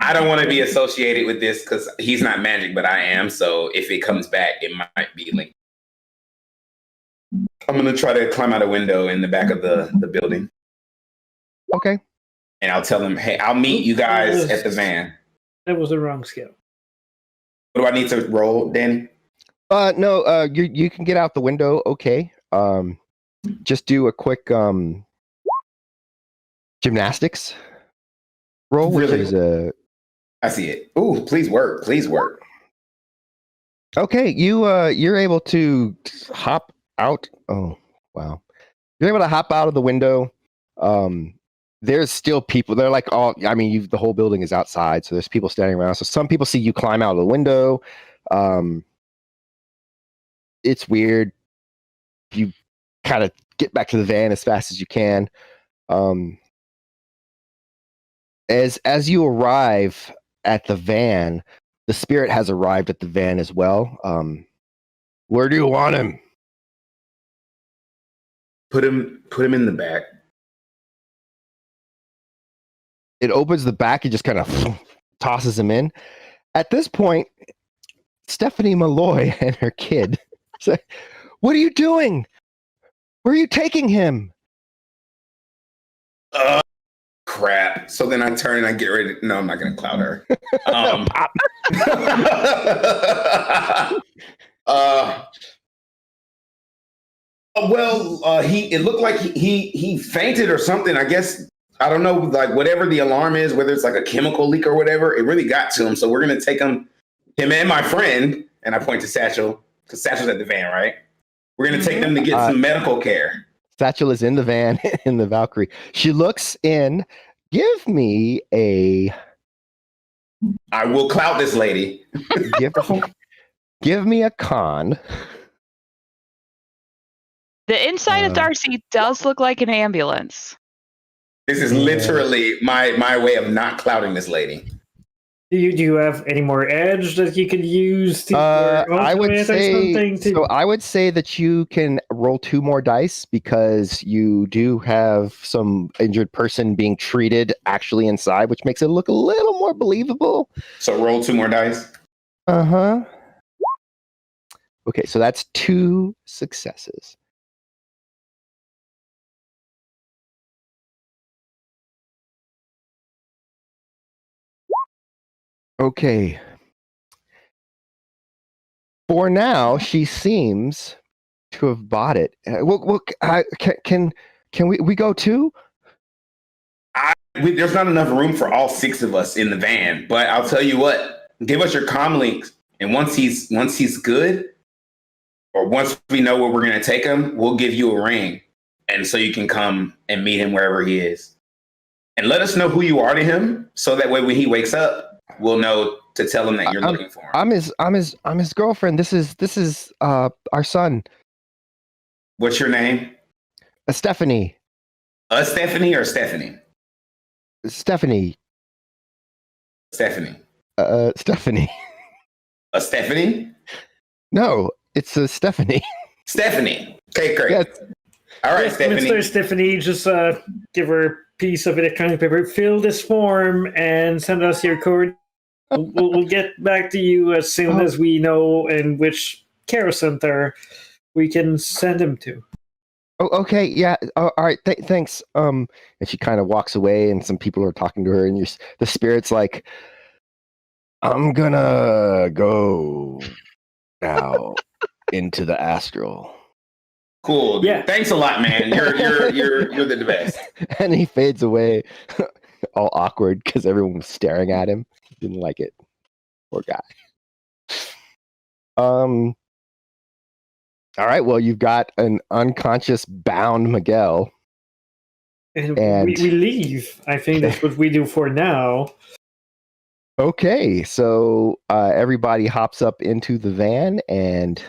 I don't want to be associated with this because he's not magic, but I am. So if it comes back, it might be linked. I'm gonna try to climb out a window in the back of the building, Okay. and I'll tell them, "Hey, I'll meet you guys at the van." That was the wrong skill. What do I need to roll, Danny? No. You can get out the window. Okay. Just do a quick gymnastics roll, which Really? is a. I see it. Ooh, please work. Please work. Okay, you're able to hop out. Oh, wow. You're able to hop out of the window. There's still people. They're like all. I mean, the whole building is outside, so there's people standing around. So some people see you climb out of the window. It's weird. You kind of get back to the van as fast as you can. As you arrive at the van, the spirit has arrived at the van as well. Where do you want him? Put him in the back. It opens the back and just kind of tosses him in. At this point, Stephanie Malloy and her kid say, "What are you doing? Where are you taking him?" Crap. So then I turn and I get ready. No, I'm not going to cloud her. It looked like he fainted or something. I guess, I don't know, like whatever the alarm is, whether it's like a chemical leak or whatever, it really got to him. So we're going to take him and my friend, and I point to Satchel, because Satchel's at the van, right? We're going to take them to get some medical care. Satchel is in the van in the Valkyrie. She looks in. Give me a. I will clout this lady. Give me a con. The inside of Darcy does look like an ambulance. This is literally my way of not clouting this lady. Do you have any more edge that you could use to I would say to... I would say that you can roll 2 more dice because you do have some injured person being treated actually inside, which makes it look a little more believable. So roll 2 more dice. Uh-huh. Okay, so that's 2 successes. Okay. For now, she seems to have bought it. Can we go too? There's not enough room for all 6 of us in the van, but I'll tell you what. Give us your comm links, and once he's good, or once we know where we're going to take him, we'll give you a ring, and so you can come and meet him wherever he is, and let us know who you are to him, so that way when he wakes up, we'll know to tell him that you're looking for him. I'm his girlfriend. This is our son. What's your name? Stephanie. Stephanie or Stephanie? Stephanie. Stephanie. Stephanie. Stephanie? No, it's a Stephanie. Stephanie. Okay, great. Yes. All right, Yes, Stephanie. Mr. Stephanie, just give her a piece of electronic paper. Fill this form and send us your code. We'll get back to you as soon as we know in which care center we can send him to. Oh, okay, yeah. All right, thanks. And she kind of walks away, and some people are talking to her, and the spirit's like, "I'm gonna go now into the astral." Cool. Yeah. Thanks a lot, man. You're the best. And he fades away. all awkward because everyone was staring at him. Didn't like it. Poor guy. All right. Well, you've got an unconscious bound Miguel. And we leave. I think that's what we do for now. Okay, so everybody hops up into the van, and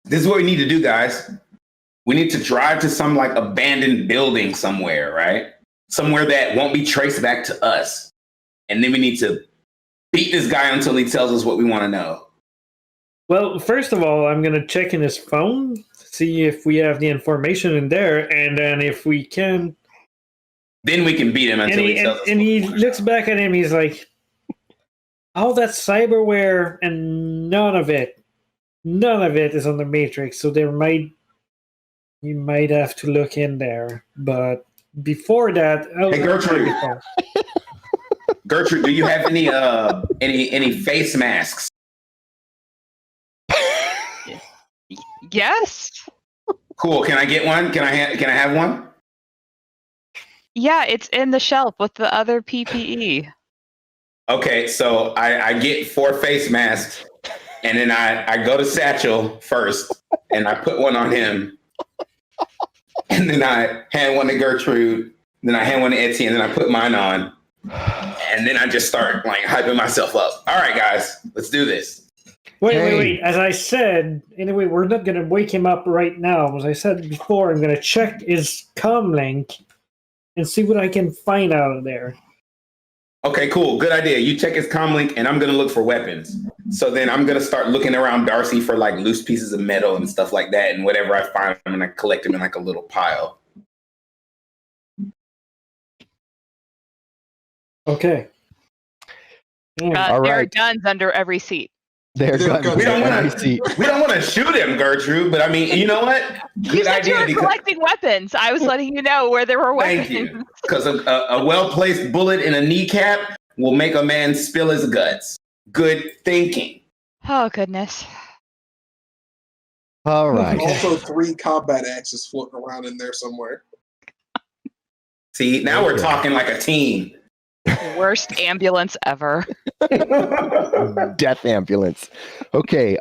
this is what we need to do, guys. We need to drive to some like abandoned building somewhere, right? Somewhere that won't be traced back to us. And then we need to beat this guy until he tells us what we want to know. Well, first of all, I'm going to check in his phone, see if we have the information in there, and then if we can... Then we can beat him until he tells us. And he looks back at him, he's like, all that cyberware and none of it is on the Matrix, so you might have to look in there. But before that... Hey, Gertrude. Gertrude, do you have any face masks? Yes. Cool. Can I get one? Can I have one? Yeah, it's in the shelf with the other PPE. Okay, so I get 4 face masks, and then I go to Satchel first, and I put one on him, and then I hand one to Gertrude, then I hand one to Etienne, and then I put mine on, and then I just start like hyping myself up. All right, guys, let's do this. Wait. As I said, anyway, we're not going to wake him up right now. As I said before, I'm going to check his comm link and see what I can find out of there. Okay, cool. Good idea. You check his comm link, and I'm going to look for weapons. So then I'm going to start looking around Darcy for like loose pieces of metal and stuff like that. And whatever I find, I'm going to collect them in like a little pile. Okay. Yeah. All There are right. guns under every seat. They're guns. We don't want to shoot him, Gertrude. But I mean, you know what? You said you were collecting weapons. I was letting you know where there were weapons. Thank you. Because a well-placed bullet in a kneecap will make a man spill his guts. Good thinking. Oh, goodness. All right. Also, 3 combat axes floating around in there somewhere. See, now we're talking like a team. Worst ambulance ever. Death ambulance. Okay.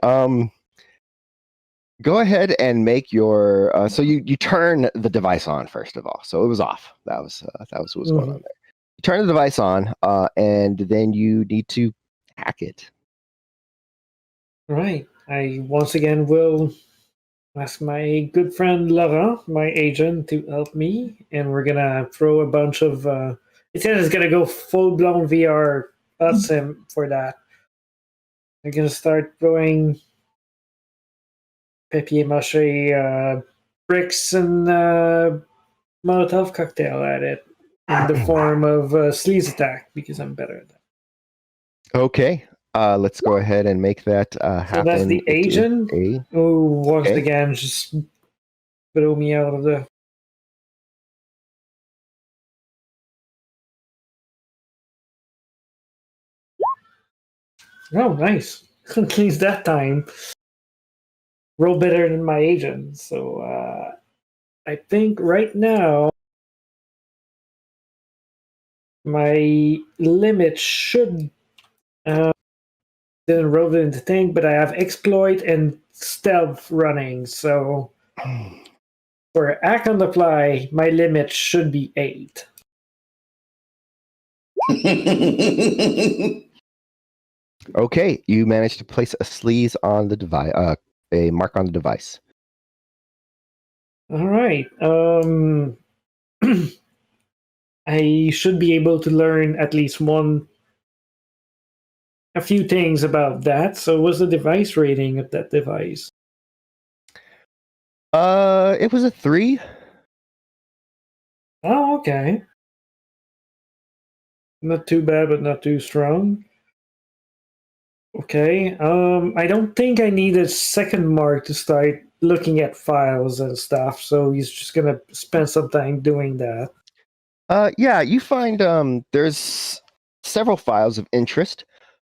Go ahead and make your. So you turn the device on first of all. So it was off. That was what was going on there. You turn the device on, and then you need to hack it. Right. I once again will ask my good friend Laurent, my agent, to help me, and we're gonna throw a bunch of. It says it's gonna go full blown VR. That's him for that. I'm gonna start throwing papier-mâché bricks and Molotov cocktail at it in the form of sleaze attack because I'm better at that. Okay. Let's go ahead and make that happen. So that's the agent who once again just threw me out of the. Oh, nice. At least that time. Roll better than my agent. So I think right now my limit should didn't roll it into thing, but I have exploit and stealth running. So for act on the fly, my limit should be 8. Okay, you managed to place a sleaze on the device, a mark on the device. All right. I should be able to learn at least a few things about that. So what's the device rating of that device? It was a 3. Oh, okay. Not too bad, but not too strong. Okay. I don't think I need a second mark to start looking at files and stuff. So he's just gonna spend some time doing that. Yeah, you find there's several files of interest.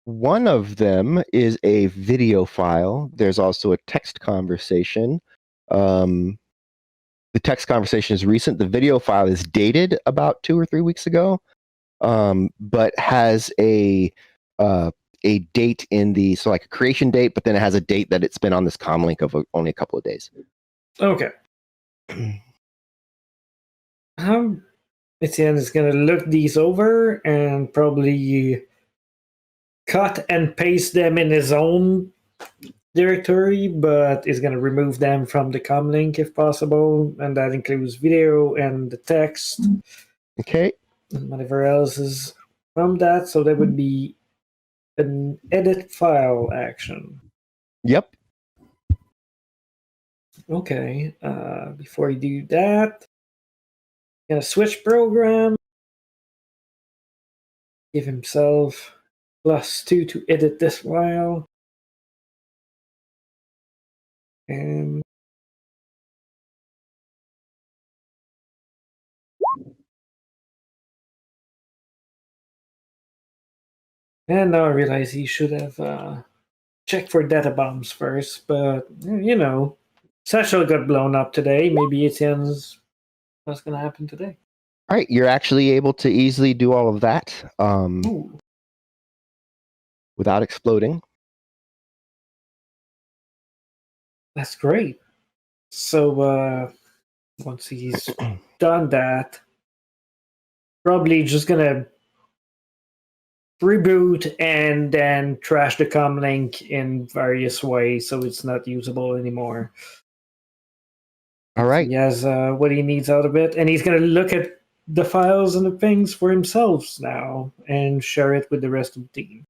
One of them is a video file. There's also a text conversation. the text conversation is recent. The video file is dated about 2 or 3 weeks ago, but has a date in the, so like a creation date, but then it has a date that it's been on this comm link of only a couple of days. Okay. Etienne is going to look these over and probably cut and paste them in his own directory, but is going to remove them from the comm link if possible, and that includes video and the text. Okay. And whatever else is from that, so that would be an edit file action. Yep. Okay, before you do that, gonna switch program, give himself +2 to edit this file, and now I realize he should have checked for data bombs first, but you know, Satchel got blown up today. Maybe Etienne's what's gonna happen today. All right, you're actually able to easily do all of that without exploding. That's great. So once he's done that, probably just gonna reboot and then trash the comm link in various ways so it's not usable anymore. All right. He has what he needs out of it, and he's gonna look at the files and the things for himself now and share it with the rest of the team.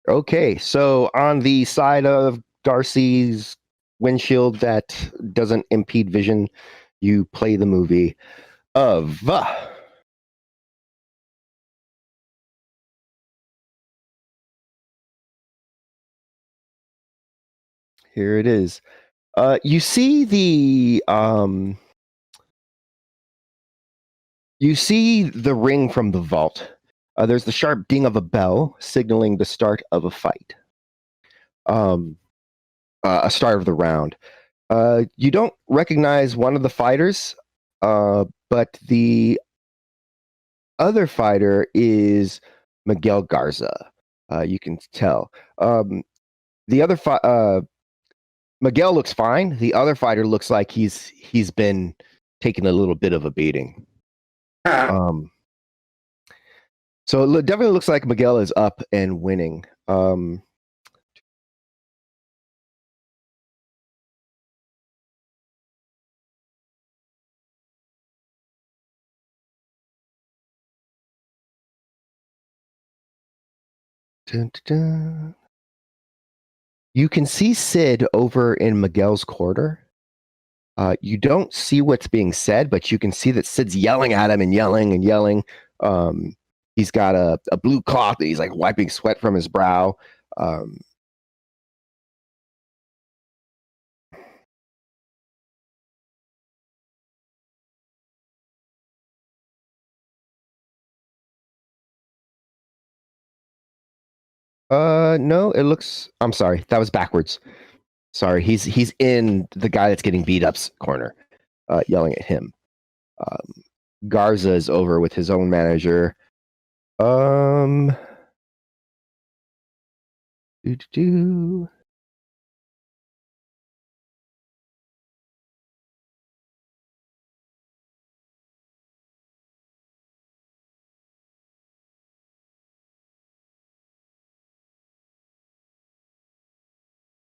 Okay, so on the side of Darcy's windshield that doesn't impede vision, you play the movie of here it is. You see the ring from the vault. There's the sharp ding of a bell signaling the start of a fight. A start of the round. You don't recognize one of the fighters, but the other fighter is Miguel Garza. You can tell. The other Miguel looks fine. The other fighter looks like he's been taking a little bit of a beating. So it definitely looks like Miguel is up and winning. Dun, dun, dun. You can see Sid over in Miguel's corner. You don't see what's being said, but you can see that Sid's yelling at him and yelling and yelling. He's got a blue cloth that he's like wiping sweat from his brow. No, it looks. I'm sorry, that was backwards. Sorry, he's in the guy that's getting beat up's corner, yelling at him. Garza is over with his own manager.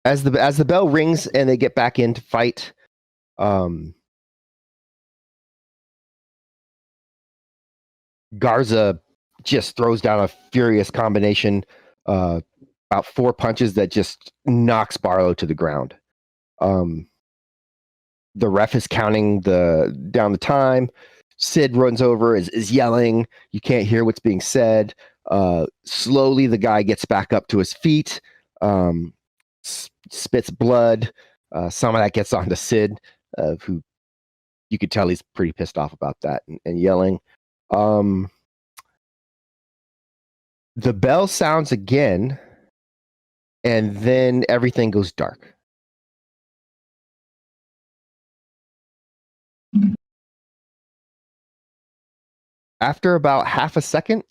As the bell rings and they get back in to fight, Garza just throws down a furious combination, about 4 punches that just knocks Barlow to the ground. The ref is counting down the time. Sid runs over, is yelling. You can't hear what's being said. Slowly, the guy gets back up to his feet, spits blood. Some of that gets onto Sid, who you could tell he's pretty pissed off about that and yelling. The bell sounds again, and then everything goes dark. After about half a second,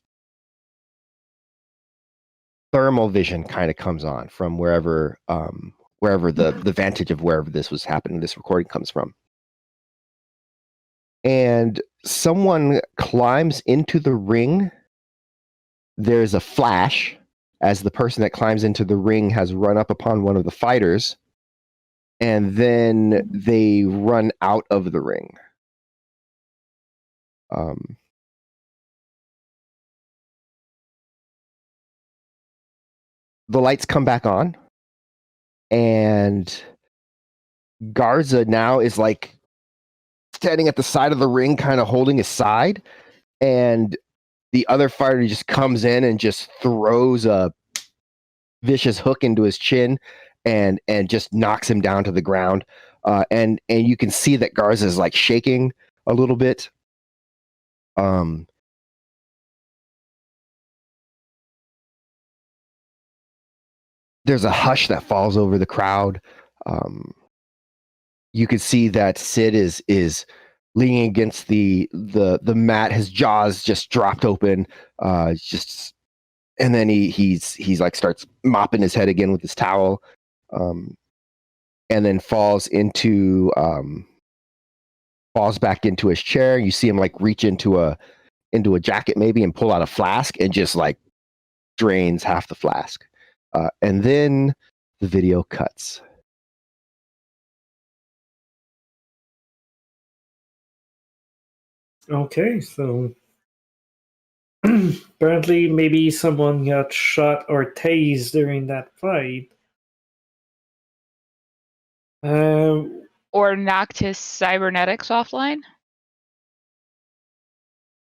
thermal vision kind of comes on from wherever the vantage of wherever this was happening, this recording comes from. And someone climbs into the ring. There's a flash as the person that climbs into the ring has run up upon one of the fighters, and then they run out of the ring. The lights come back on, and Garza now is like standing at the side of the ring, kind of holding his side, and the other fighter just comes in and just throws a vicious hook into his chin and just knocks him down to the ground. And you can see that Garza is like shaking a little bit. There's a hush that falls over the crowd. You can see that Sid is leaning against the mat. His jaws just dropped open. And then he's like starts mopping his head again with his towel, and then falls back into his chair. You see him like reach into a jacket maybe and pull out a flask and just like drains half the flask. And then the video cuts. Okay, so apparently maybe someone got shot or tased during that fight. Or knocked his cybernetics offline.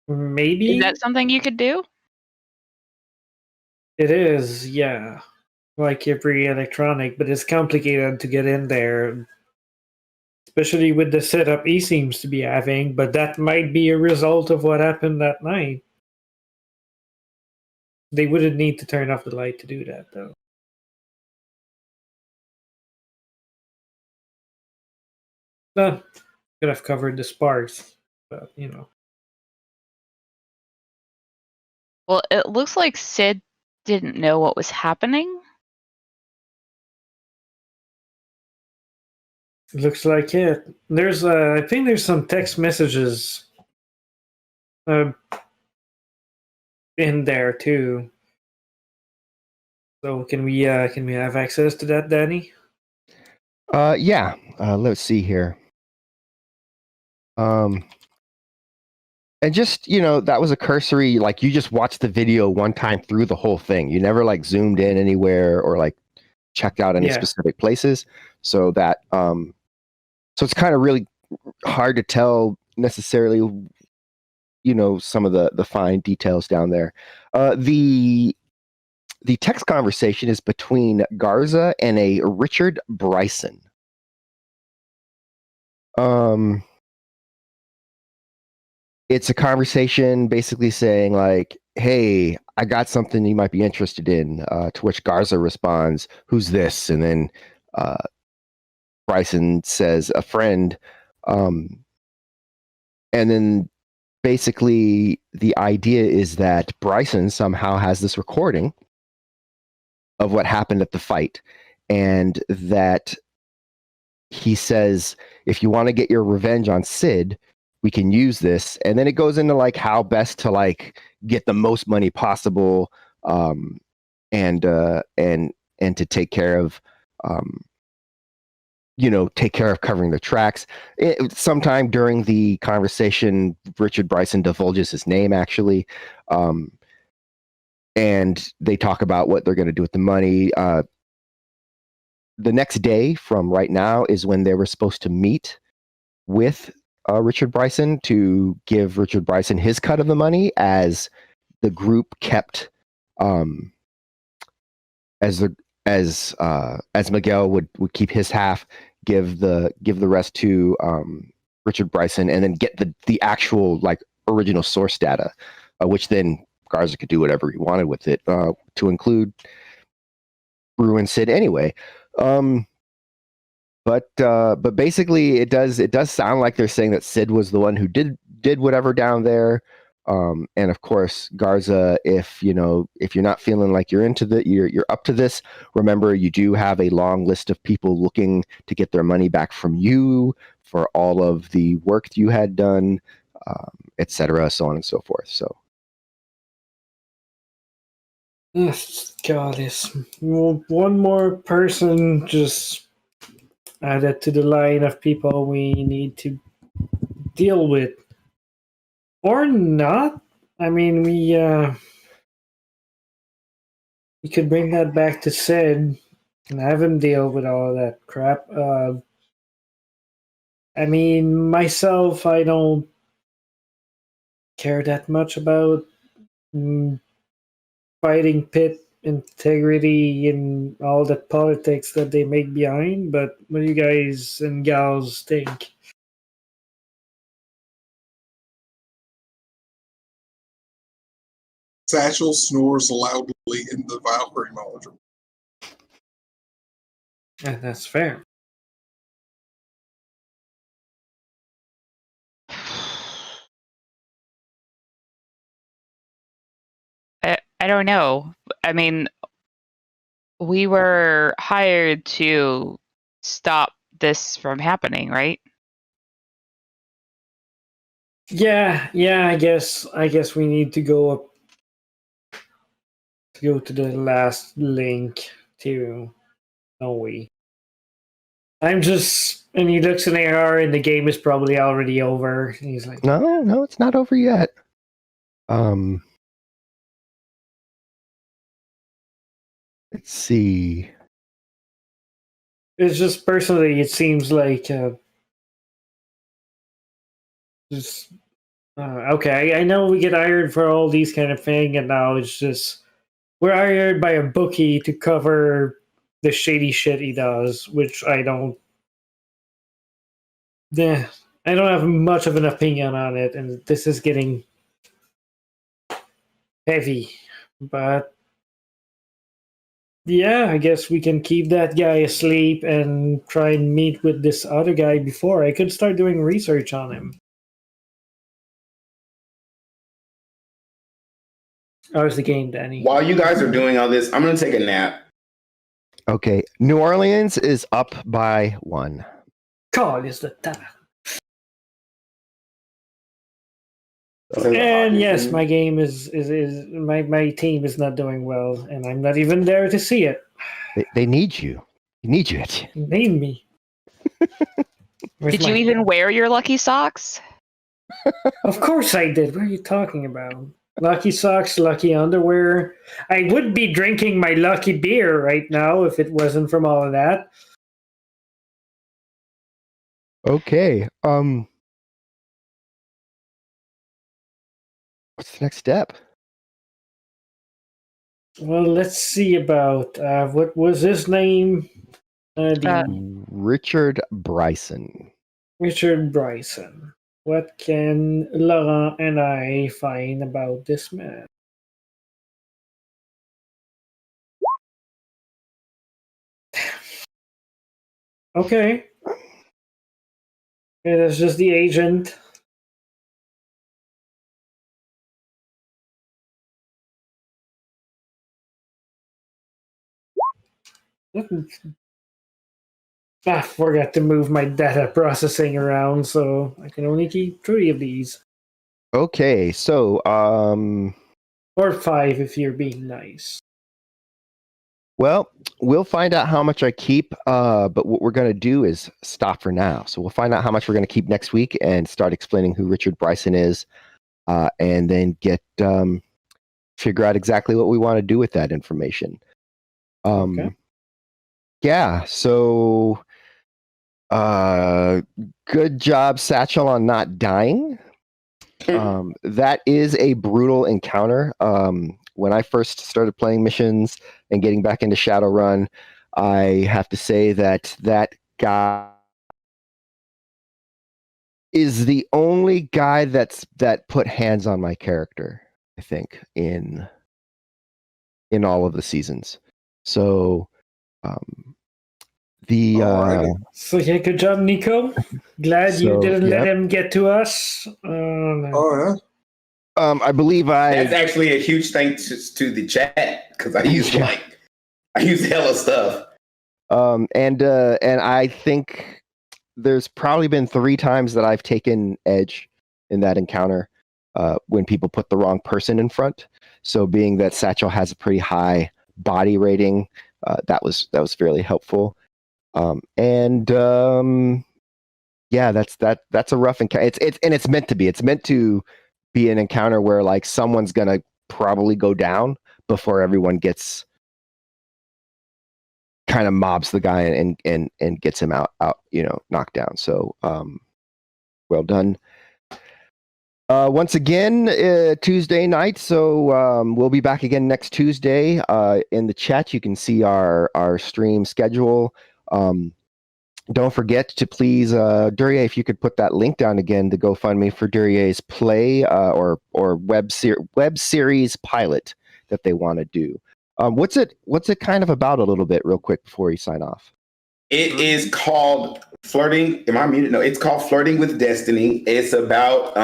Maybe Is that something you could do? it is, yeah. Like every electronic, but it's complicated to get in there. Especially with the setup he seems to be having, but that might be a result of what happened that night. They wouldn't need to turn off the light to do that, though. Could have covered the sparks, but you know. Well, it looks like Sid didn't know what was happening. Looks like it. There's, I think there's some text messages in there too. So can we have access to that, Danny? Yeah. Let's see here. And just, that was a cursory, like you just watched the video one time through the whole thing. You never like zoomed in anywhere or like checked out any specific places. So that, so it's kind of really hard to tell necessarily, some of the fine details down there. The text conversation is between Garza and a Richard Bryson. It's a conversation basically saying like, hey, I got something you might be interested in, to which Garza responds, who's this? And then Bryson says, a friend. And then basically the idea is that Bryson somehow has this recording of what happened at the fight, and that he says, if you want to get your revenge on Sid, we can use this. And then it goes into like how best to like get the most money possible, and to take care of, take care of covering the tracks. Sometime during the conversation, Richard Bryson divulges his name actually. And they talk about what they're going to do with the money. The next day from right now is when they were supposed to meet with Richard Bryson to give Richard Bryson his cut of the money, as the group kept, as Miguel would keep his half, give the rest to Richard Bryson, and then get the actual like original source data, which then Garza could do whatever he wanted with it, to include Rue and Sid anyway. But basically it does sound like they're saying that Sid was the one who did whatever down there. And of course, Garza, if you're not feeling like you're you're up to this, remember you do have a long list of people looking to get their money back from you for all of the work that you had done, etc., so on and so forth. So, God, is one more person just added to the line of people we need to deal with, or not. I mean, we could bring that back to Sid and have him deal with all that crap. I mean, myself, I don't care that much about fighting pit integrity and all the politics that they make behind, but what do you guys and gals think? Satchel snores loudly in the Valkyrie module. Yeah, that's fair. I don't know. I mean, we were hired to stop this from happening, right? Yeah. I guess we need to go up to the last link too. No we. I'm just, and he looks in AR, and the game is probably already over. And he's like, no, it's not over yet. Let's see. it's just personally, it seems like just okay. I know we get hired for all these kind of thing, and now it's just we're hired by a bookie to cover the shady shit he does, which I don't. Yeah, I don't have much of an opinion on it, and this is getting heavy. But yeah, I guess we can keep that guy asleep and try and meet with this other guy before I could start doing research on him. How's the game, Danny? While you guys are doing all this, I'm gonna take a nap. Okay, New Orleans is up by 1. Call is the time. So- And yes, my game is my team is not doing well, and I'm not even there to see it. They need you. They need you. Etienne. Name me. Did you even wear your lucky socks? Of course I did. What are you talking about? Lucky socks, lucky underwear. I would be drinking my lucky beer right now if it wasn't from all of that. Okay. What's the next step? Well, let's see about what was his name? Richard Bryson. Richard Bryson. What can Laurent and I find about this man? Okay. Okay, that's just the agent. I forgot to move my data processing around, so I can only keep 3 of these. Okay, so Or 5 if you're being nice. well, we'll find out how much I keep, but what we're going to do is stop for now. So we'll find out how much we're going to keep next week and start explaining who Richard Bryson is, and then figure out exactly what we want to do with that information. Okay. Yeah, so good job, Satchel, on not dying. That is a brutal encounter. When I first started playing missions and getting back into Shadowrun, I have to say that guy is the only guy that put hands on my character, I think, in all of the seasons. So So yeah, good job, Nico. Glad you didn't let yep. him get to us. Oh, yeah. I believe That's actually a huge thanks to the chat because I use hella stuff. And I think there's probably been 3 times that I've taken edge in that encounter when people put the wrong person in front. So being that Satchel has a pretty high body rating, that was fairly helpful. Yeah, that's a rough encounter. It's meant to be. It's meant to be an encounter where like someone's gonna probably go down before everyone gets kind of mobs the guy and gets him out knocked down. So well done. Once again, Tuesday night. So we'll be back again next Tuesday. In the chat, you can see our stream schedule. Don't forget to please, Duryea, if you could put that link down again, the GoFundMe for Duryea's play or web series pilot that they want to do. What's it kind of about a little bit, real quick, before you sign off? It is called Flirting. Am I muted? No, it's called Flirting with Destiny. It's about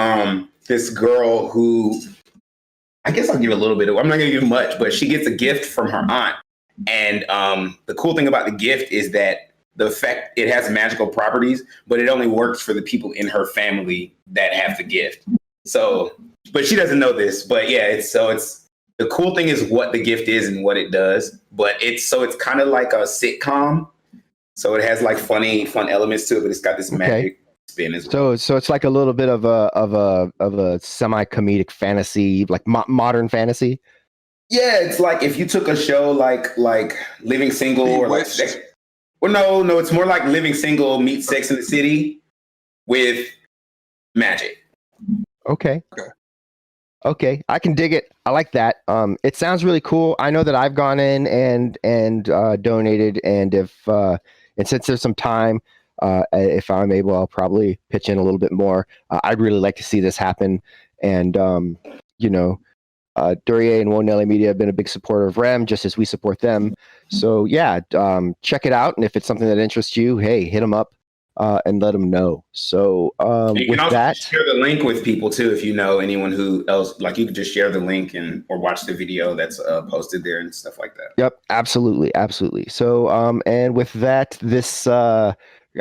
this girl who, I guess I'll give a little bit. I'm not going to give much, but she gets a gift from her aunt. And the cool thing about the gift is that it has magical properties, but it only works for the people in her family that have the gift. So, but she doesn't know this. But yeah, it's the cool thing is what the gift is and what it does. But it's kind of like a sitcom. So it has like fun elements to it, but it's got this magic spin as well. So it's like a little bit of a semi-comedic fantasy, like modern fantasy. Yeah, it's like if you took a show like Living Single or like Sex. Well, no, it's more like Living Single meets Sex in the City with magic. Okay, I can dig it. I like that. It sounds really cool. I know that I've gone in and donated, and since there's some time, if I'm able, I'll probably pitch in a little bit more. I'd really like to see this happen, and Duryea and Wonelli Media have been a big supporter of REM, just as we support them. So yeah, check it out, and if it's something that interests you, hey, hit them up and let them know. So you can also share the link with people too, if you know anyone who else. Like you can just share the link or watch the video that's posted there and stuff like that. Yep, absolutely. So and with that, this I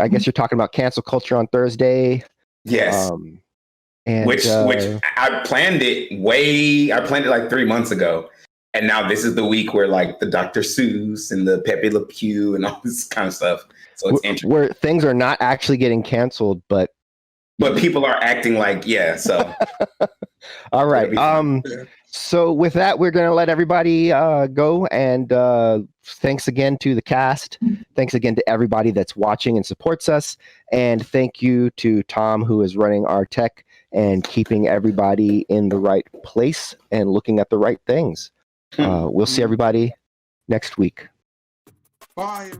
guess you're talking about cancel culture on Thursday. Yes. Which I planned it like 3 months ago. And now this is the week where like the Dr. Seuss and the Pepe Le Pew and all this kind of stuff. So it's interesting. Where things are not actually getting canceled, but people are acting like, so. All right. So with that, we're going to let everybody go. And thanks again to the cast. Thanks again to everybody that's watching and supports us. And thank you to Tom, who is running our tech and keeping everybody in the right place and looking at the right things. We'll see everybody next week. Bye.